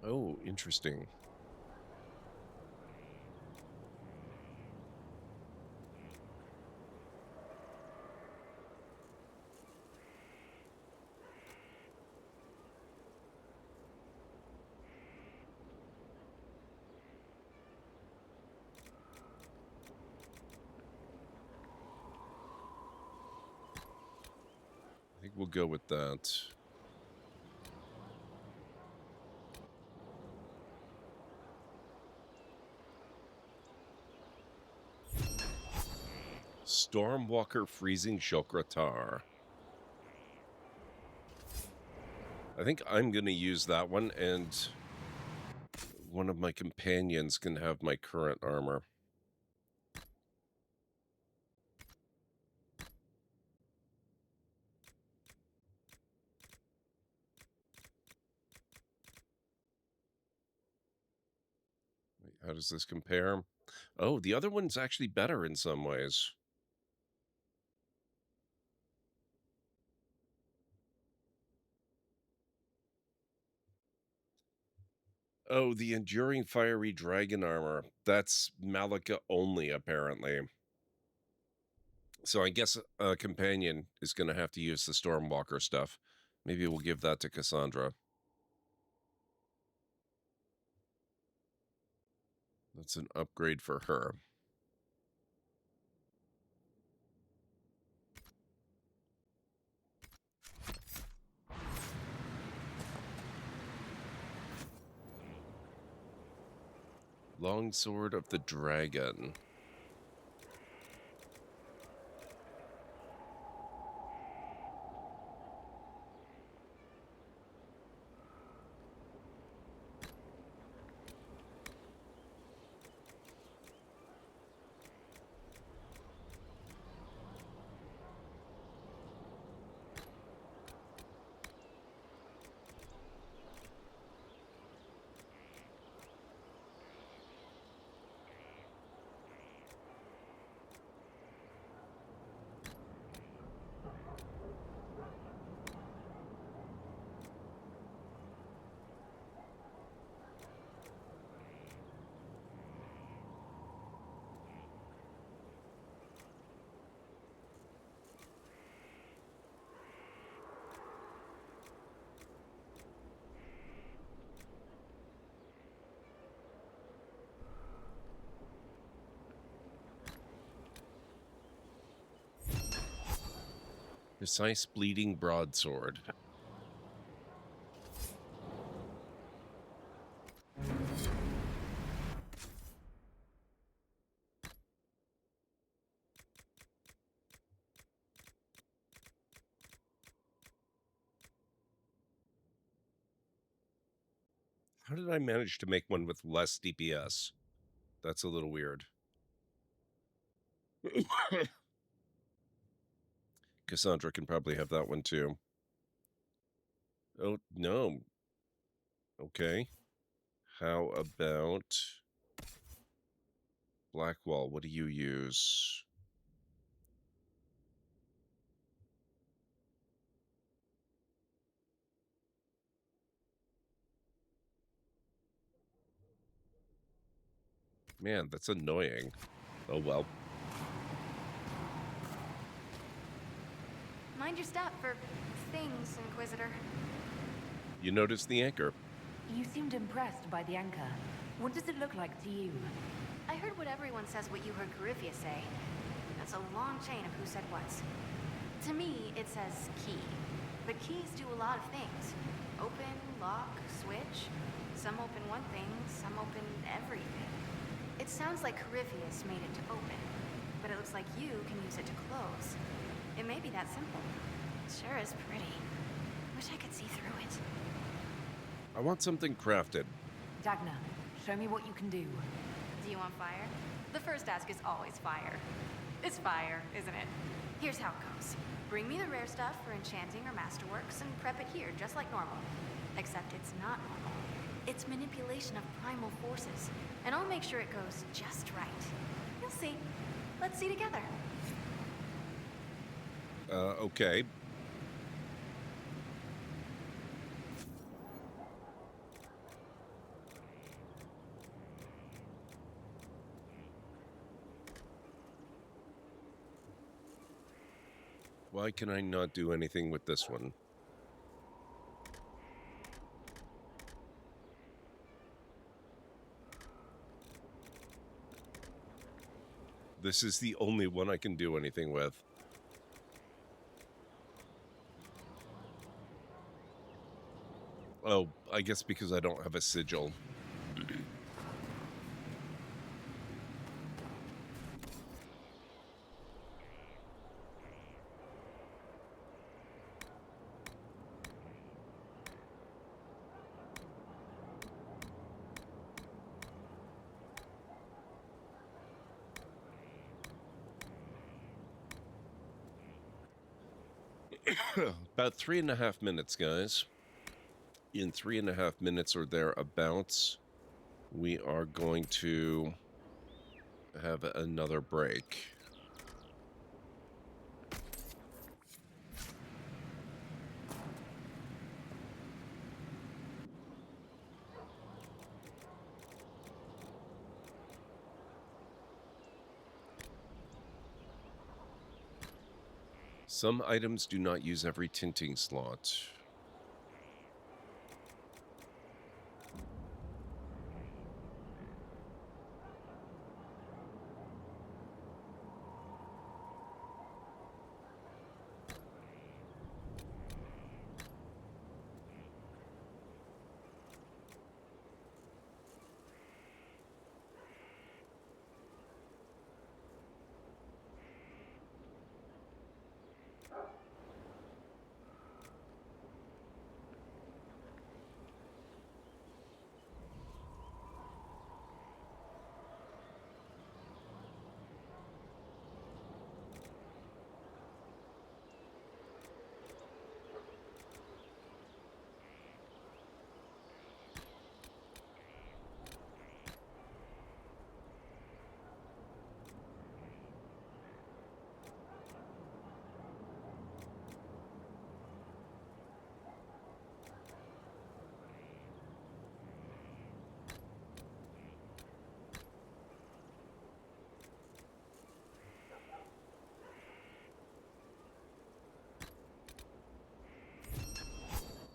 Oh, interesting. I think we'll go with that. Stormwalker Freezing Chokratar. I think I'm going to use that one, and one of my companions can have my current armor. Wait, how does this compare? Oh, the other one's actually better in some ways. Oh, the Enduring Fiery Dragon armor. That's Malika only, apparently. So I guess a companion is going to have to use the Stormwalker stuff. Maybe we'll give that to Cassandra. That's an upgrade for her. Longsword of the Dragon. Precise Bleeding Broadsword. How did I manage to make one with less DPS? That's a little weird. Cassandra can probably have that one too. Oh, no. Okay. How about Blackwall? What do you use? Man, that's annoying. Oh well. Mind your step for things, Inquisitor. You noticed the anchor. You seemed impressed by the anchor. What does it look like to you? I heard what everyone says what you heard Carifia say. That's a long chain of who said what. To me, it says key. But keys do a lot of things. Open, lock, switch. Some open one thing, some open everything. It sounds like Carifius made it to open, but it looks like you can use it to close. It may be that simple. It sure is pretty. Wish I could see through it. I want something crafted. Dagna, show me what you can do. Do you want fire? The first ask is always fire. It's fire, isn't it? Here's how it goes. Bring me the rare stuff for enchanting or masterworks and prep it here, just like normal. Except it's not normal. It's manipulation of primal forces, and I'll make sure it goes just right. You'll see. Let's see together. Okay. Why can I not do anything with this one? This is the only one I can do anything with. Oh, I guess because I don't have a sigil. About 3.5 minutes, guys. In 3.5 minutes or thereabouts, we are going to have another break. Some items do not use every tinting slot.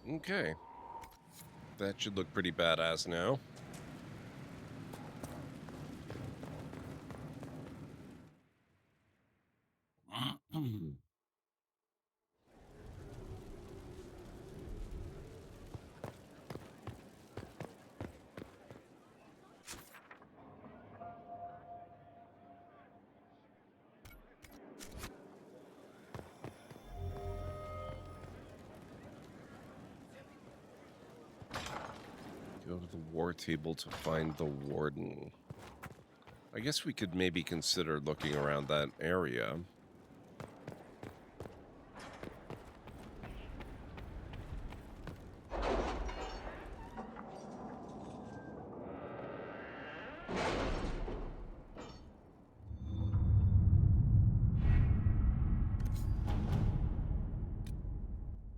Okay. That should look pretty badass now. Go to the war table to find the warden. I guess we could maybe consider looking around that area.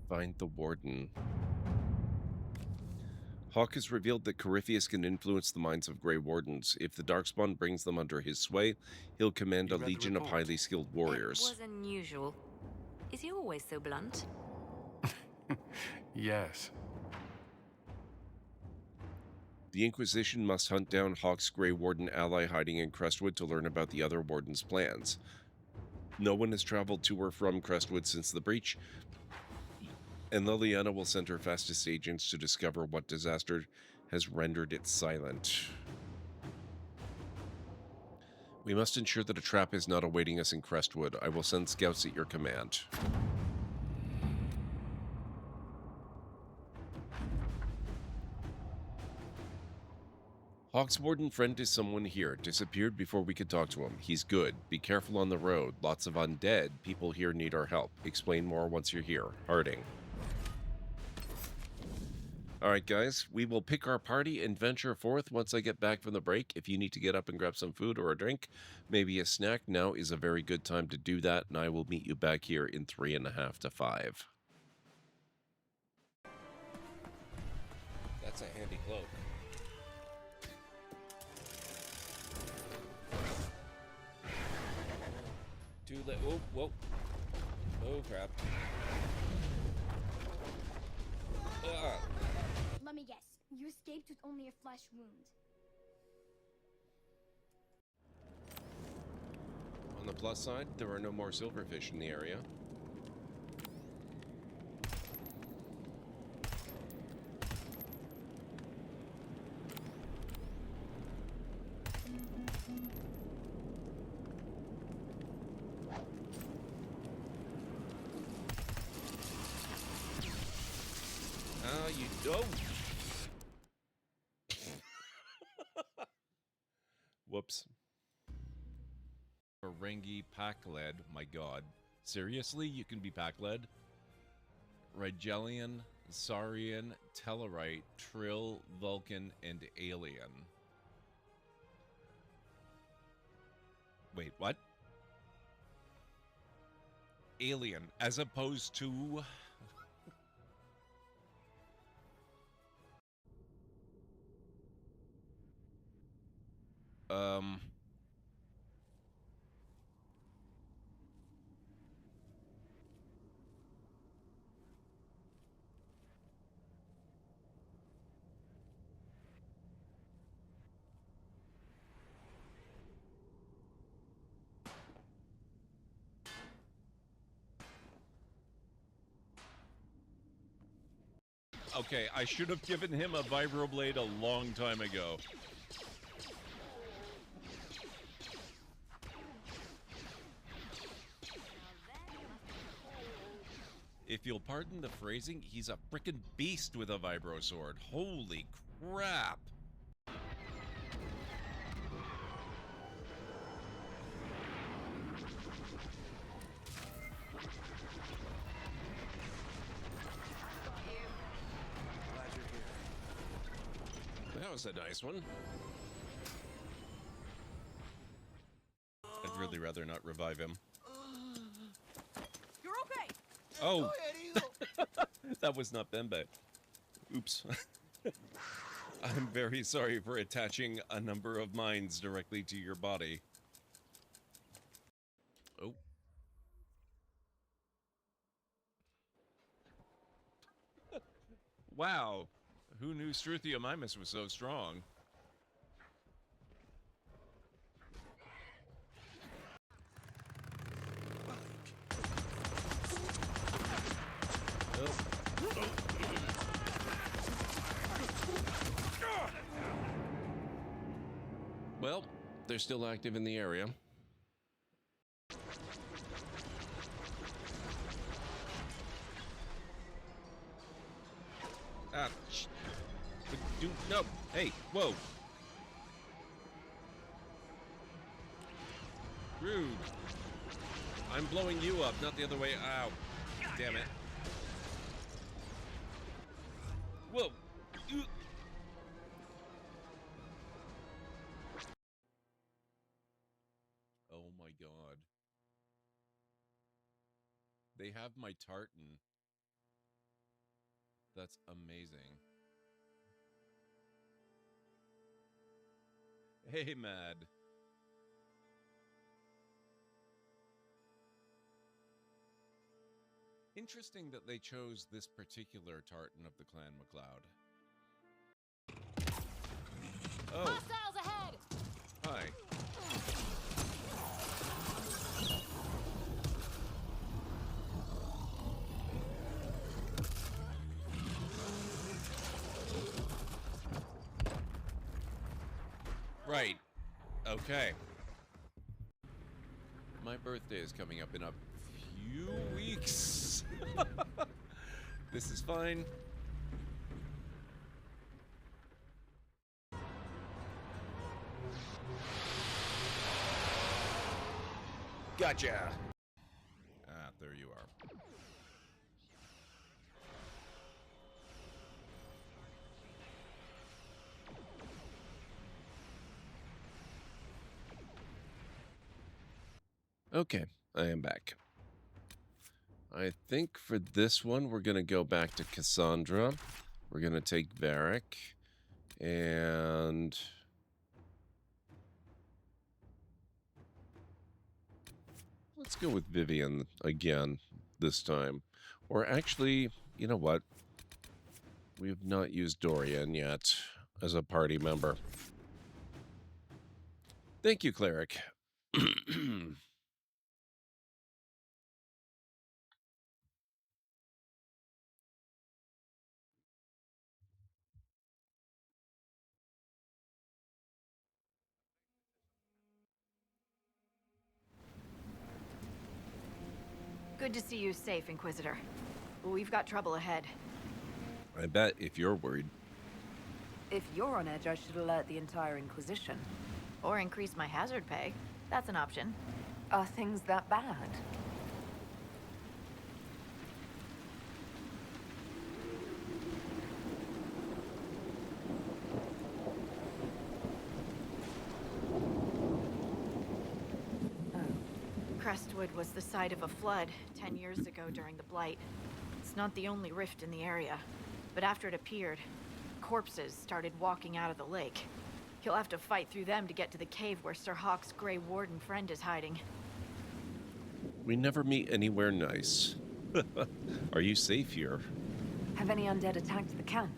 Find the warden. Hawk has revealed that Corypheus can influence the minds of Grey Wardens. If the Darkspawn brings them under his sway, he'll command a legion of highly skilled warriors. It was unusual. Is he always so blunt? Yes. The Inquisition must hunt down Hawk's Grey Warden ally hiding in Crestwood to learn about the other Warden's plans. No one has traveled to or from Crestwood since the breach, and Liliana will send her fastest agents to discover what disaster has rendered it silent. We must ensure that a trap is not awaiting us in Crestwood. I will send scouts at your command. Hawk's warden friend is someone here. Disappeared before we could talk to him. He's good. Be careful on the road. Lots of undead. People here need our help. Explain more once you're here. Harding. Alright guys, we will pick our party and venture forth once I get back from the break. If you need to get up and grab some food or a drink, maybe a snack, now is a very good time to do that, and I will meet you back here in 3.5 to 5. That's a handy cloak. Too late. Oh, whoa. Oh, crap. Let me guess. You escaped with only a flesh wound. On the plus side, there are no more silverfish in the area. You don't. Whoops. Ferengi pack-led, my god. Seriously, you can be pack-led? Rigelian, Saurian, Tellarite, Trill, Vulcan, and Alien. Wait, what? Alien, as opposed to... Okay, I should have given him a vibroblade a long time ago. If you'll pardon the phrasing, he's a frickin' beast with a vibro sword. Holy crap! That was a nice one. I'd really rather not revive him. You're okay. Oh! That was not Bembe. Oops. I'm very sorry for attaching a number of mines directly to your body. Oh. Wow. Who knew Struthiomimus was so strong? Oh. Well, they're still active in the area. Ah, no, hey, whoa. Rude. I'm blowing you up, not the other way. Ow. Damn it. Whoa. Oh my god. They have my tartan. That's amazing. Hey, Mad. Interesting that they chose this particular tartan of the Clan McLeod. Oh. Hostiles ahead! Hi. Right. Okay. My birthday is coming up in a few weeks. This is fine. Gotcha. Ah, there you are. Okay, I am back. I think for this one, we're going to go back to Cassandra. We're going to take Varric. And let's go with Vivian again this time. Or actually, you know what? We have not used Dorian yet as a party member. Thank you, Cleric. Good to see you safe, Inquisitor. We've got trouble ahead. I bet if you're worried. If you're on edge, I should alert the entire Inquisition. Or increase my hazard pay. That's an option. Are things that bad? Crestwood was the site of a flood 10 years ago during the Blight. It's not the only rift in the area, but after it appeared, corpses started walking out of the lake. You'll have to fight through them to get to the cave where Sir Hawk's Grey Warden friend is hiding. We never meet anywhere nice. Are you safe here? Have any undead attacked the camp?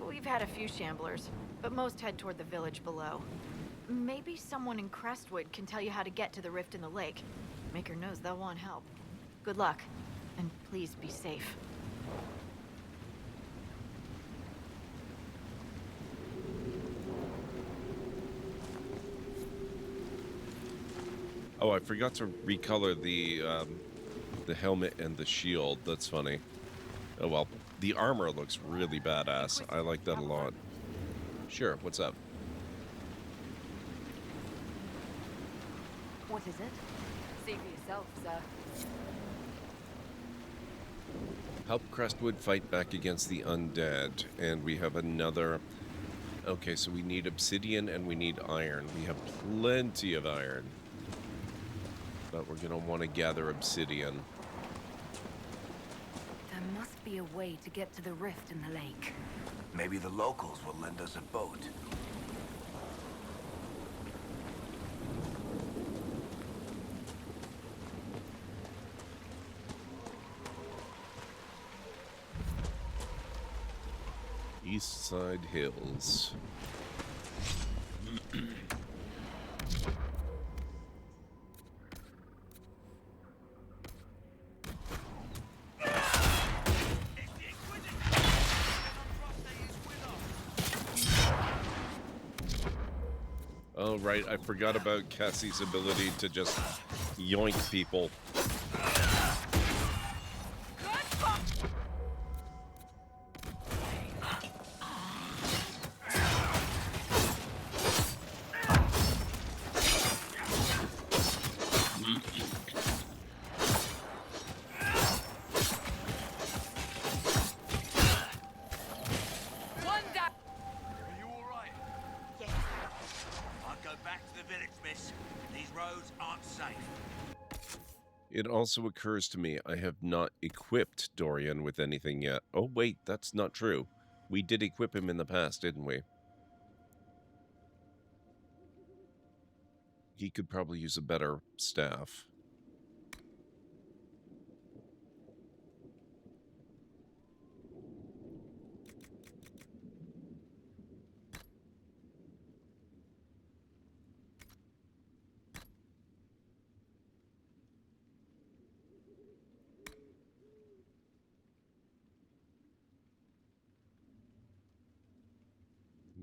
We've had a few shamblers, but most head toward the village below. Maybe someone in Crestwood can tell you how to get to the rift in the lake. Maker knows they'll want help. Good luck, and please be safe. Oh, I forgot to recolor the helmet and the shield. That's funny. Oh well, the armor looks really badass. I like that a lot. Sure, what's up? What is it? See for yourself, sir. Help Crestwood fight back against the undead. And we have another... Okay, so we need obsidian and we need iron. We have plenty of iron. But we're going to want to gather obsidian. There must be a way to get to the rift in the lake. Maybe the locals will lend us a boat. East Side Hills. Oh, right, I forgot about Cassie's ability to just yoink people. It also occurs to me I have not equipped Dorian with anything yet. Oh, wait, that's not true. We did equip him in the past, didn't we? He could probably use a better staff.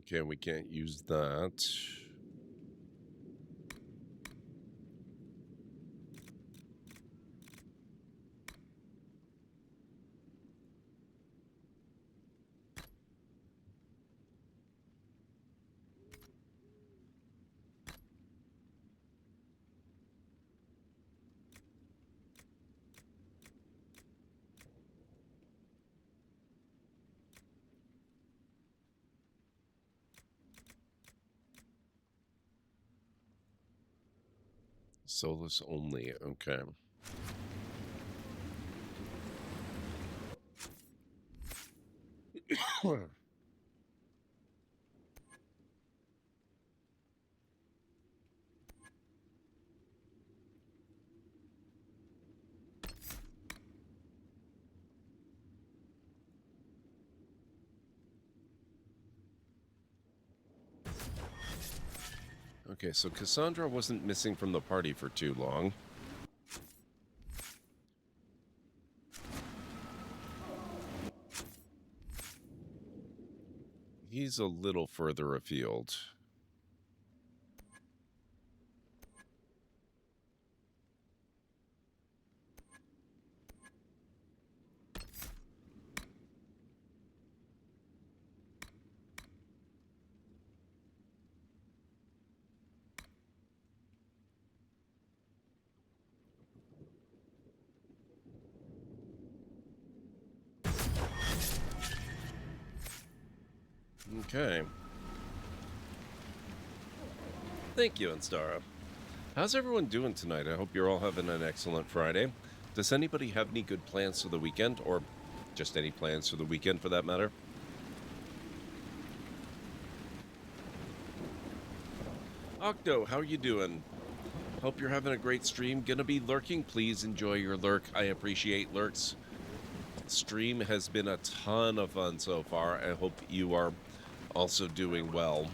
Okay, we can't use that. Solus only, okay. Okay, so Cassandra wasn't missing from the party for too long. He's a little further afield. Okay. Thank you, Instara. How's everyone doing tonight? I hope you're all having an excellent Friday. Does anybody have any good plans for the weekend, or just any plans for the weekend for that matter? Octo, how are you doing? Hope you're having a great stream. Gonna be lurking? Please enjoy your lurk. I appreciate lurks. Stream has been a ton of fun so far. I hope you are also doing well.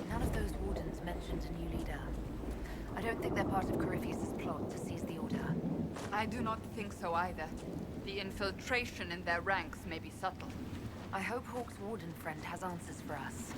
None of those wardens mentioned a new leader. I don't think they're part of Corypheus' plot to seize the Order. I do not think so either. The infiltration in their ranks may be subtle. I hope Hawk's warden friend has answers for us.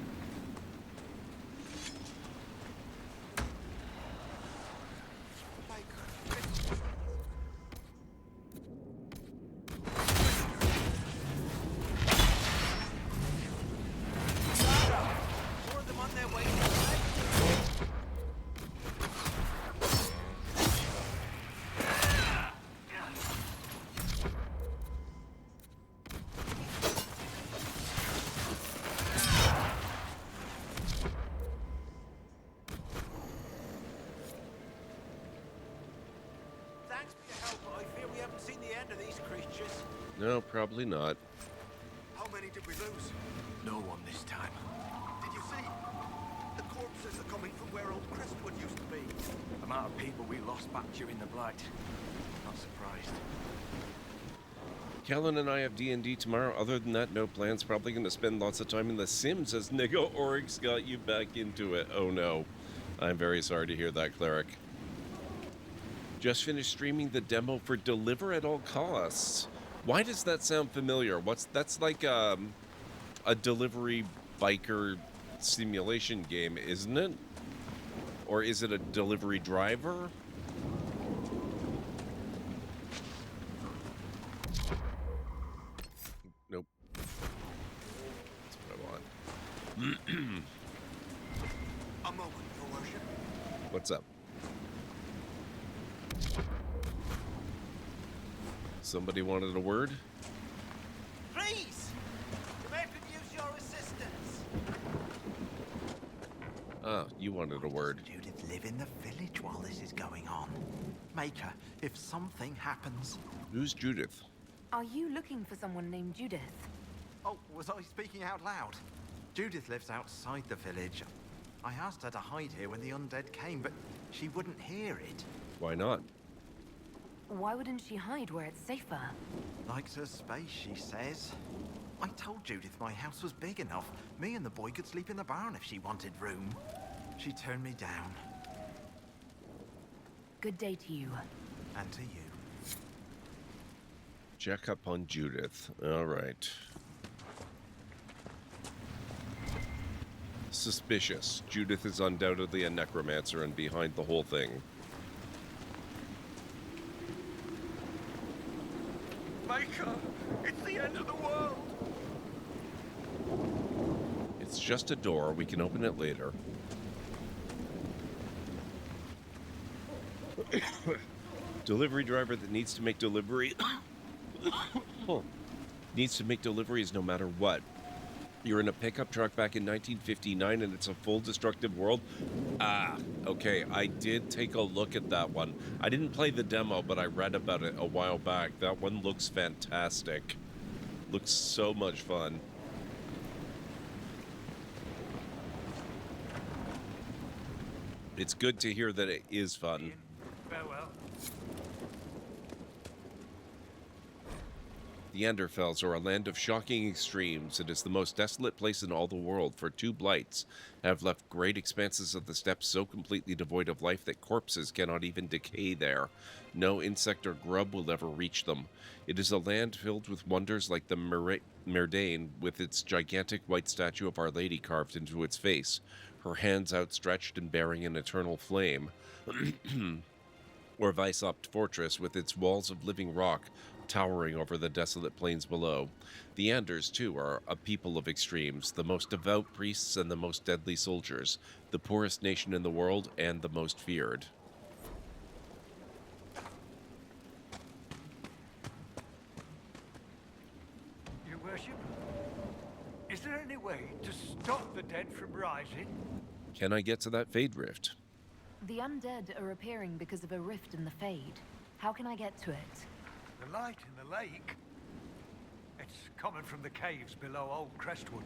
No, probably not. How many did we lose? No one this time. Did you see? The corpses are coming from where old Crestwood used to be. The amount of people we lost back during the Blight. Not surprised. Callan and I have D&D tomorrow. Other than that, no plans. Probably going to spend lots of time in The Sims as Nigo Oryx got you back into it. Oh no. I'm very sorry to hear that, Cleric. Just finished streaming the demo for Deliver at All Costs. Why does that sound familiar? That's like a delivery biker simulation game, isn't it? Or is it a delivery driver? Nope. That's what I want. A moment for worship. What's up? Somebody wanted a word? Please! The mayor could use your assistance. Ah, you wanted a word. Judith live in the village while this is going on. Maker, if something happens... Who's Judith? Are you looking for someone named Judith? Oh, was I speaking out loud? Judith lives outside the village. I asked her to hide here when the undead came, but she wouldn't hear it. Why not? Why wouldn't she hide where it's safer? Likes her space, she says. I told Judith my house was big enough. Me and the boy could sleep in the barn if she wanted room. She turned me down. Good day to you. And to you. Check up on Judith. All right. Suspicious. Judith is undoubtedly a necromancer and behind the whole thing. Maker, it's the end of the world. It's just a door. We can open it later. Delivery driver that needs to make delivery. Needs to make deliveries no matter what. You're in a pickup truck back in 1959 and it's a full destructive world. Ah, okay. I did take a look at that one. I didn't play the demo, but I read about it a while back. That one looks fantastic. Looks so much fun. It's good to hear that it is fun. Farewell. The Enderfells are a land of shocking extremes. It is the most desolate place in all the world, for two blights have left great expanses of the steppes so completely devoid of life that corpses cannot even decay there. No insect or grub will ever reach them. It is a land filled with wonders like the Merdane, with its gigantic white statue of Our Lady carved into its face, her hands outstretched and bearing an eternal flame. Or Visopt Fortress, with its walls of living rock towering over the desolate plains below. The Anders, too, are a people of extremes, the most devout priests and the most deadly soldiers, the poorest nation in the world and the most feared. Your worship, is there any way to stop the dead from rising? Can I get to that Fade Rift? The undead are appearing because of a rift in the Fade. How can I get to it? The light in the lake? It's coming from the caves below Old Crestwood.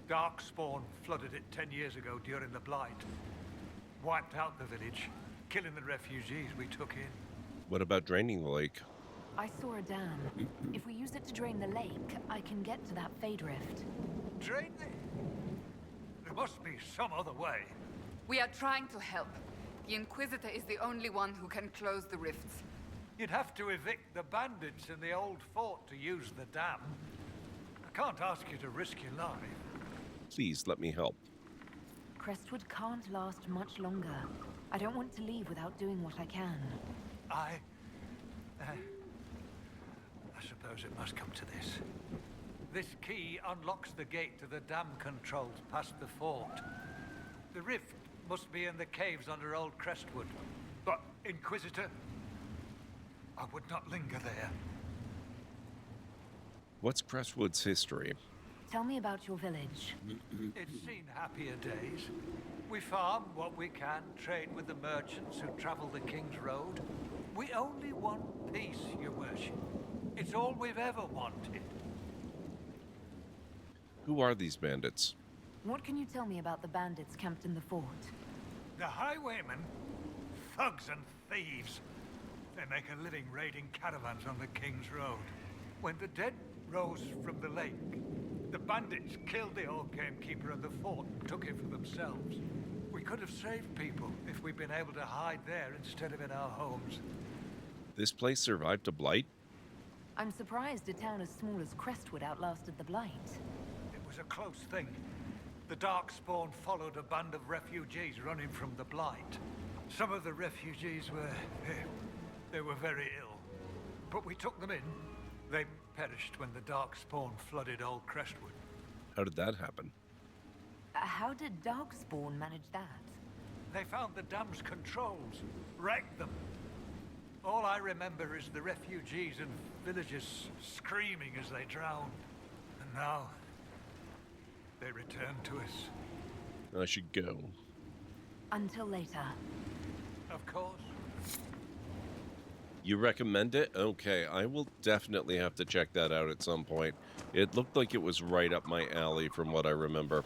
Darkspawn flooded it 10 years ago during the Blight. Wiped out the village, killing the refugees we took in. What about draining the lake? I saw a dam. If we use it to drain the lake, I can get to that Fade Rift. Drain it? There must be some other way. We are trying to help. The Inquisitor is the only one who can close the rifts. You'd have to evict the bandits in the old fort to use the dam. I can't ask you to risk your life. Please, let me help. Crestwood can't last much longer. I don't want to leave without doing what I can. I suppose it must come to this. This key unlocks the gate to the dam controls past the fort. The rift must be in the caves under Old Crestwood. But, Inquisitor, I would not linger there. What's Crestwood's history? Tell me about your village. It's seen happier days. We farm what we can, trade with the merchants who travel the King's Road. We only want peace, Your Worship. It's all we've ever wanted. Who are these bandits? What can you tell me about the bandits camped in the fort? The highwaymen? Thugs and thieves. They make a living raiding caravans on the King's Road. When the dead rose from the lake, the bandits killed the old gamekeeper and the fort and took it for themselves. We could have saved people if we'd been able to hide there instead of in our homes. This place survived a blight? I'm surprised a town as small as Crestwood outlasted the Blight. It was a close thing. The Darkspawn followed a band of refugees running from the Blight. Some of the refugees were... they were very ill. But we took them in. They perished when the Darkspawn flooded Old Crestwood. How did that happen? How did Darkspawn manage that? They found the dam's controls, wrecked them. All I remember is the refugees and villagers screaming as they drowned. And now, they return to us. I should go. Until later. Of course. You recommend it? Okay, I will definitely have to check that out at some point. It looked like it was right up my alley from what I remember.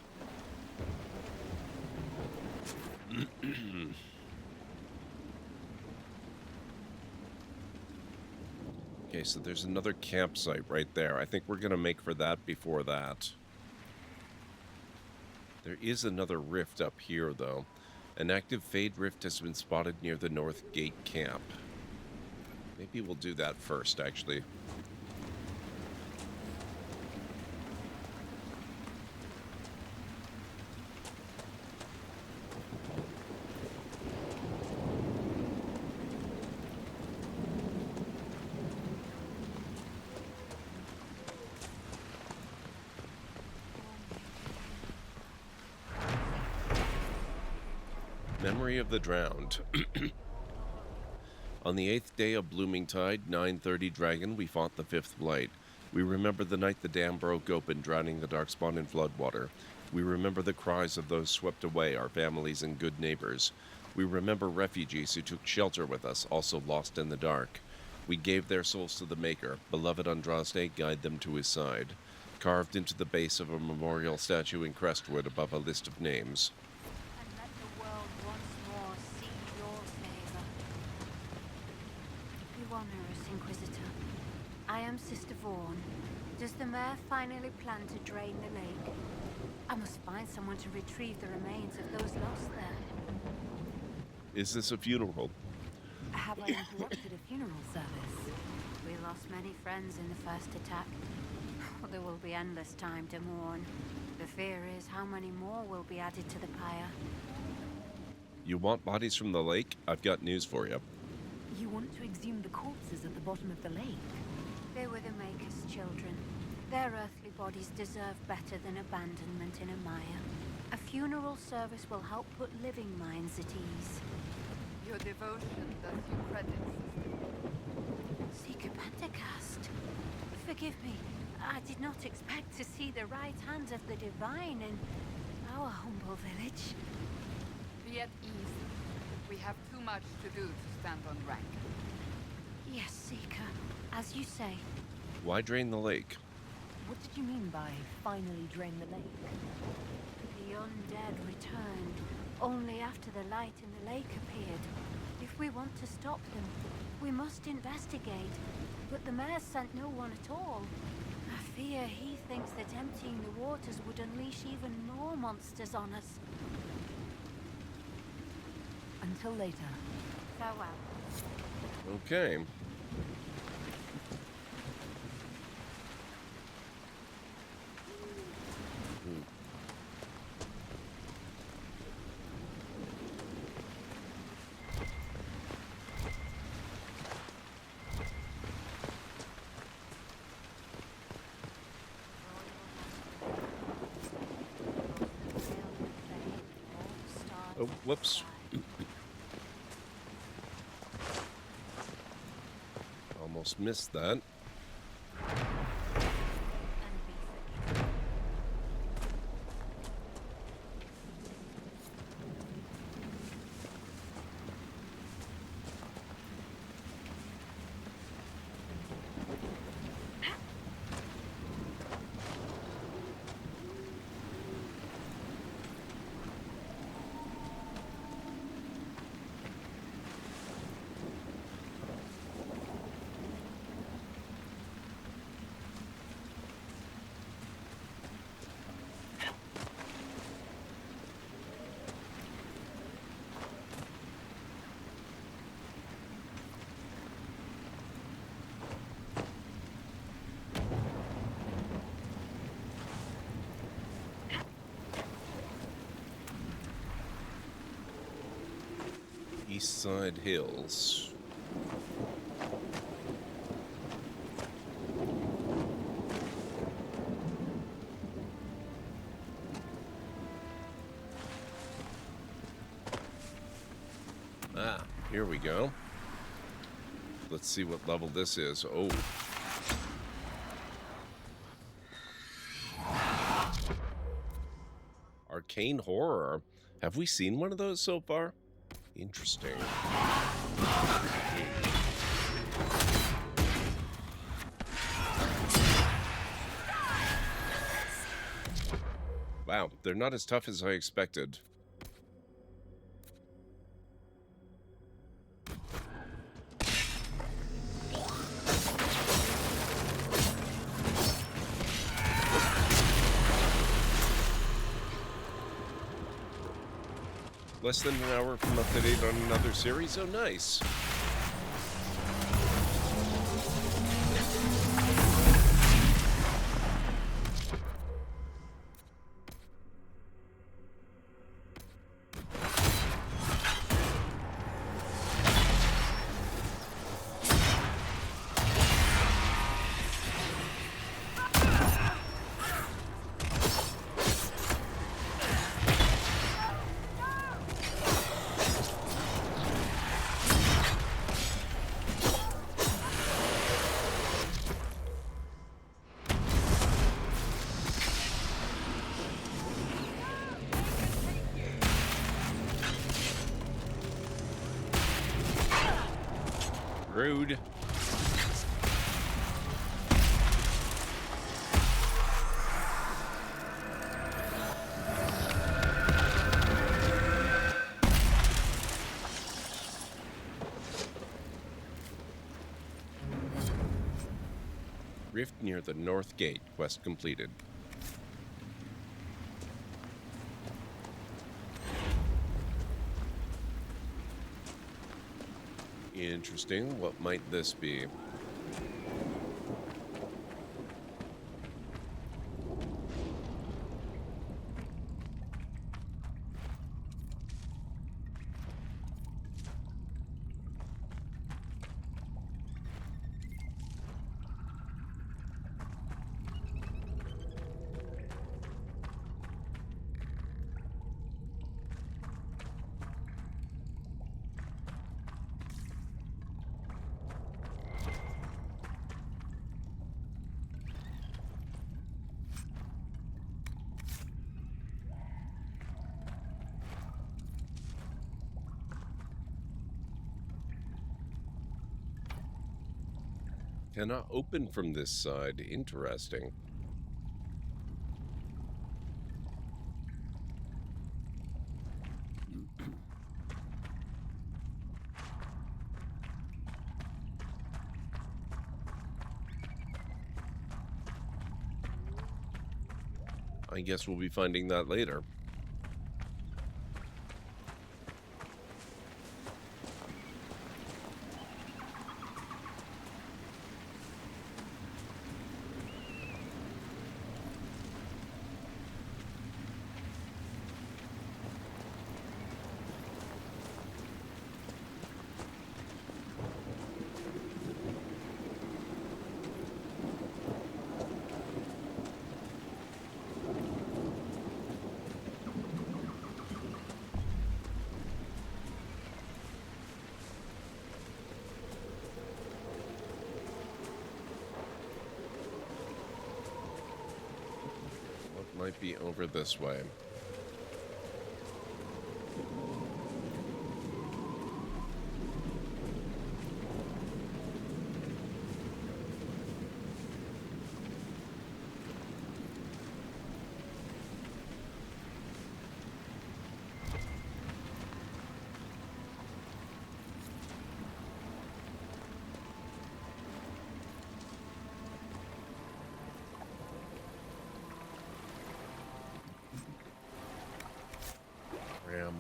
Okay, so there's another campsite right there. I think we're going to make for that before that. There is another rift up here, though. An active Fade rift has been spotted near the North Gate camp. Maybe we'll do that first, actually. Memory of the Drowned. On the 8th day of Blooming Tide, 9:30 Dragon, we fought the 5th Blight. We remember the night the dam broke open, drowning the Darkspawn in floodwater. We remember the cries of those swept away, our families and good neighbors. We remember refugees who took shelter with us, also lost in the dark. We gave their souls to the Maker. Beloved Andraste, guide them to his side. Carved into the base of a memorial statue in Crestwood above a list of names. Inquisitor. I am Sister Vaughn. Does the mayor finally plan to drain the lake? I must find someone to retrieve the remains of those lost there. Is this a funeral? Have I interrupted a funeral service? We lost many friends in the first attack. There will be endless time to mourn. The fear is how many more will be added to the pyre. You want bodies from the lake? I've got news for you. You want to exhume the corpses at the bottom of the lake? They were the Maker's children. Their earthly bodies deserve better than abandonment in a mire. A funeral service will help put living minds at ease. Your devotion does you credit, sister. Seeker Pentacast. Forgive me. I did not expect to see the right hand of the divine in our humble village. Be at ease. We have too much to do to stand on rank. Yes, Seeker. As you say. Why drain the lake? What did you mean by finally drain the lake? The undead returned only after the light in the lake appeared. If we want to stop them, we must investigate. But the mayor sent no one at all. I fear he thinks that emptying the waters would unleash even more monsters on us. Until later. Farewell. Okay. Oh, whoops. Almost missed that. East Side Hills. Ah, here we go. Let's see what level this is. Oh. Arcane Horror. Have we seen one of those so far? Interesting. Wow, they're not as tough as I expected. Less than an hour from up to date on another series? Oh, nice. Rude. Rift near the North Gate. Quest completed. Interesting. What might this be? Cannot open from this side. Interesting. I guess we'll be finding that later. Might be over this way.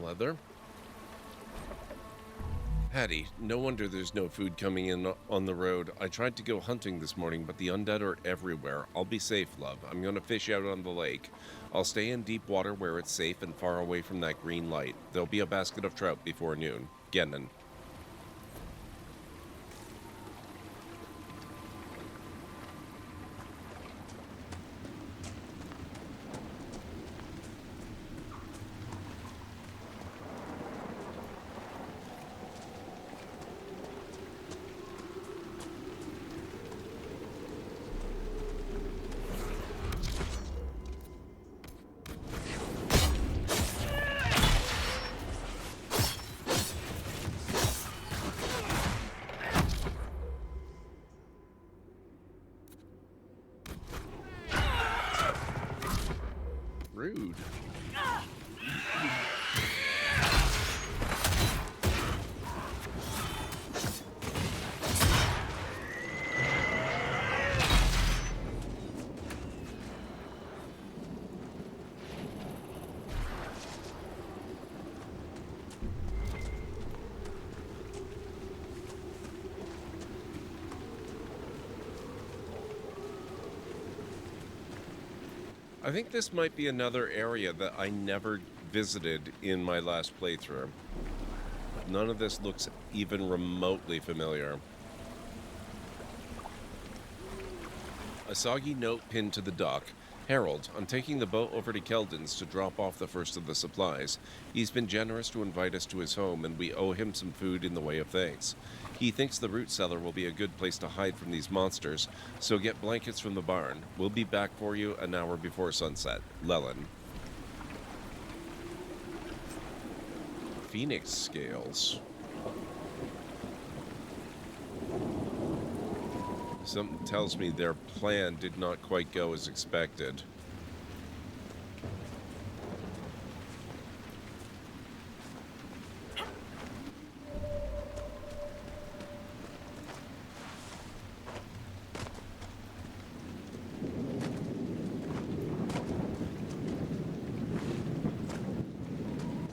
Leather. Hattie, no wonder there's no food coming in on the road. I tried to go hunting this morning, but the undead are everywhere. I'll be safe, love. I'm gonna fish out on the lake. I'll stay in deep water where it's safe and far away from that green light. There'll be a basket of trout before noon. Gennon. I think this might be another area that I never visited in my last playthrough. None of this looks even remotely familiar. A soggy note pinned to the dock. Harold, I'm taking the boat over to Keldon's to drop off the first of the supplies. He's been generous to invite us to his home, and we owe him some food in the way of thanks. He thinks the root cellar will be a good place to hide from these monsters, so get blankets from the barn. We'll be back for you an hour before sunset. Lelyn. Phoenix scales. Something tells me their plan did not quite go as expected.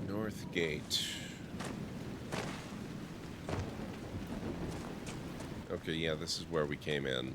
North Gate. Okay, yeah, this is where we came in.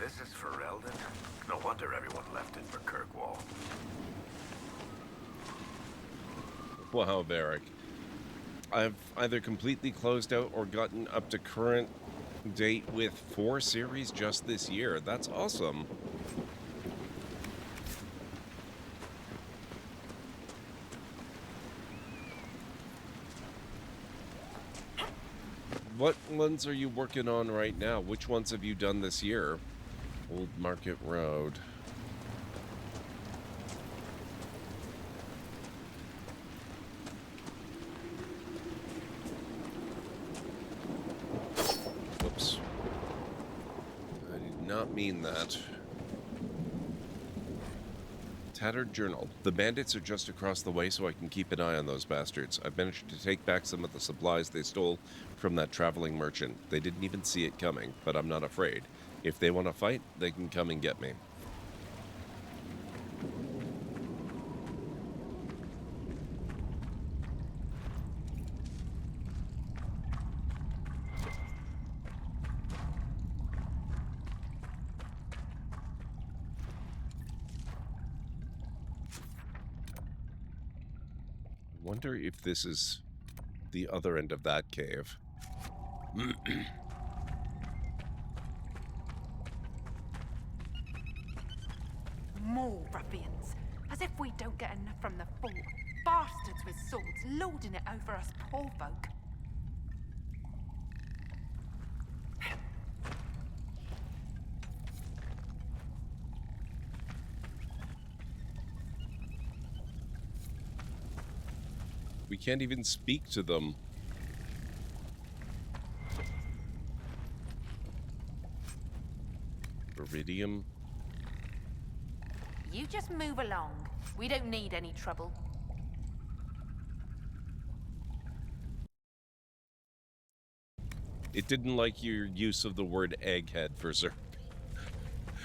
This is for Eldon? No wonder everyone left it for Kirkwall. Wow, Varric. I've either completely closed out or gotten up to current date with 4 series just this year. That's awesome. What ones are you working on right now? Which ones have you done this year? Old Market Road. Whoops. I did not mean that. Tattered Journal. The bandits are just across the way, so I can keep an eye on those bastards. I've managed to take back some of the supplies they stole from that traveling merchant. They didn't even see it coming, but I'm not afraid. If they want to fight, they can come and get me. I wonder if this is the other end of that cave. More ruffians. As if we don't get enough from the fort. Bastards with swords lording it over us poor folk. We can't even speak to them. Iridium. You just move along. We don't need any trouble. It didn't like your use of the word egghead for Zerp.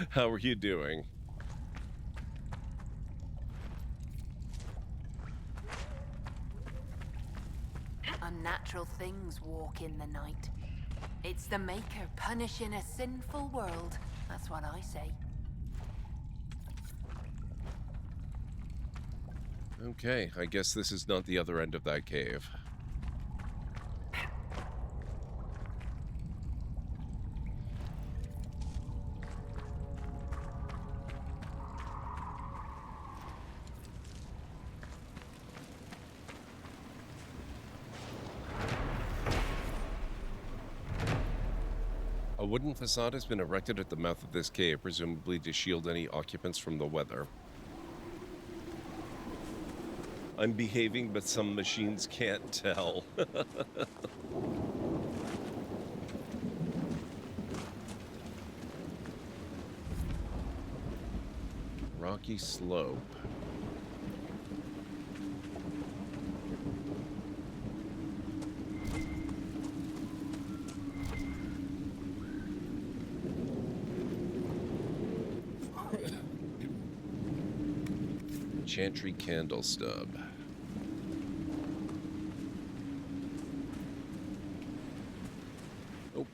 How are you doing? Unnatural things walk in the night. It's the Maker punishing a sinful world. That's what I say. Okay, I guess this is not the other end of that cave. A wooden facade has been erected at the mouth of this cave, presumably to shield any occupants from the weather. I'm behaving, but some machines can't tell. Rocky slope. Chantry candle stub. Oh.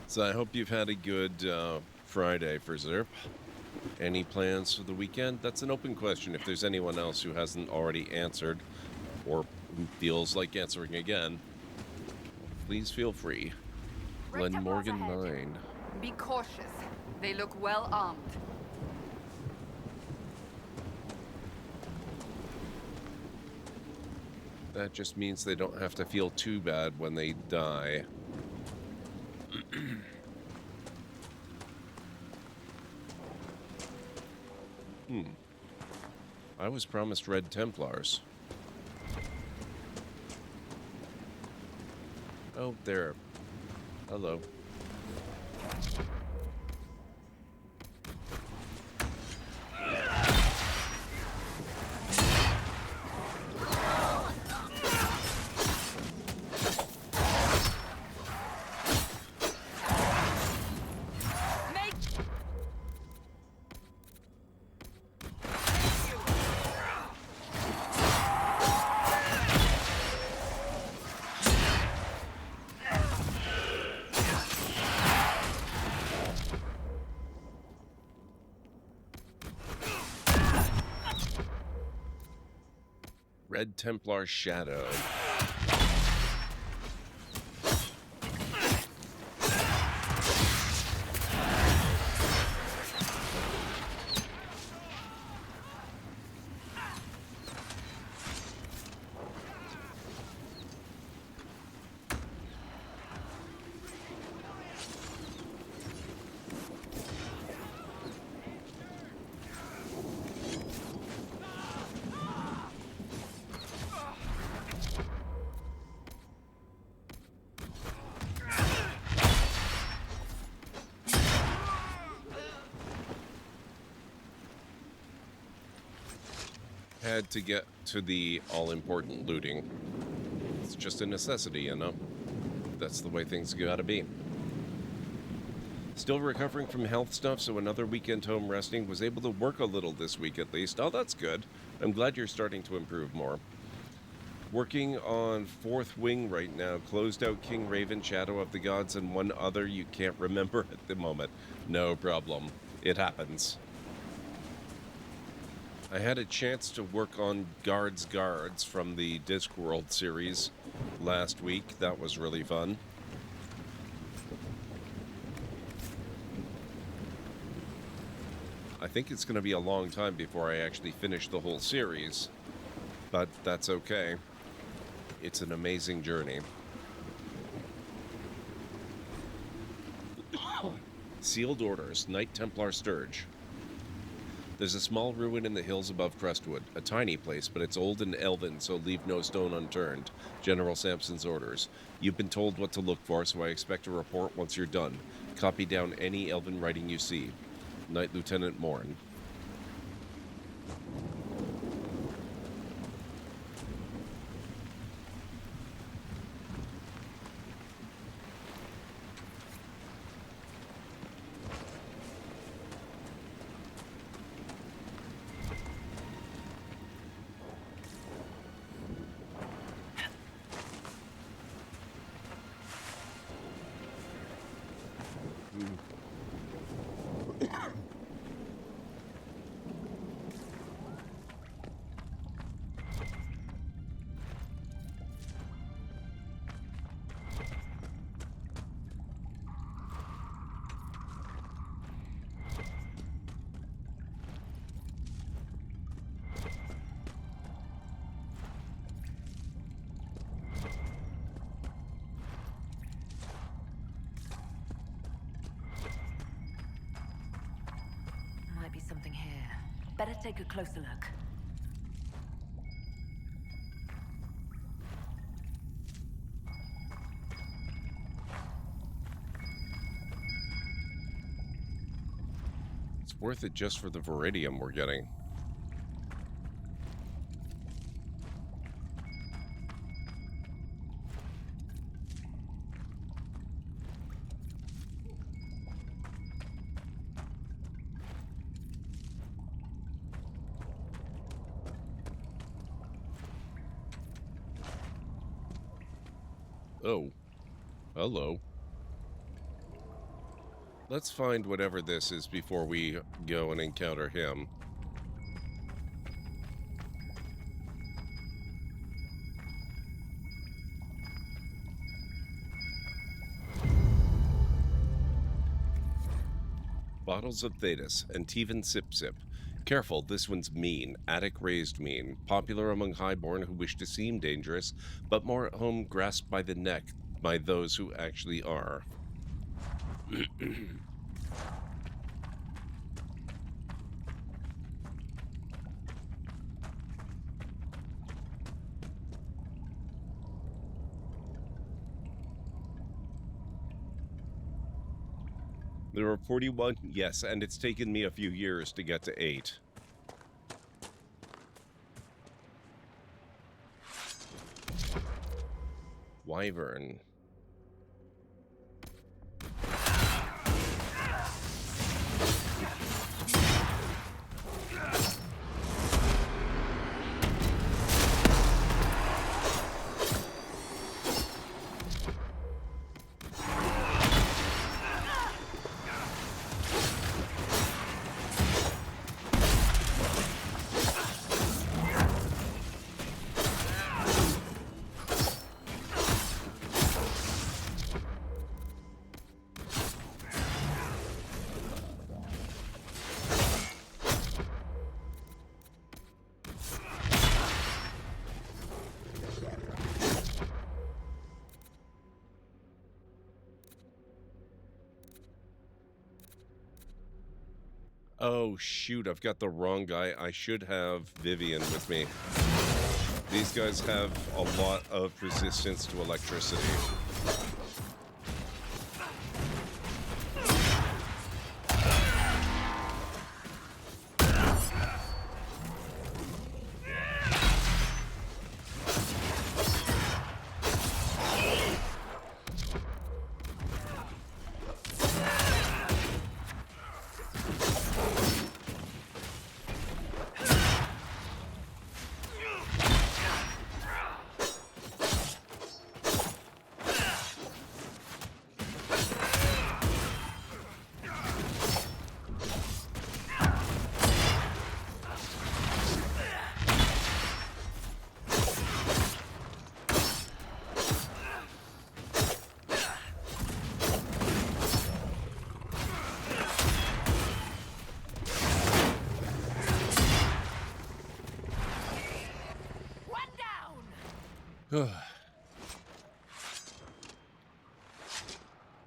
So I hope you've had a good Friday for Zerp. Any plans for the weekend? That's an open question. If there's anyone else who hasn't already answered or who feels like answering again, please feel free. Glen Morgan 9. Be cautious. They look well armed. That just means they don't have to feel too bad when they die. I was promised Red Templars. Oh, there. Hello. Red Templar Shadow. Had to get to the all-important looting. It's just a necessity, you know? That's the way things gotta be. Still recovering from health stuff, so another weekend home resting. Was able to work a little this week at least. Oh, that's good. I'm glad you're starting to improve more. Working on 4th Wing right now. Closed out King Raven, Shadow of the Gods, and one other you can't remember at the moment. No problem. It happens. I had a chance to work on Guards from the Discworld series last week. That was really fun. I think it's going to be a long time before I actually finish the whole series, but that's okay. It's an amazing journey. Sealed orders, Knight Templar Sturge. There's a small ruin in the hills above Crestwood. A tiny place, but it's old and elven, so leave no stone unturned. General Sampson's orders. You've been told what to look for, so I expect a report once you're done. Copy down any elven writing you see. Knight Lieutenant Morn. Might be something here. Better take a closer look. It's worth it just for the Viridium we're getting. Oh. Hello. Let's find whatever this is before we go and encounter him. Bottles of Thetis, Antivan Sip Sip. Careful, this one's mean. Attic raised mean. Popular among highborn who wish to seem dangerous, but more at home grasped by the neck by those who actually are. There are 41, yes, and it's taken me a few years to get to 8. Wyvern. Oh, shoot, I've got the wrong guy. I should have Vivian with me. These guys have a lot of resistance to electricity.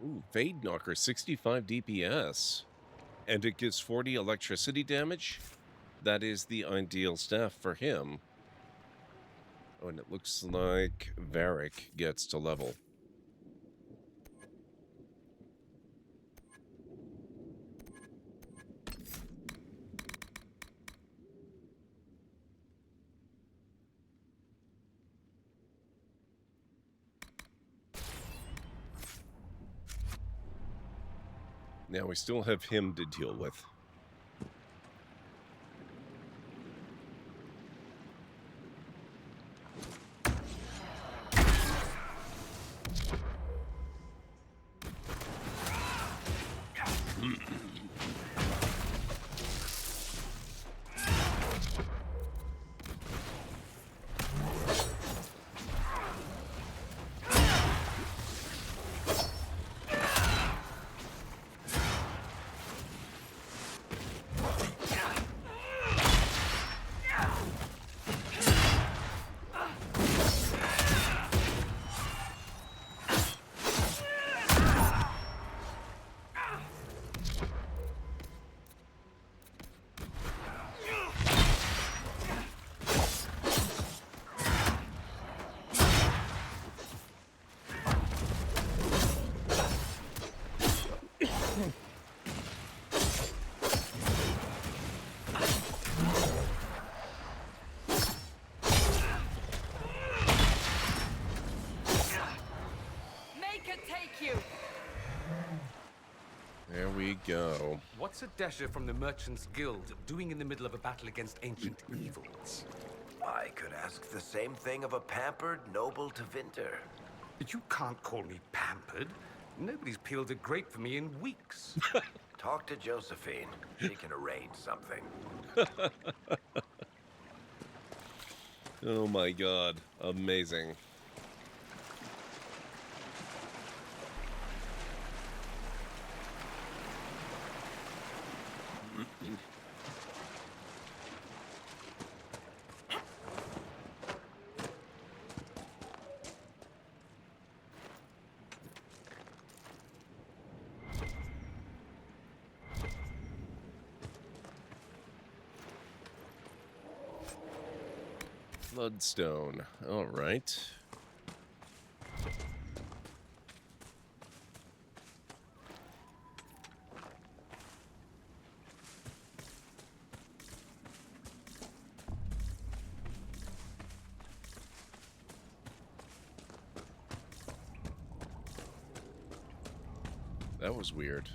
Ooh, Fade Knocker, 65 DPS. And it gives 40 electricity damage. That is the ideal staff for him. Oh, and it looks like Varric gets to level. Now we still have him to deal with. There we go. What's a Desher from the Merchants Guild doing in the middle of a battle against ancient evils? I could ask the same thing of a pampered noble to Vinter. But you can't call me pampered. Nobody's peeled a grape for me in weeks. Talk to Josephine. She can arrange something. Oh my god. Amazing. Bloodstone. All right. That was weird.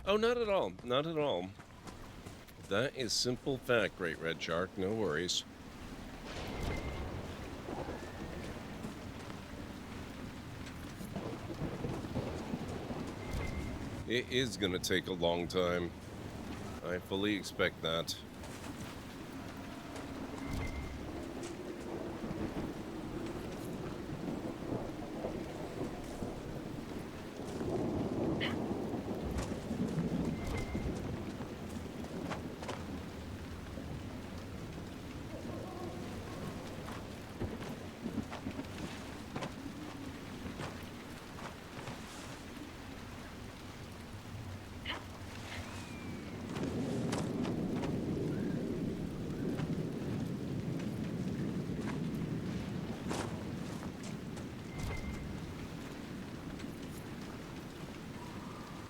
Oh, not at all. Not at all. That is simple fact, Great Red Shark. No worries. It is going to take a long time. I fully expect that.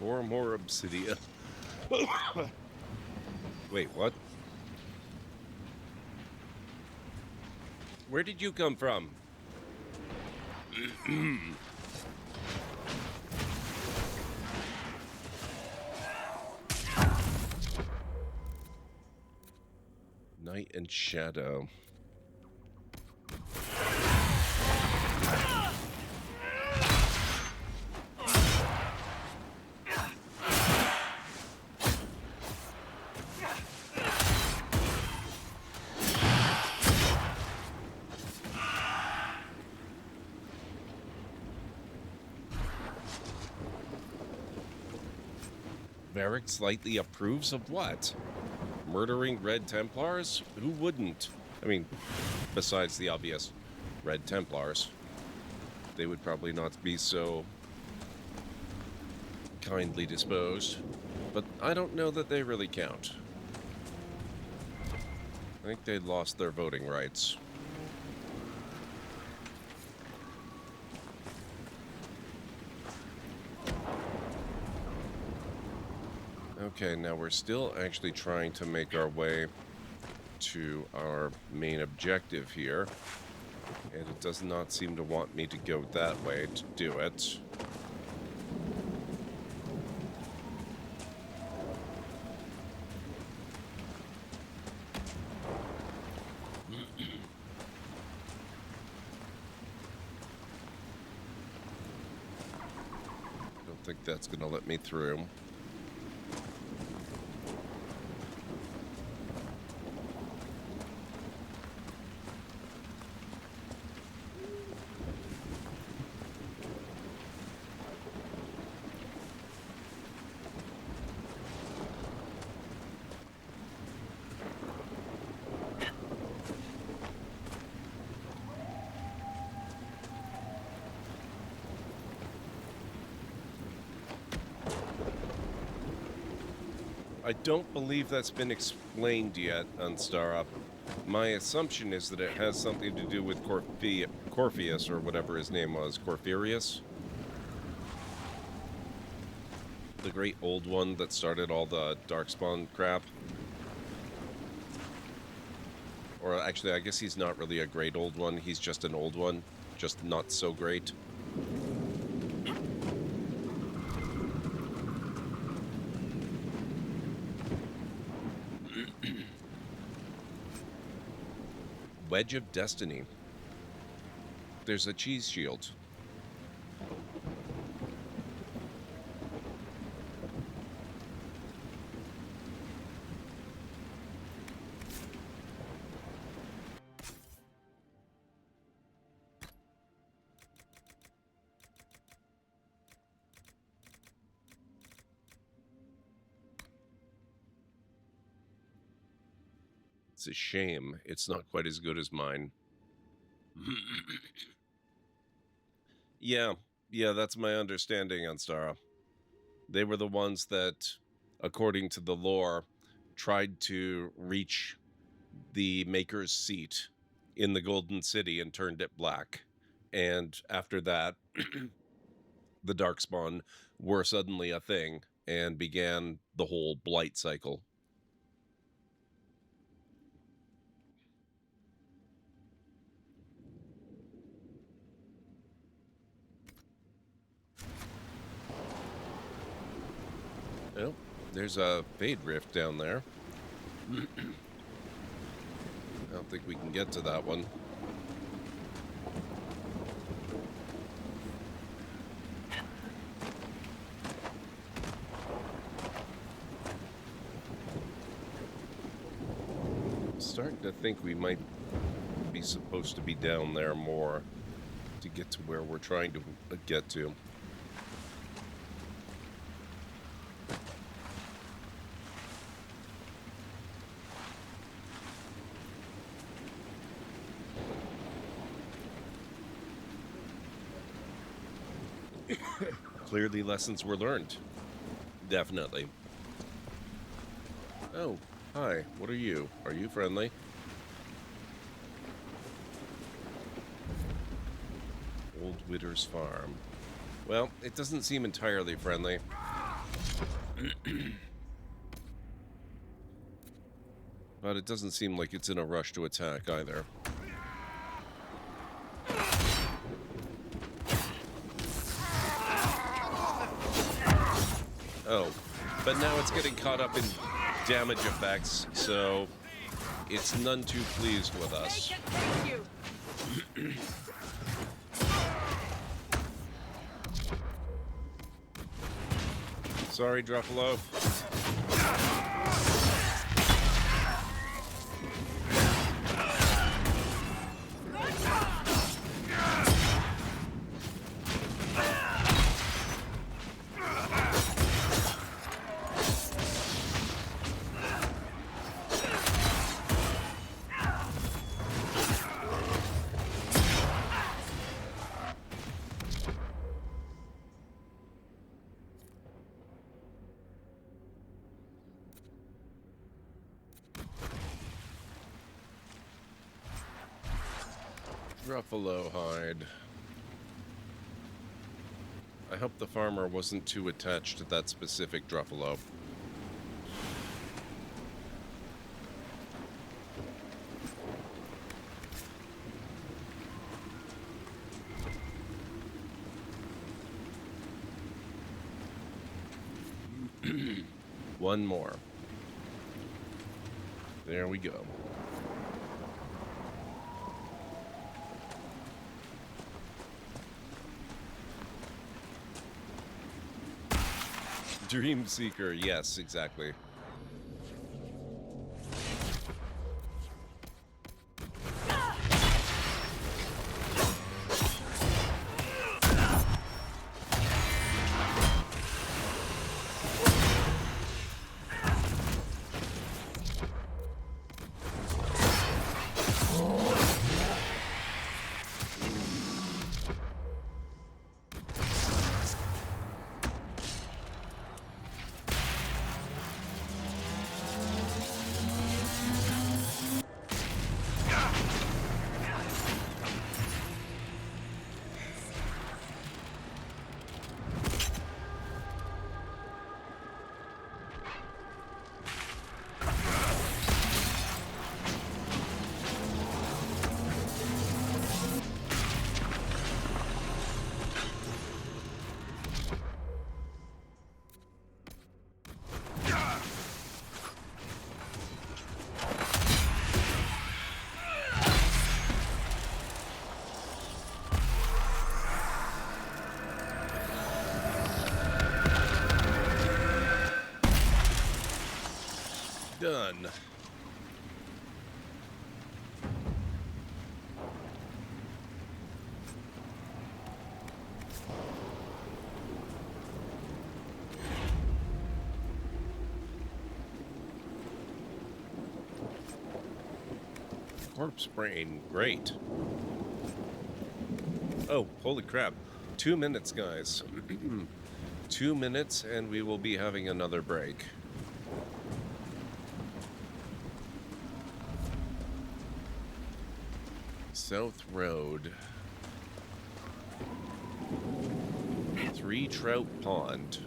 Or more obsidian. Wait, what? Where did you come from? Night and shadow. Varric slightly approves of what? Murdering Red Templars? Who wouldn't? I mean, besides the obvious Red Templars. They would probably not be so kindly disposed. But I don't know that they really count. I think they lost their voting rights. Okay, now we're still actually trying to make our way to our main objective here. And it does not seem to want me to go that way to do it. I don't think that's going to let me through. I don't believe that's been explained yet on Startup. My assumption is that it has something to do with Corpheus, or whatever his name was. Corpherius? The great old one that started all the Darkspawn crap. Or actually, I guess he's not really a great old one. He's just an old one. Just not so great. Wedge of Destiny. There's a cheese shield. It's a shame it's not quite as good as mine. Yeah, that's my understanding on Stara. They were the ones that, according to the lore, tried to reach the Maker's seat in the Golden City and turned it black. And after that, the Darkspawn were suddenly a thing and began the whole blight cycle. Oh, there's a Fade Rift down there. I don't think we can get to that one. I'm starting to think we might be supposed to be down there more to get to where we're trying to get to. Clearly lessons were learned. Definitely. Oh, hi. What are you? Are you friendly? Old Widder's Farm. Well, it doesn't seem entirely friendly. But it doesn't seem like it's in a rush to attack either. Oh, but now it's getting caught up in damage effects, so it's none too pleased with us. Sorry, Druffalo. Ruffalo hide. I hope the farmer wasn't too attached to that specific Druffalo. One more. There we go. Dream Seeker, yes, exactly. Done. Corpse brain, great. Oh, holy crap. 2 minutes, guys. 2 minutes and we will be having another break. South Road. 3 Trout Pond.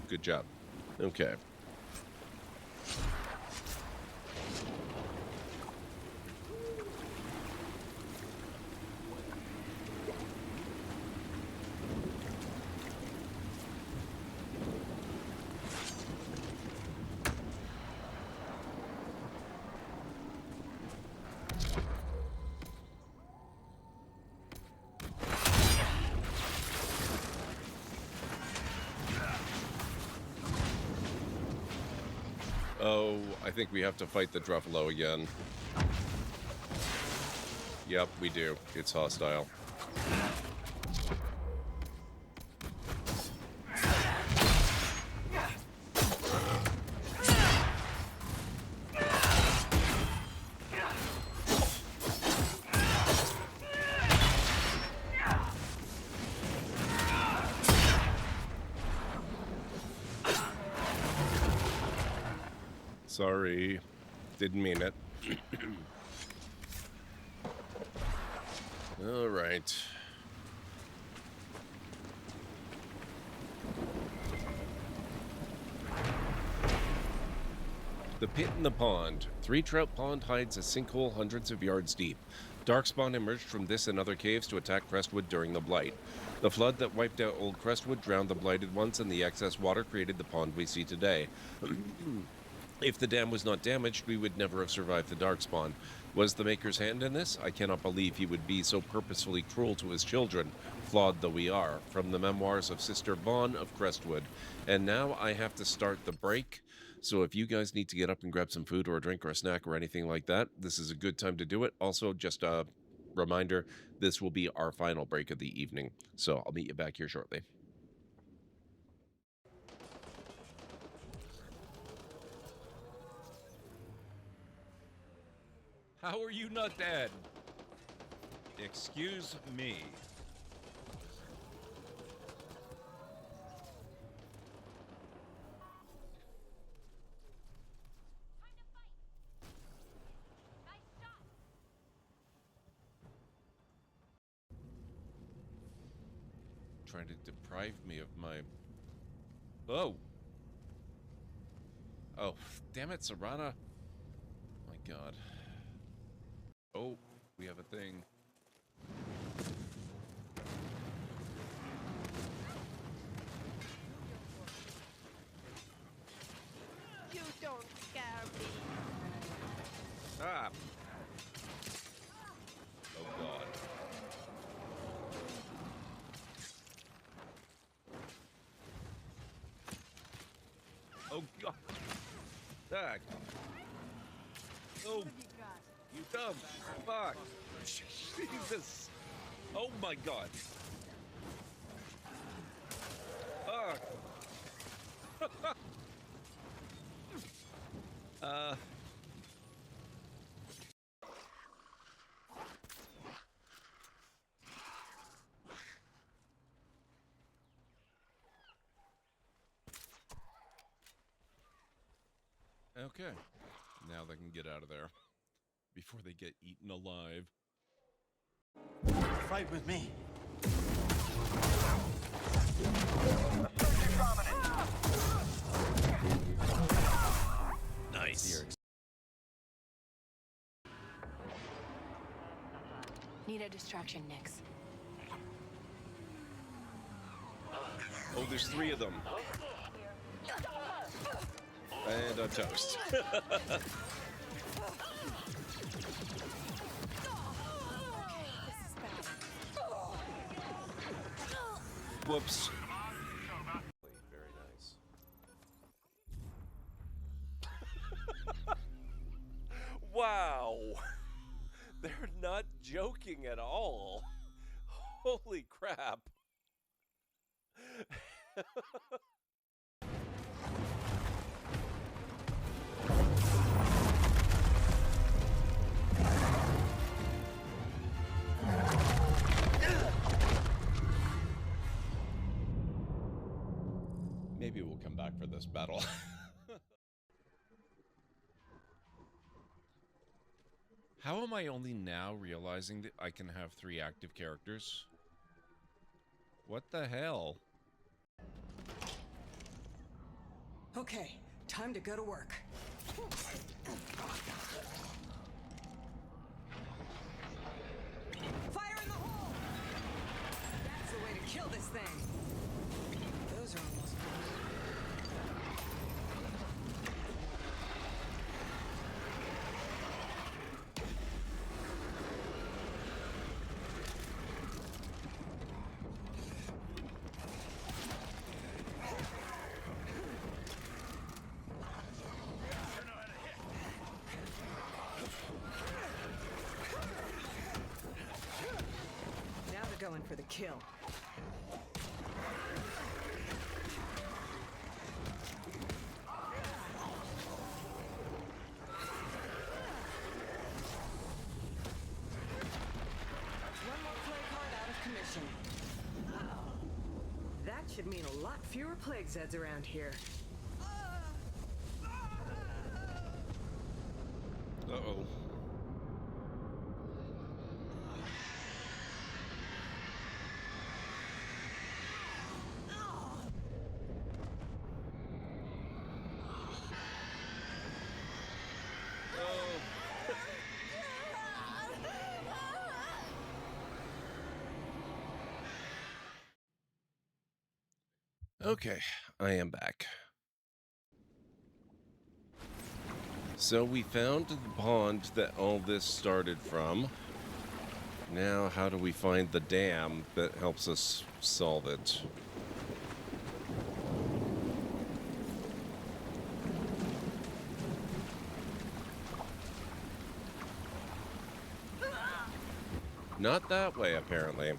Good job. Okay. Oh, I think we have to fight the Druffalo again. Yep, we do. It's hostile. Sorry, didn't mean it. All right. The pit in the pond. 3 Trout Pond hides a sinkhole hundreds of yards deep. Darkspawn emerged from this and other caves to attack Crestwood during the Blight. The flood that wiped out Old Crestwood drowned the Blighted ones, and the excess water created the pond we see today. If the dam was not damaged, we would never have survived the Darkspawn. Was the Maker's hand in this? I cannot believe he would be so purposefully cruel to his children, flawed though we are. From the memoirs of Sister Vaughn of Crestwood. And now I have to start the break. So if you guys need to get up and grab some food or a drink or a snack or anything like that, this is a good time to do it. Also, just a reminder, this will be our final break of the evening. So I'll meet you back here shortly. How are you not dead? Excuse me. Trying to deprive me of my... Oh! Oh, damn it, Serana. My god. Oh, we have a thing. You don't scare me. Ah! Oh god. Oh god. Ah. Oh. You dumb fuck. Jesus. Oh my god. Fuck. Okay. Now they can get out of there. Before they get eaten alive. Fight with me. Nice. Need a distraction, Nix. Oh, there's 3 of them. And I'm toast. Whoops. Very nice. Wow. They're not joking at all. Holy crap. Maybe we'll come back for this battle. How am I only now realizing that I can have 3 active characters? What the hell? Okay, time to go to work. Fire in the hole! That's the way to kill this thing. Those are almost gone. Now they're going for the kill. One more play card out of commission. That should mean a lot fewer plague heads around here. Uh-oh. Okay, I am back. So we found the pond that all this started from. Now, how do we find the dam that helps us solve it? Not that way, apparently.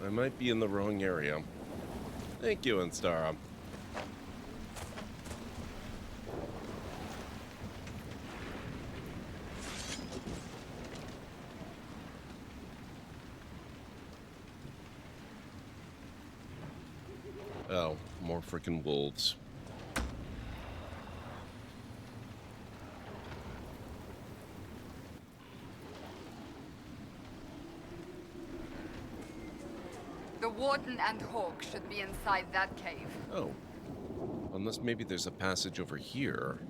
I might be in the wrong area. Thank you, Instara. Oh, more frickin' wolves. The Warden and Hawk should be inside that cave. Oh. Unless maybe there's a passage over here.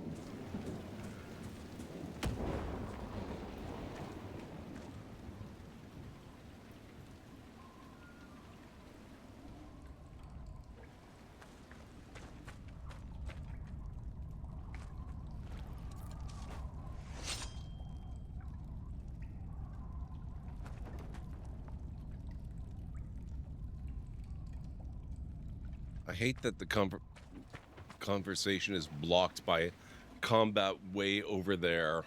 I hate that the conversation is blocked by combat way over there.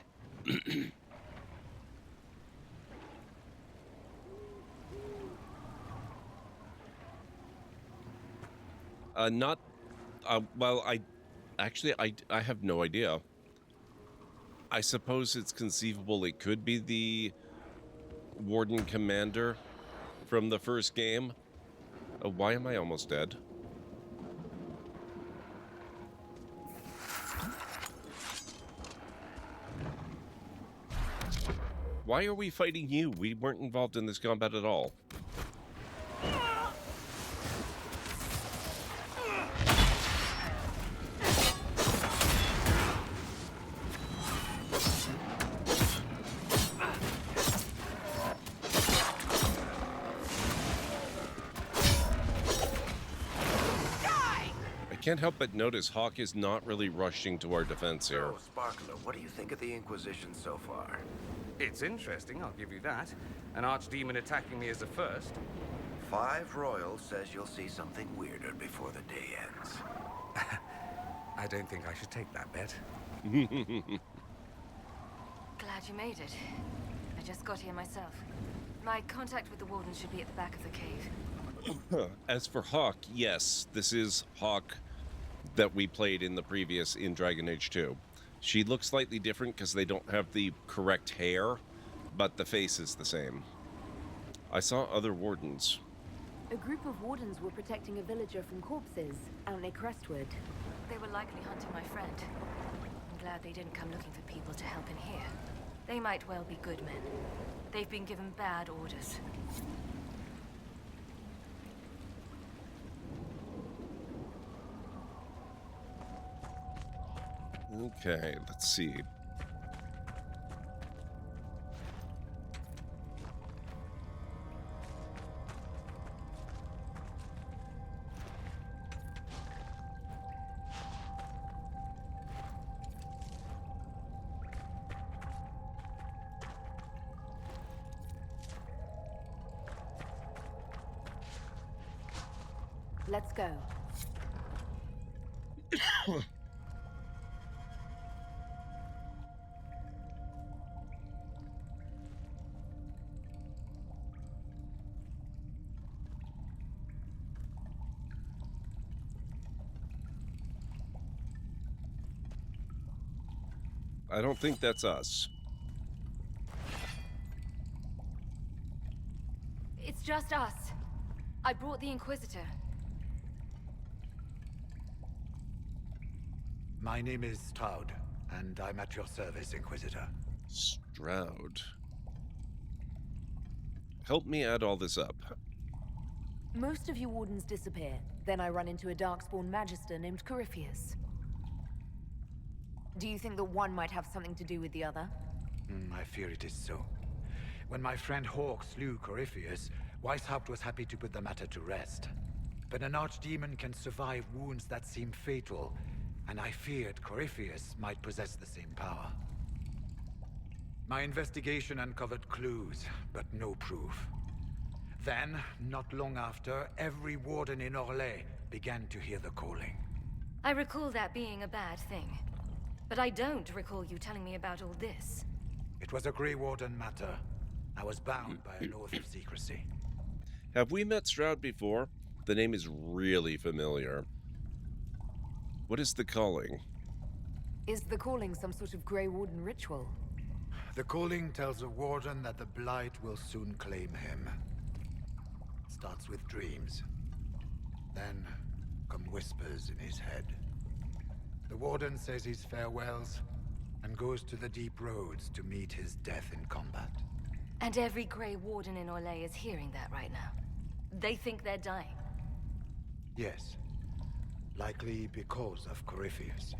Well, I have no idea. I suppose it's conceivable it could be the Warden Commander from the first game. Why am I almost dead? Why are we fighting you? We weren't involved in this combat at all. I can't help but notice Hawk is not really rushing to our defense here. So, Sparkler, what do you think of the Inquisition so far? It's interesting, I'll give you that. An archdemon attacking me is a first. 5 Royals says you'll see something weirder before the day ends. I don't think I should take that bet. Glad you made it. I just got here myself. My contact with the Warden should be at the back of the cave. As for Hawk, yes, this is Hawk that we played in the previous in Dragon Age 2. She looks slightly different because they don't have the correct hair, but the face is the same. I saw other wardens. A group of wardens were protecting a villager from corpses out near Crestwood. They were likely hunting my friend. I'm glad they didn't come looking for people to help in here. They might well be good men. They've been given bad orders. Okay, let's see. Let's go. I don't think that's us. It's just us. I brought the Inquisitor. My name is Stroud, and I'm at your service, Inquisitor. Stroud. Help me add all this up. Most of you wardens disappear. Then I run into a darkspawn magister named Corypheus. Do you think that one might have something to do with the other? I fear it is so. When my friend Hawk slew Corypheus, Weishaupt was happy to put the matter to rest. But an archdemon can survive wounds that seem fatal, and I feared Corypheus might possess the same power. My investigation uncovered clues, but no proof. Then, not long after, every warden in Orlais began to hear the calling. I recall that being a bad thing. But I don't recall you telling me about all this. It was a Grey Warden matter. I was bound by an oath of secrecy. Have we met Stroud before? The name is really familiar. What is the calling? Is the calling some sort of Grey Warden ritual? The calling tells a warden that the Blight will soon claim him. Starts with dreams. Then come whispers in his head. The warden says his farewells and goes to the deep roads to meet his death in combat. And every Grey Warden in Orlais is hearing that right now. They think they're dying. Yes. Likely because of Corypheus.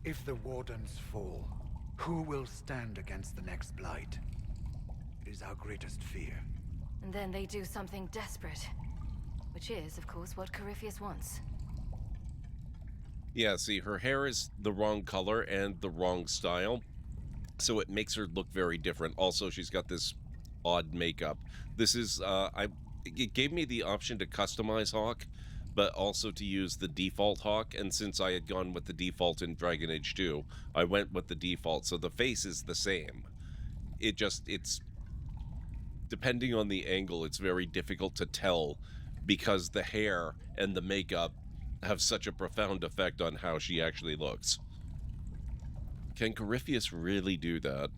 If the Wardens fall, who will stand against the next Blight? It is our greatest fear. And then they do something desperate. Which is, of course, what Corypheus wants. Yeah, see, her hair is the wrong color and the wrong style, so it makes her look very different. Also, she's got this odd makeup. This is, it gave me the option to customize Hawk, but also to use the default Hawk, and since I had gone with the default in Dragon Age 2, I went with the default, so the face is the same. It's depending on the angle, it's very difficult to tell, because the hair and the makeup have such a profound effect on how she actually looks. Can Corypheus really do that?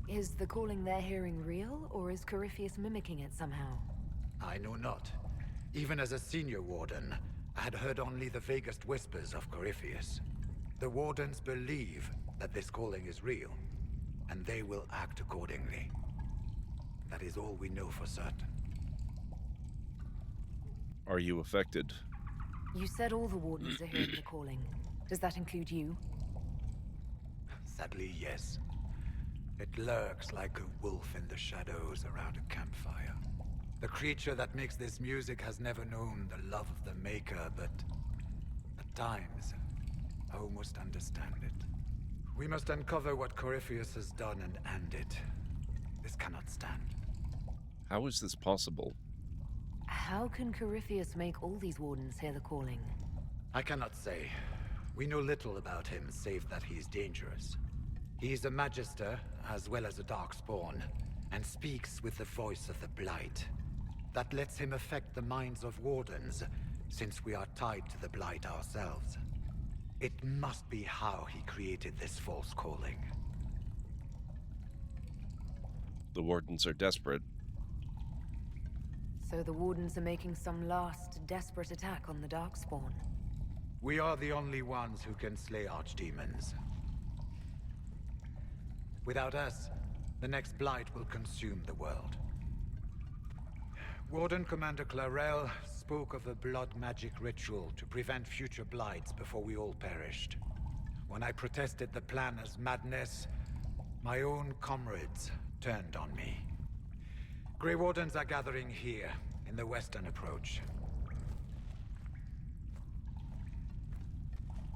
Is the calling they're hearing real, or is Corypheus mimicking it somehow? I know not. Even as a senior warden, I had heard only the vaguest whispers of Corypheus. The wardens believe that this calling is real, and they will act accordingly. That is all we know for certain. Are you affected? You said all the wardens are hearing the calling. Does that include you? Sadly, yes. It lurks like a wolf in the shadows around a campfire. The creature that makes this music has never known the love of the maker, but at times, I almost understand it. We must uncover what Corypheus has done and end it. This cannot stand. How is this possible? How can Corypheus make all these wardens hear the calling? I cannot say. We know little about him, save that he is dangerous. He is a Magister, as well as a Darkspawn, and speaks with the voice of the Blight. That lets him affect the minds of wardens, since we are tied to the Blight ourselves. It must be how he created this false calling. The wardens are desperate. So the wardens are making some last, desperate attack on the Darkspawn. We are the only ones who can slay archdemons. Without us, the next Blight will consume the world. Warden Commander Clarel spoke of a blood magic ritual to prevent future Blights before we all perished. When I protested the plan as madness, my own comrades turned on me. Grey Wardens are gathering here, in the western approach.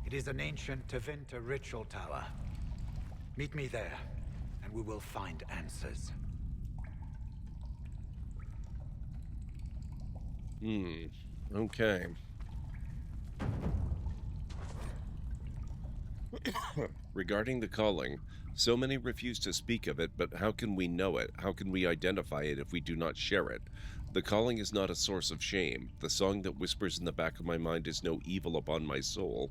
It is an ancient Tevinter ritual tower. Meet me there, and we will find answers. Okay. Regarding the calling, so many refuse to speak of it, but how can we know it? How can we identify it if we do not share it? The calling is not a source of shame. The song that whispers in the back of my mind is no evil upon my soul.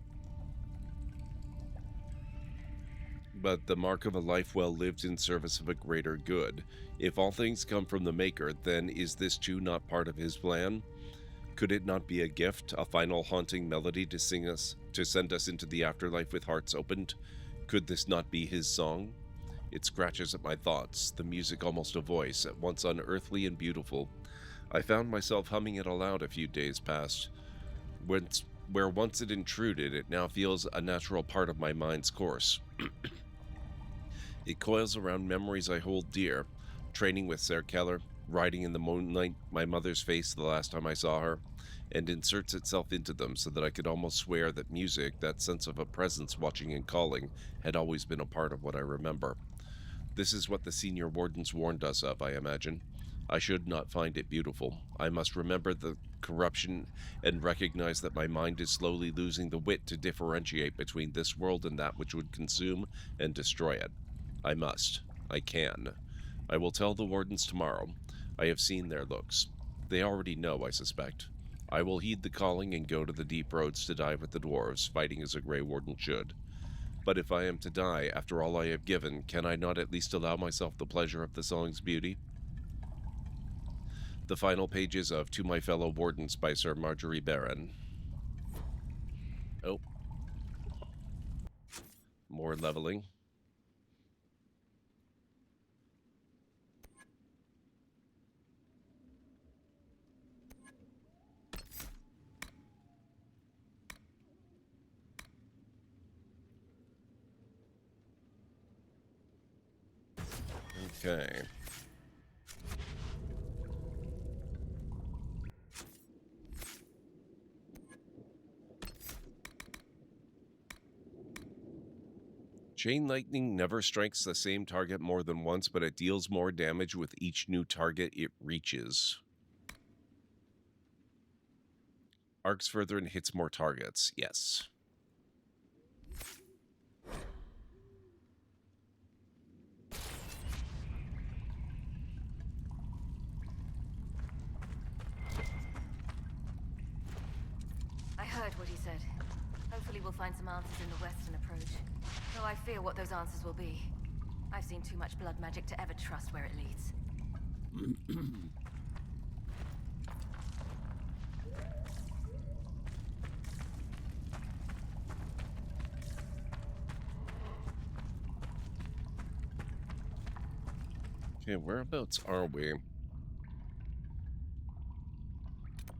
But the mark of a life well lived in service of a greater good. If all things come from the Maker, then is this too not part of his plan? Could it not be a gift, a final haunting melody to sing us, to send us into the afterlife with hearts opened? Could this not be his song? It scratches at my thoughts, the music almost a voice, at once unearthly and beautiful. I found myself humming it aloud a few days past. Where once it intruded, it now feels a natural part of my mind's course. It coils around memories I hold dear, training with Sarah Keller, riding in the moonlight, my mother's face the last time I saw her, and inserts itself into them so that I could almost swear that music, that sense of a presence watching and calling, had always been a part of what I remember. This is what the senior wardens warned us of, I imagine. I should not find it beautiful. I must remember the corruption and recognize that my mind is slowly losing the wit to differentiate between this world and that which would consume and destroy it. I must. I can. I will tell the wardens tomorrow. I have seen their looks. They already know, I suspect. I will heed the calling and go to the deep roads to die with the dwarves, fighting as a Grey Warden should. But if I am to die after all I have given, can I not at least allow myself the pleasure of the song's beauty? The final pages of To My Fellow Wardens by Sir Marjorie Baron. Oh. More leveling. Okay. Chain lightning never strikes the same target more than once, but it deals more damage with each new target it reaches. Arcs further and hits more targets. Yes. I heard what he said. Hopefully we'll find some answers in the western approach. Though I fear what those answers will be. I've seen too much blood magic to ever trust where it leads. Okay, whereabouts are we?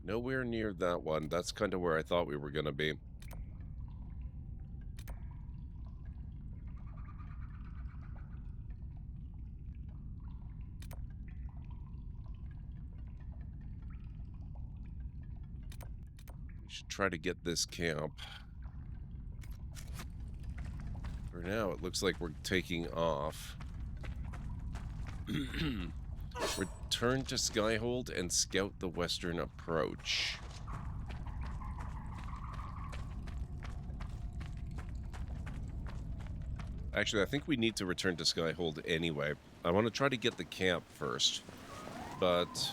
Nowhere near that one. That's kind of where I thought we were going to be. We should try to get this camp. For now, it looks like we're taking off. Return to Skyhold and scout the western approach. Actually, I think we need to return to Skyhold anyway. I want to try to get the camp first, but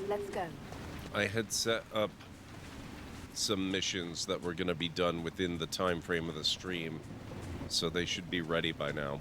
Let's go. I had set up some missions that were going to be done within the time frame of the stream, so they should be ready by now.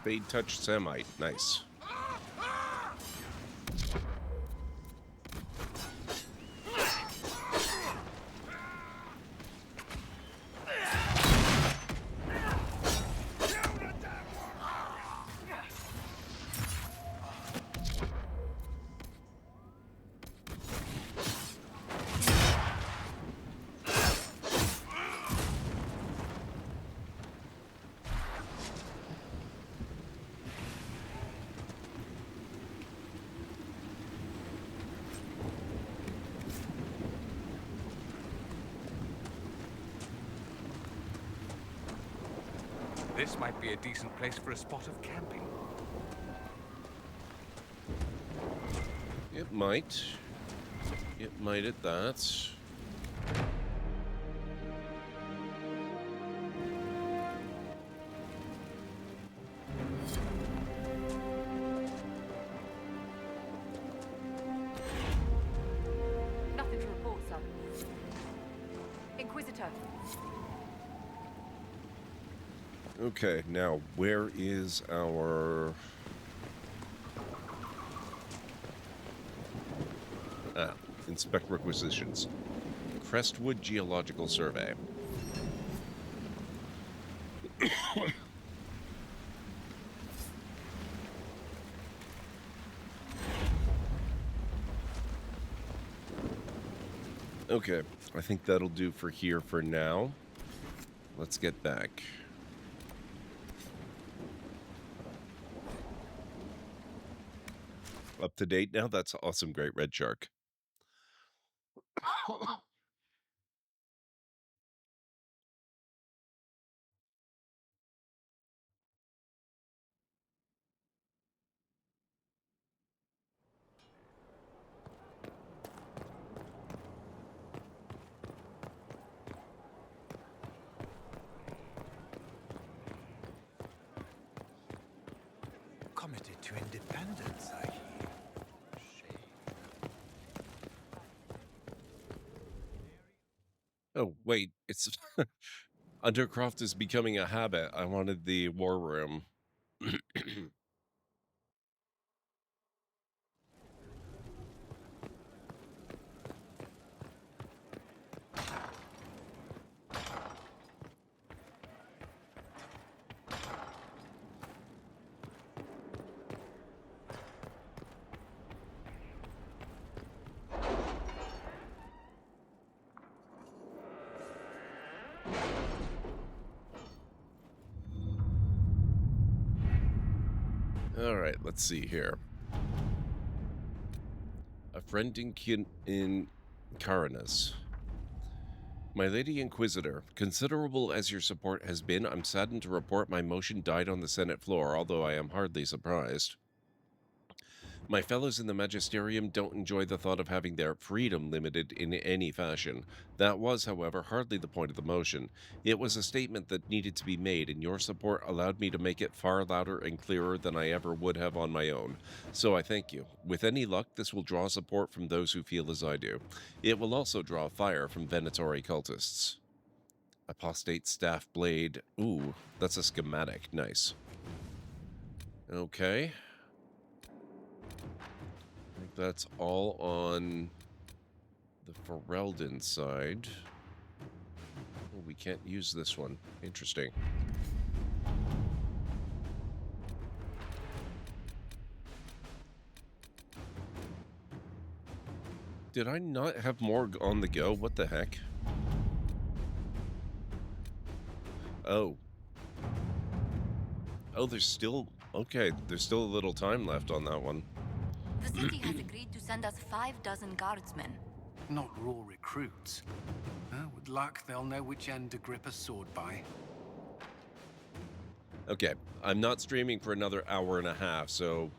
Fade touch Semite. Nice. This might be a decent place for a spot of camping. It might. It might at that. better. Okay, now, where is our... inspect requisitions. Crestwood Geological Survey. Okay, I think that'll do for here for now. Let's get back. Up to date now? That's awesome. Great Red Shark. Committed to independence, I hear. Oh, wait, it's... Undercroft is becoming a habit. I wanted the war room. All right, let's see here. A friend in Caranus. My Lady Inquisitor, considerable as your support has been, I'm saddened to report my motion died on the Senate floor, although I am hardly surprised. My fellows in the Magisterium don't enjoy the thought of having their freedom limited in any fashion. That was, however, hardly the point of the motion. It was a statement that needed to be made, and your support allowed me to make it far louder and clearer than I ever would have on my own. So I thank you. With any luck, this will draw support from those who feel as I do. It will also draw fire from Venatori cultists. Apostate Staff Blade. Ooh, that's a schematic. Nice. Okay. I think that's all on the Ferelden side. Oh, we can't use this one. Interesting. Did I not have more on the go? What the heck? Oh. Oh, there's still... Okay, there's still a little time left on that one. The city has agreed to send us 6 guardsmen. Not raw recruits. With luck, they'll know which end to grip a sword by. Okay, I'm not streaming for another hour and a half, so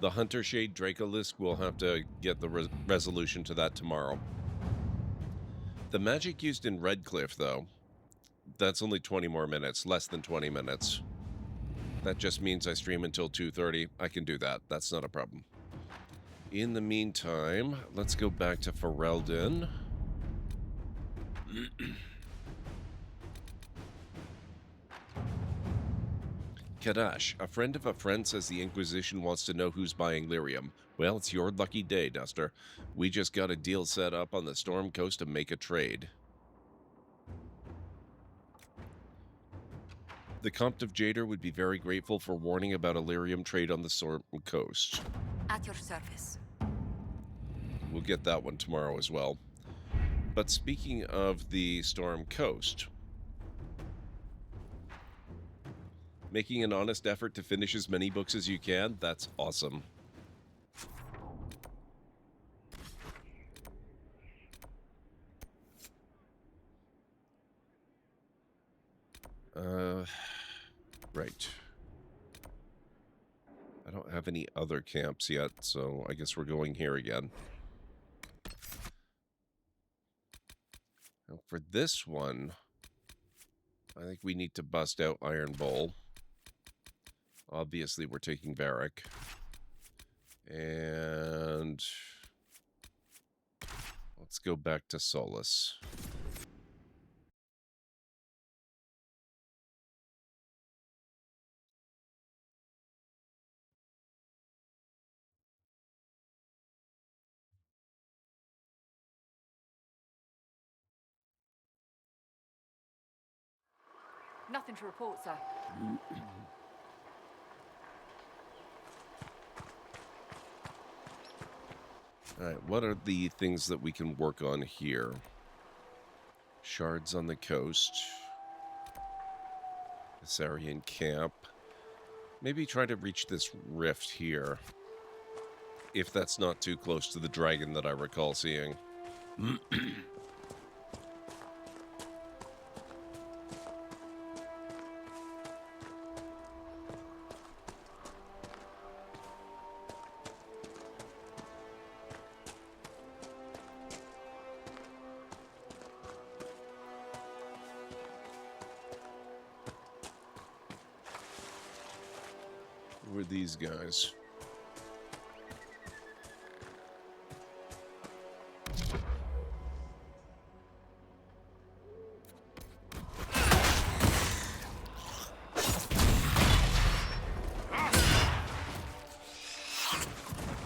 the Hunter Shade Dracolisk will have to get the resolution to that tomorrow. The magic used in Redcliffe, though, that's only 20 more minutes, less than 20 minutes. That just means I stream until 2:30. I can do that. That's not a problem. In the meantime, let's go back to Ferelden. Kadash, a friend of a friend says the Inquisition wants to know who's buying lyrium. Well, it's your lucky day, Duster. We just got a deal set up on the Storm Coast to make a trade. The Comte of Jader would be very grateful for warning about a lyrium trade on the Storm Coast. At your service. We'll get that one tomorrow as well. But speaking of the Storm Coast, making an honest effort to finish as many books as you can, that's awesome. Right. I don't have any other camps yet, so I guess we're going here again. Now for this one, I think we need to bust out Iron Bowl. Obviously, we're taking Varric. And let's go back to Solus. Nothing to report, sir. Alright, what are the things that we can work on here? Shards on the coast. Assyrian camp. Maybe try to reach this rift here. If that's not too close to the dragon that I recall seeing. Who are these guys?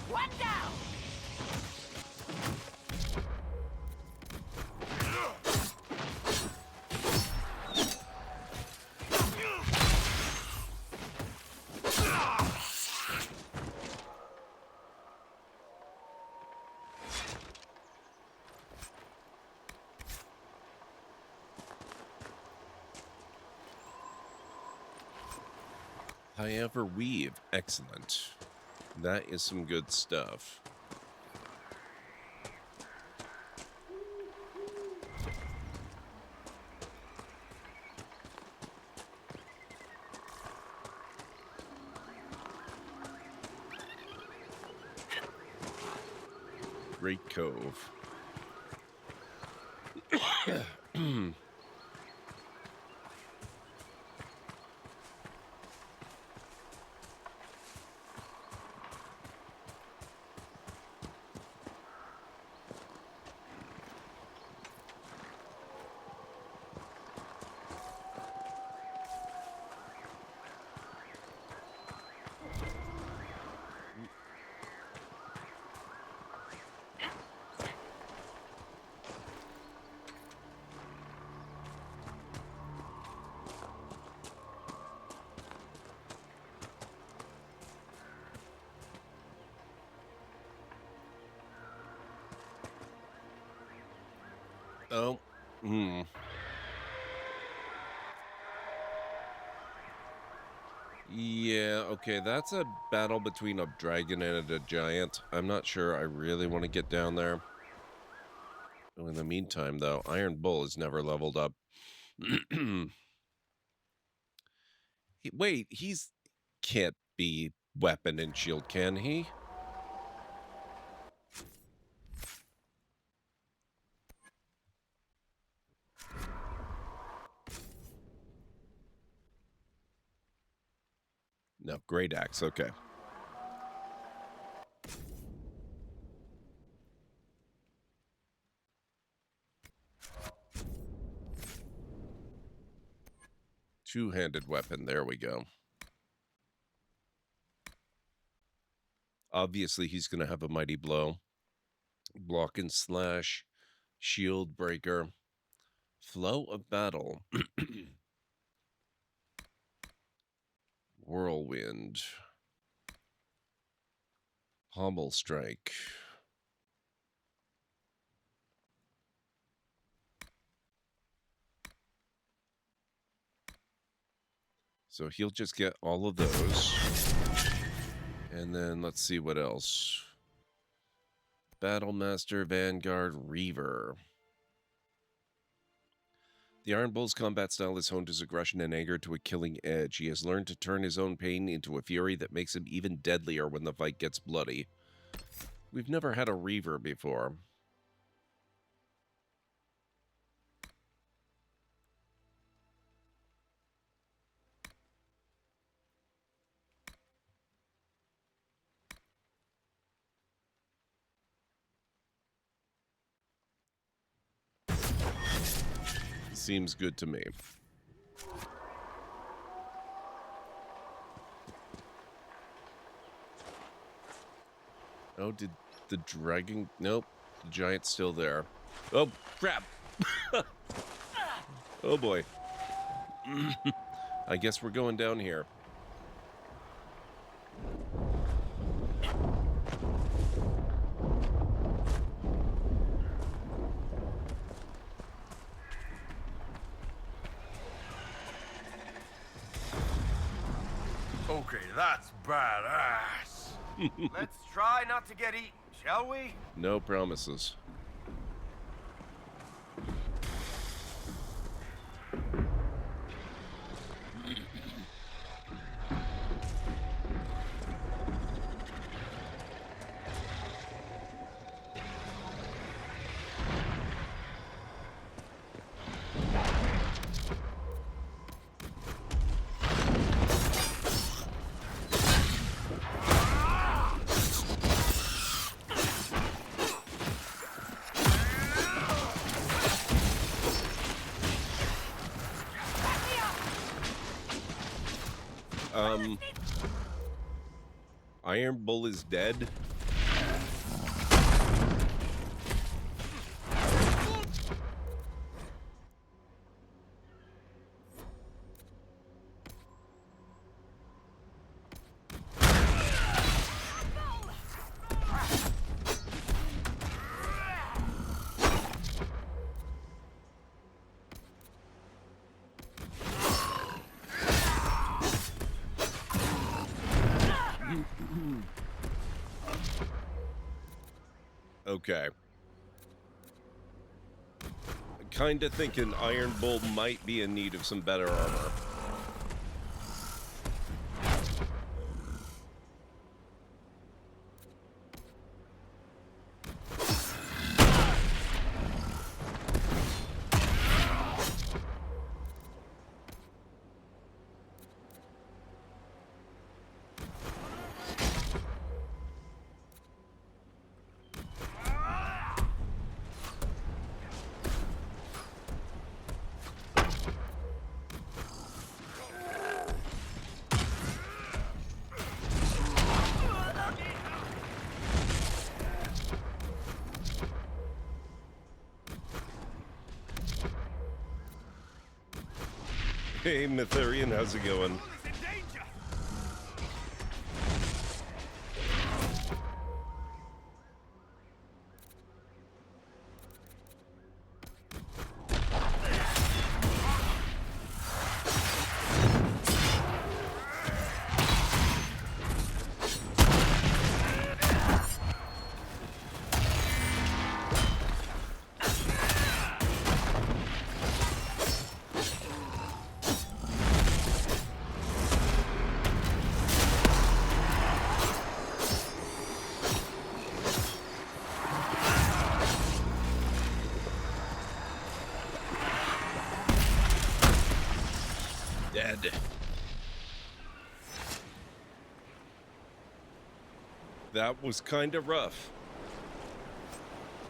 One down! However, weave. Excellent. That is some good stuff. Great Cove. Oh, Yeah, okay, that's a battle between a dragon and a giant. I'm not sure I really want to get down there. Oh, in the meantime, though, Iron Bull is never leveled up. Wait, he's can't be weapon and shield, can he? No, great axe, okay. Two-handed weapon, there we go. Obviously, he's going to have a mighty blow. Block and slash, shield breaker, flow of battle, whirlwind, pommel strike. So he'll just get all of those. And then let's see what else. Battlemaster, Vanguard, Reaver. The Iron Bull's combat style is honed his aggression and anger to a killing edge. He has learned to turn his own pain into a fury that makes him even deadlier when the fight gets bloody. We've never had a Reaver before. Seems good to me. Oh, did the dragon... Nope, the giant's still there. Oh, crap! Oh, boy. I guess we're going down here. Okay, that's badass. Let's try not to get eaten, shall we? No promises. Iron Bull is dead. Okay. Kinda thinking Iron Bull might be in need of some better armor. Hey, Mytharian, how's it going? Dead. That was kind of rough.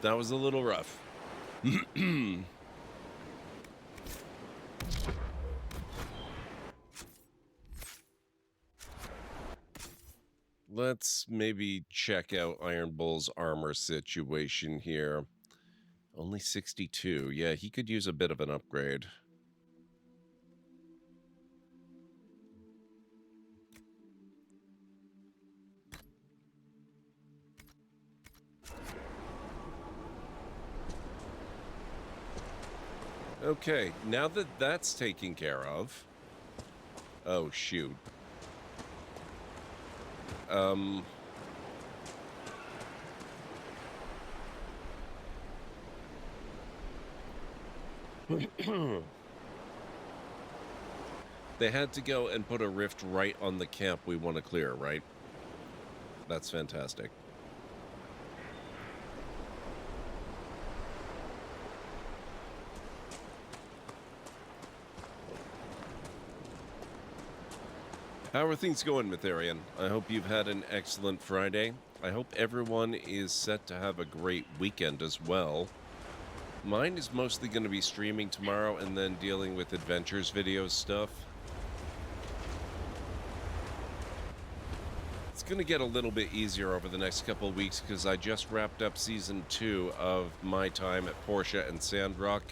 That was a little rough. Let's maybe check out Iron Bull's armor situation here. Only 62. Yeah, he could use a bit of an upgrade. Okay, now that that's taken care of... Oh, shoot. They had to go and put a rift right on the camp we want to clear, right? That's fantastic. How are things going, Mytharian? I hope you've had an excellent Friday. I hope everyone is set to have a great weekend as well. Mine is mostly going to be streaming tomorrow and then dealing with adventures video stuff. It's going to get a little bit easier over the next couple of weeks because I just wrapped up Season 2 of my time at Portia and Sandrock.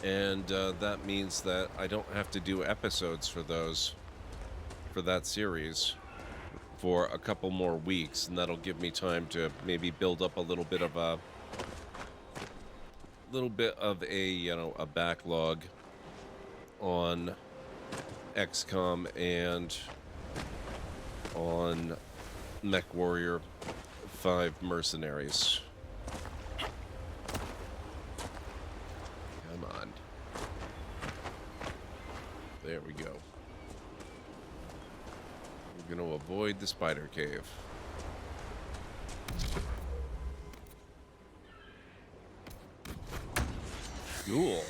And that means that I don't have to do episodes for that series for a couple more weeks, and that'll give me time to maybe build up a little bit of a a backlog on XCOM and on MechWarrior 5 Mercenaries. Come on. There we go. We're going to avoid the spider cave. Cool.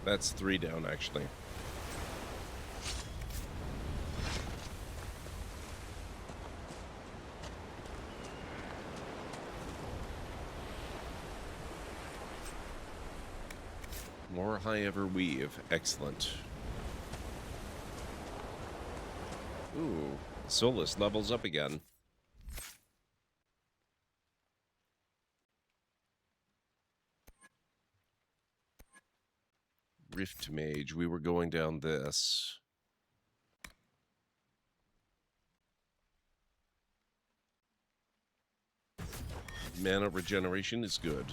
That's 3 down, actually. More high ever weave. Excellent. Ooh, Solus levels up again. Rift Mage. We were going down this. Mana regeneration is good.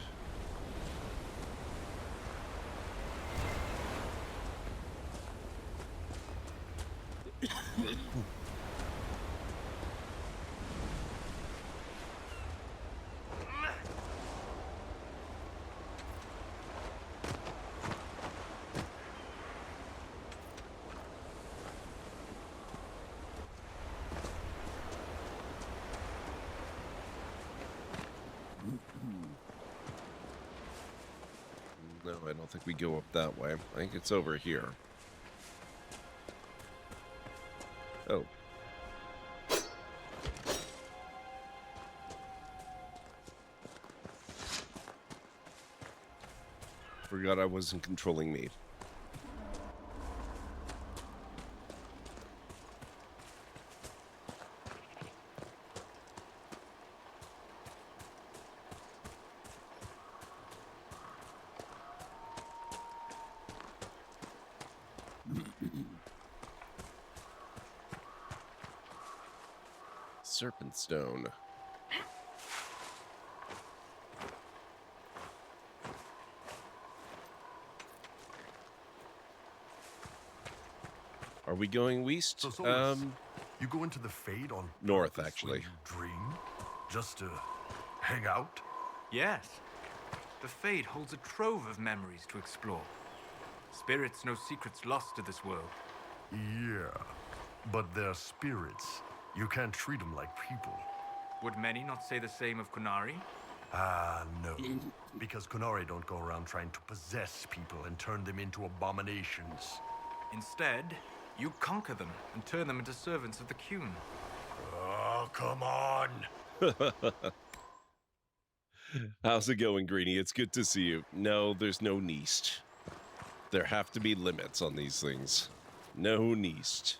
No, I don't think we go up that way. I think it's over here. Oh. Forgot I wasn't controlling me. Serpent Stone. Are we going west? So, you go into the Fade on north, actually. You dream, just to hang out. Yes, the Fade holds a trove of memories to explore. Spirits know secrets lost to this world. Yeah, but they're spirits. You can't treat them like people. Would many not say the same of Kunari? No. Because Kunari don't go around trying to possess people and turn them into abominations. Instead, you conquer them and turn them into servants of the Qun. Oh, come on! How's it going, Greenie? It's good to see you. No, there's no Neast. There have to be limits on these things. No Neast.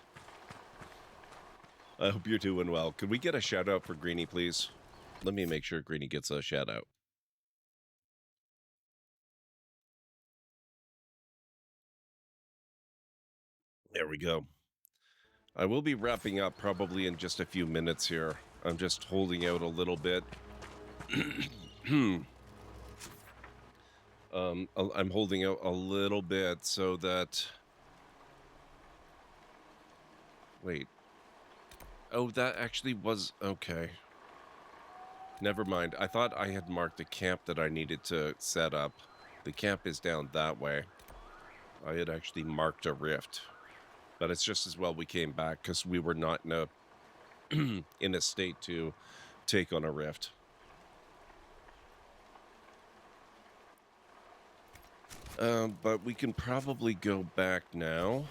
I hope you're doing well. Could we get a shout out for Greenie, please? Let me make sure Greenie gets a shout out. There we go. I will be wrapping up probably in just a few minutes here. I'm just holding out a little bit. I'm holding out a little bit so that... Wait. Oh, that actually was... Okay. Never mind. I thought I had marked a camp that I needed to set up. The camp is down that way. I had actually marked a rift. But it's just as well we came back because we were not in a in a state to take on a rift. But we can probably go back now.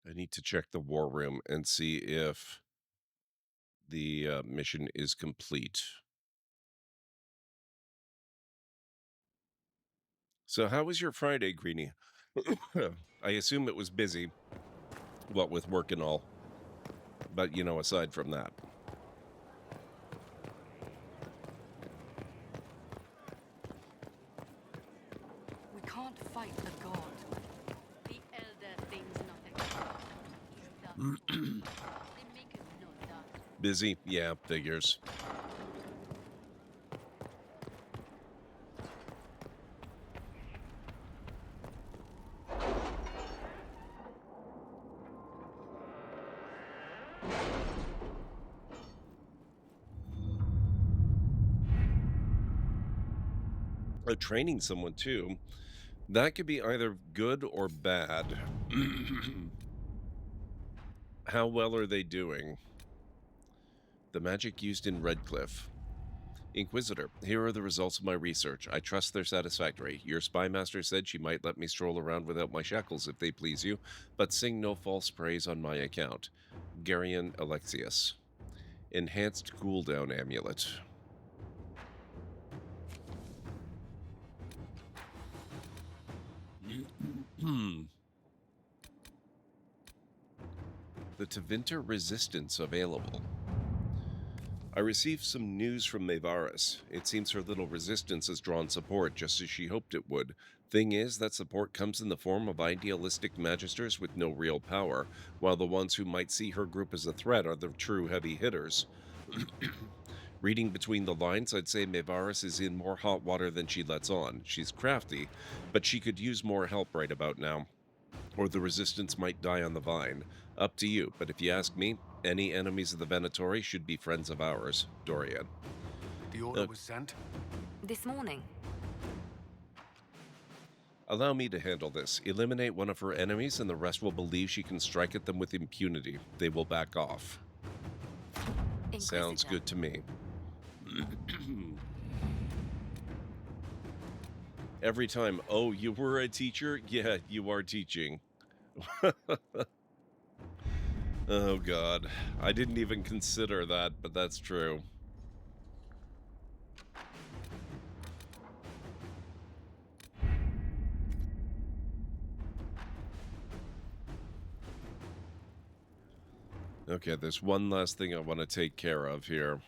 I need to check the war room and see if the mission is complete. So how was your Friday, Greenie? I assume it was busy, what with work and all. But, you know, aside from that. We can't fight the god. The elder thinks nothing. They make us know that. Busy? Yeah, figures. Training someone too, that could be either good or bad. How well are they doing? The magic used in Redcliffe. Inquisitor, here are the results of my research. I trust they're satisfactory. Your spy master said she might let me stroll around without my shackles if they please you, but sing no false praise on my account. Garion Alexius. Enhanced cooldown amulet. The Tevinter resistance available. I received some news from Maevaris. It seems her little resistance has drawn support just as she hoped it would. Thing is, that support comes in the form of idealistic magisters with no real power, while the ones who might see her group as a threat are the true heavy hitters. Reading between the lines, I'd say Maevaris is in more hot water than she lets on. She's crafty, but she could use more help right about now. Or the resistance might die on the vine. Up to you, but if you ask me, any enemies of the Venatori should be friends of ours. Dorian. The order was sent? This morning. Allow me to handle this. Eliminate one of her enemies and the rest will believe she can strike at them with impunity. They will back off. Sounds good to me. Every time, oh, you were a teacher? Yeah, you are teaching. Oh, God. I didn't even consider that, but that's true. Okay, there's one last thing I want to take care of here.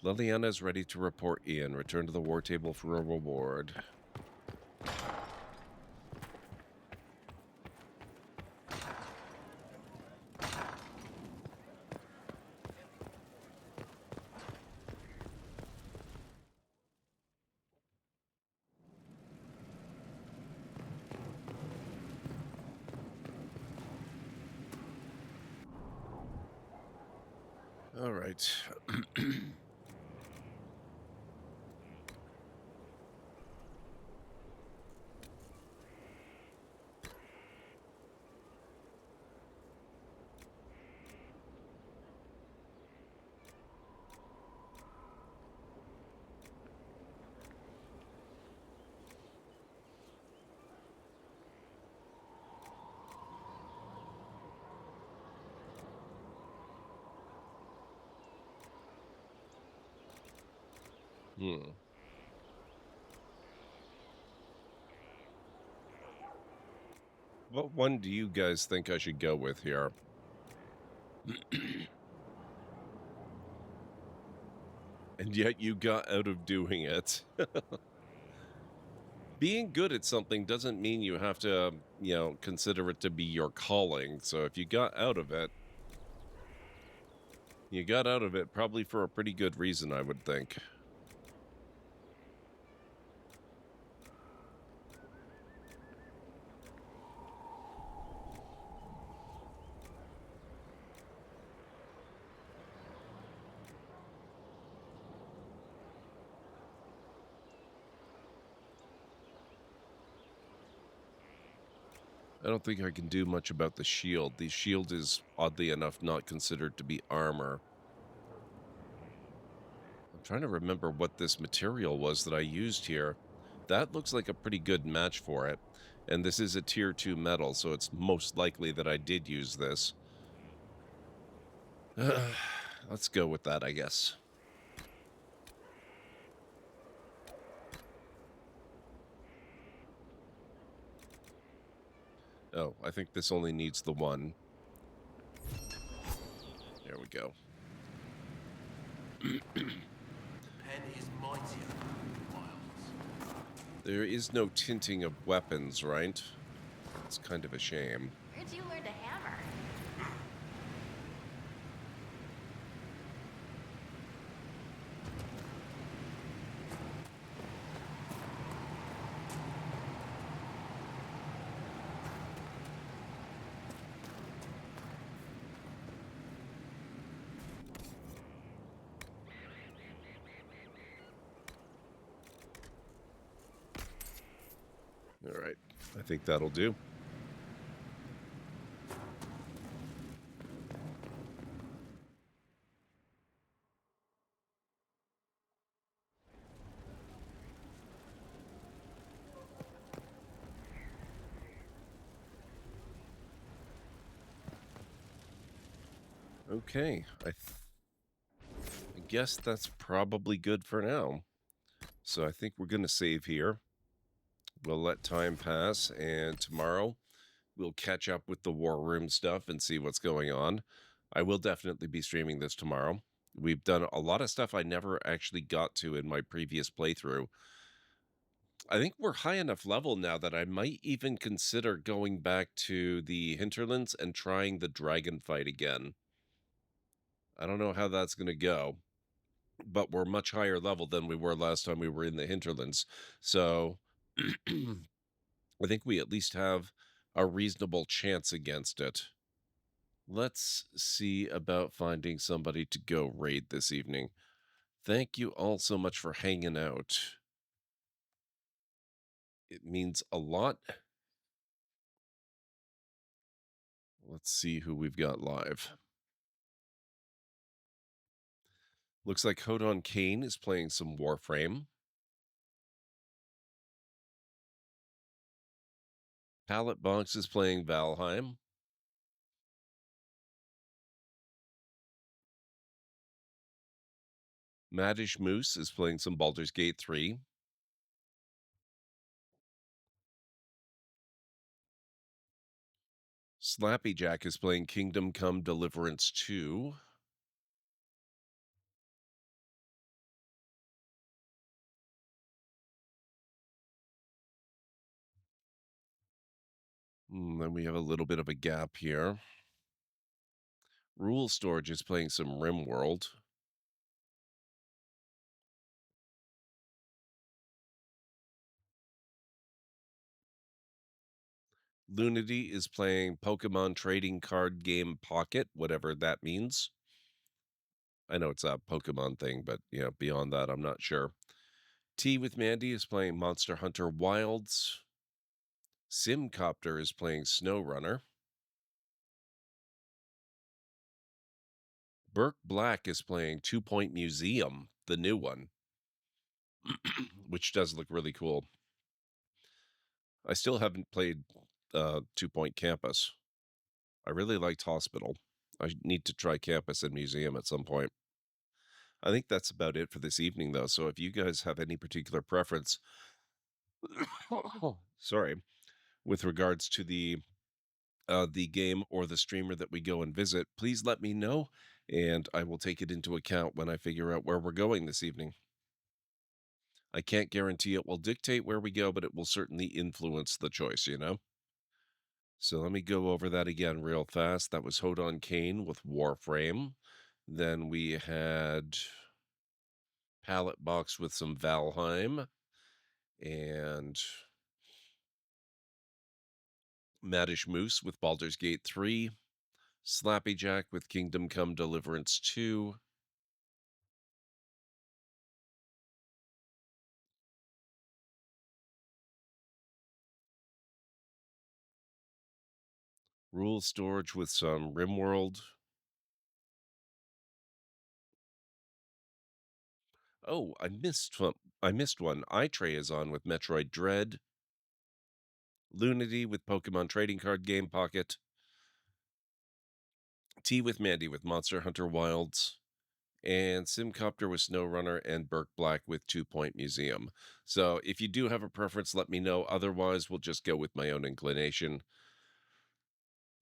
Liliana's ready to report Ian. Return to the war table for a reward. All right. What one do you guys think I should go with here? And yet you got out of doing it. Being good at something doesn't mean you have to, you know, consider it to be your calling. So if you got out of it, you got out of it probably for a pretty good reason, I would think. I don't think I can do much about the shield. The shield is, oddly enough, not considered to be armor. I'm trying to remember what this material was that I used here. That looks like a pretty good match for it. And this is a tier 2 metal, so it's most likely that I did use this. Let's go with that, I guess. Oh, I think this only needs the one. There we go. Pen is mightier than wilds. There is no tinting of weapons, right? It's kind of a shame. Where'd you learn to hammer? All right, I think that'll do. Okay, I guess that's probably good for now. So I think we're going to save here. We'll let time pass, and tomorrow we'll catch up with the War Room stuff and see what's going on. I will definitely be streaming this tomorrow. We've done a lot of stuff I never actually got to in my previous playthrough. I think we're high enough level now that I might even consider going back to the hinterlands and trying the dragon fight again. I don't know how that's going to go, but we're much higher level than we were last time we were in the hinterlands. So I think we at least have a reasonable chance against it. Let's see about finding somebody to go raid this evening. Thank you all so much for hanging out. It means a lot. Let's see who we've got live. Looks like Hodon Kane is playing some Warframe. Pallet Box is playing Valheim. Maddish Moose is playing some Baldur's Gate 3. Slappy Jack is playing Kingdom Come Deliverance 2. Then we have a little bit of a gap here. Rule Storage is playing some RimWorld. Lunity is playing Pokemon Trading Card Game Pocket, whatever that means. I know it's a Pokemon thing, but beyond that, I'm not sure. Tea with Mandy is playing Monster Hunter Wilds. Simcopter is playing SnowRunner. Burke Black is playing 2 Point Museum, the new one, which does look really cool. I still haven't played 2 Point Campus. I really liked Hospital. I need to try Campus and Museum at some point. I think that's about it for this evening, though. So if you guys have any particular preference, sorry, with regards to the game or the streamer that we go and visit, please let me know, and I will take it into account when I figure out where we're going this evening. I can't guarantee it will dictate where we go, but it will certainly influence the choice, So let me go over that again real fast. That was Hodon Kane with Warframe. Then we had Pallet Box with some Valheim. And Maddish Moose with Baldur's Gate 3. Slappy Jack with Kingdom Come Deliverance 2. Rule storage with some RimWorld. Oh, I missed one. iTray is on with Metroid Dread. Lunity with Pokemon Trading Card Game Pocket. Tea with Mandy with Monster Hunter Wilds. And Simcopter with SnowRunner, and Burke Black with 2 Point Museum. So if you do have a preference, let me know. Otherwise, we'll just go with my own inclination,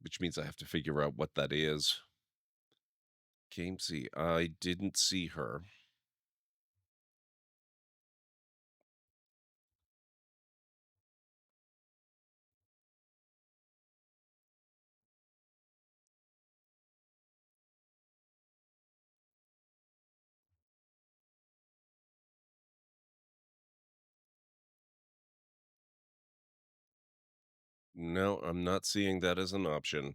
which means I have to figure out what that is. Gamesy, I didn't see her. No, I'm not seeing that as an option.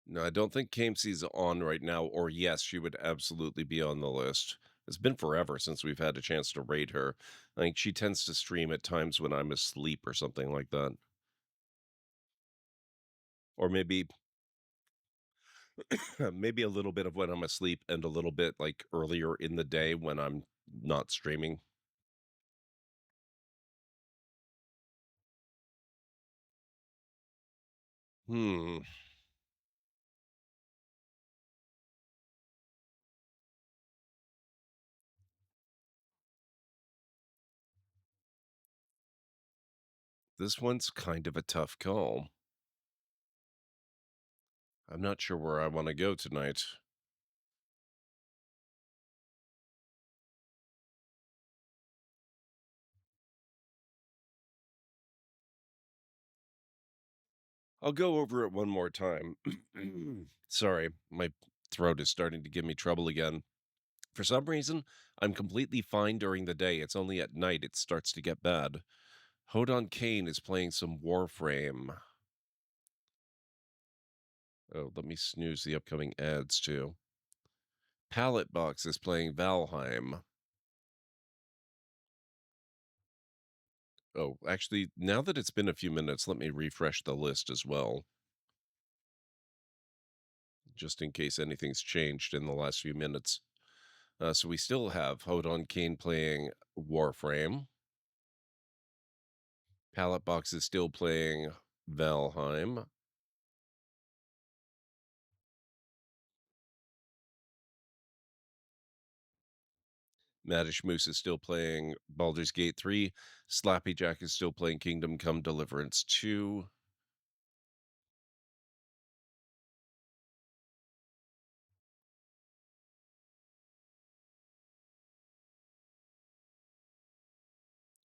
No, I don't think Camesy's on right now, or yes, she would absolutely be on the list. It's been forever since we've had a chance to rate her. I think she tends to stream at times when I'm asleep or something like that. Or maybe maybe a little bit of when I'm asleep and a little bit like earlier in the day when I'm not streaming. Hmm. This one's kind of a tough call. I'm not sure where I want to go tonight. I'll go over it one more time. Sorry, my throat is starting to give me trouble again. For some reason, I'm completely fine during the day. It's only at night it starts to get bad. Hodon Kane is playing some Warframe. Oh, let me snooze the upcoming ads too. Pallet Box is playing Valheim. Oh, actually, now that it's been a few minutes, let me refresh the list as well. Just in case anything's changed in the last few minutes. So we still have Hodon Kane playing Warframe. Pallet Box is still playing Valheim. Madish Moose is still playing Baldur's Gate 3. Slappy Jack is still playing Kingdom Come Deliverance 2.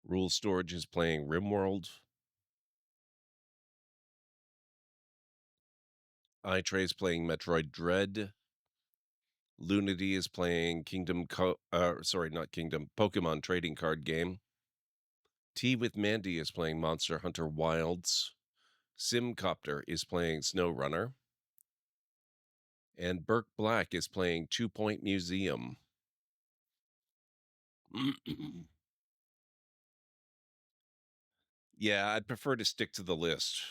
Rule Storage is playing RimWorld. iTray is playing Metroid Dread. Lunity is playing Pokemon Trading Card Game. Tea with Mandy is playing Monster Hunter Wilds. Simcopter is playing SnowRunner. And Burke Black is playing 2 Point Museum. Yeah, I'd prefer to stick to the list.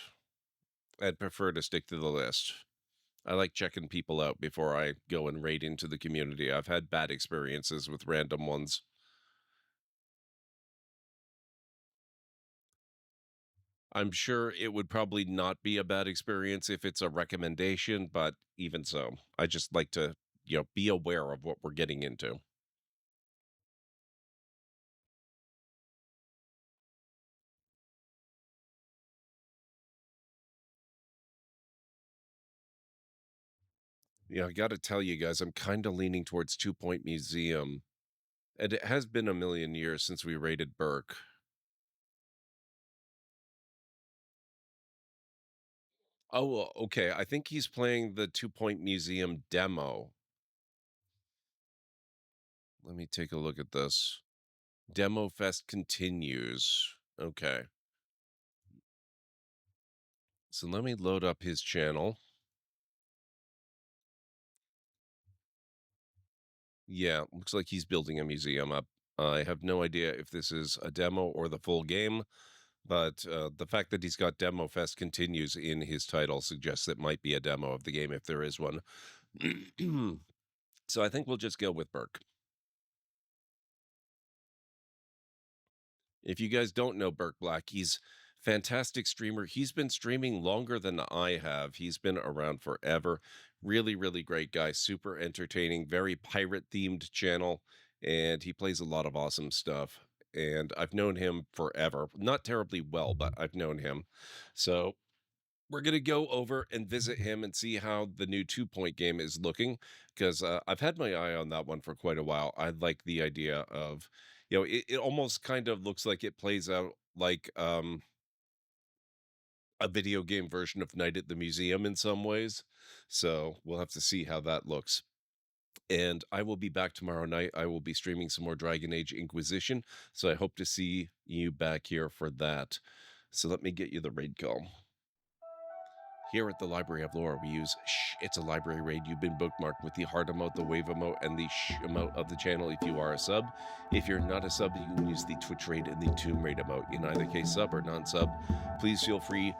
I like checking people out before I go and raid into the community. I've had bad experiences with random ones. I'm sure it would probably not be a bad experience if it's a recommendation, but even so, I just like to, be aware of what we're getting into. Yeah, I got to tell you guys, I'm kind of leaning towards 2 Point Museum. And it has been a million years since we raided Burke. Oh, okay. I think he's playing the 2 Point Museum demo. Let me take a look at this. Demo Fest continues. Okay. So let me load up his channel. Yeah, looks like he's building a museum up. I have no idea if this is a demo or the full game, but the fact that he's got Demo Fest continues in his title suggests it might be a demo of the game if there is one. So I think we'll just go with Burke. If you guys don't know Burke Black, he's fantastic streamer. He's been streaming longer than I have. He's been around forever. Really, really great guy. Super entertaining, very pirate-themed channel, and he plays a lot of awesome stuff. And I've known him forever. Not terribly well, but I've known him. So we're going to go over and visit him and see how the new 2-point game is looking, because I've had my eye on that one for quite a while. I like the idea of, you know, it almost kind of looks like it plays out like a video game version of Night at the Museum in some ways. So we'll have to see how that looks. And I will be back tomorrow night. I will be streaming some more Dragon Age Inquisition. So I hope to see you back here for that. So let me get you the raid call. Here at the Library of Lore, we use Shh, it's a library raid. You've been bookmarked with the heart emote, the wave emote, and the Shh emote of the channel if you are a sub. If you're not a sub, you can use the Twitch raid and the Tomb Raid emote. In either case, sub or non-sub, please feel free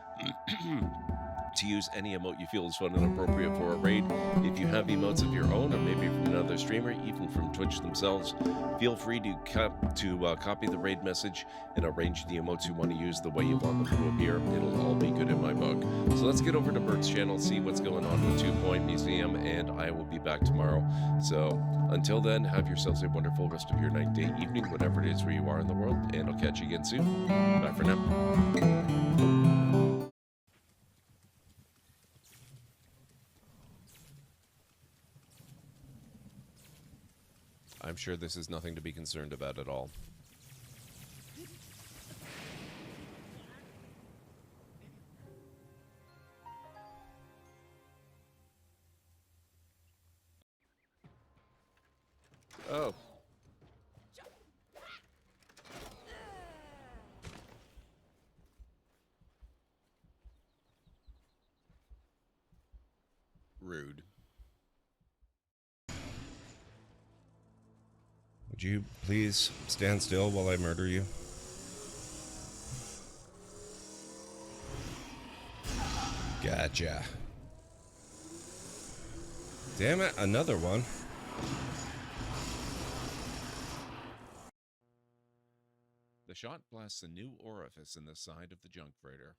to use any emote you feel is fun and appropriate for a raid. If you have emotes of your own, or maybe from another streamer, even from Twitch themselves, feel free to copy the raid message and arrange the emotes you want to use the way you want them to appear. It'll all be good in my book. So let's get over to Burke's channel, see what's going on with 2-Point Museum, and I will be back tomorrow. So until then, have yourselves a wonderful rest of your night, day, evening, whatever it is where you are in the world, and I'll catch you again soon. Bye for now. I'm sure this is nothing to be concerned about at all. Oh. Rude. Would you please stand still while I murder you? Gotcha. Damn it, another one. The shot blasts a new orifice in the side of the junk freighter.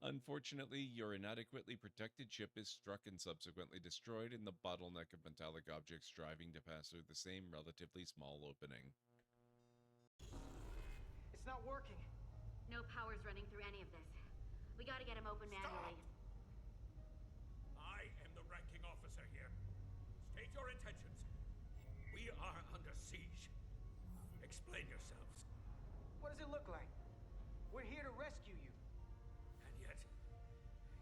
Unfortunately, your inadequately protected ship is struck and subsequently destroyed in the bottleneck of metallic objects striving to pass through the same relatively small opening. It's not working. No power's running through any of this. We gotta get him open manually. I am the ranking officer here. State your intentions. We are under siege. Explain yourselves. What does it look like? We're here to rescue you. And yet,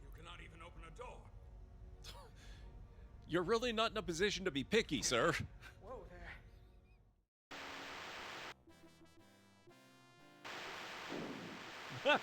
you cannot even open a door. You're really not in a position to be picky, sir. Whoa there.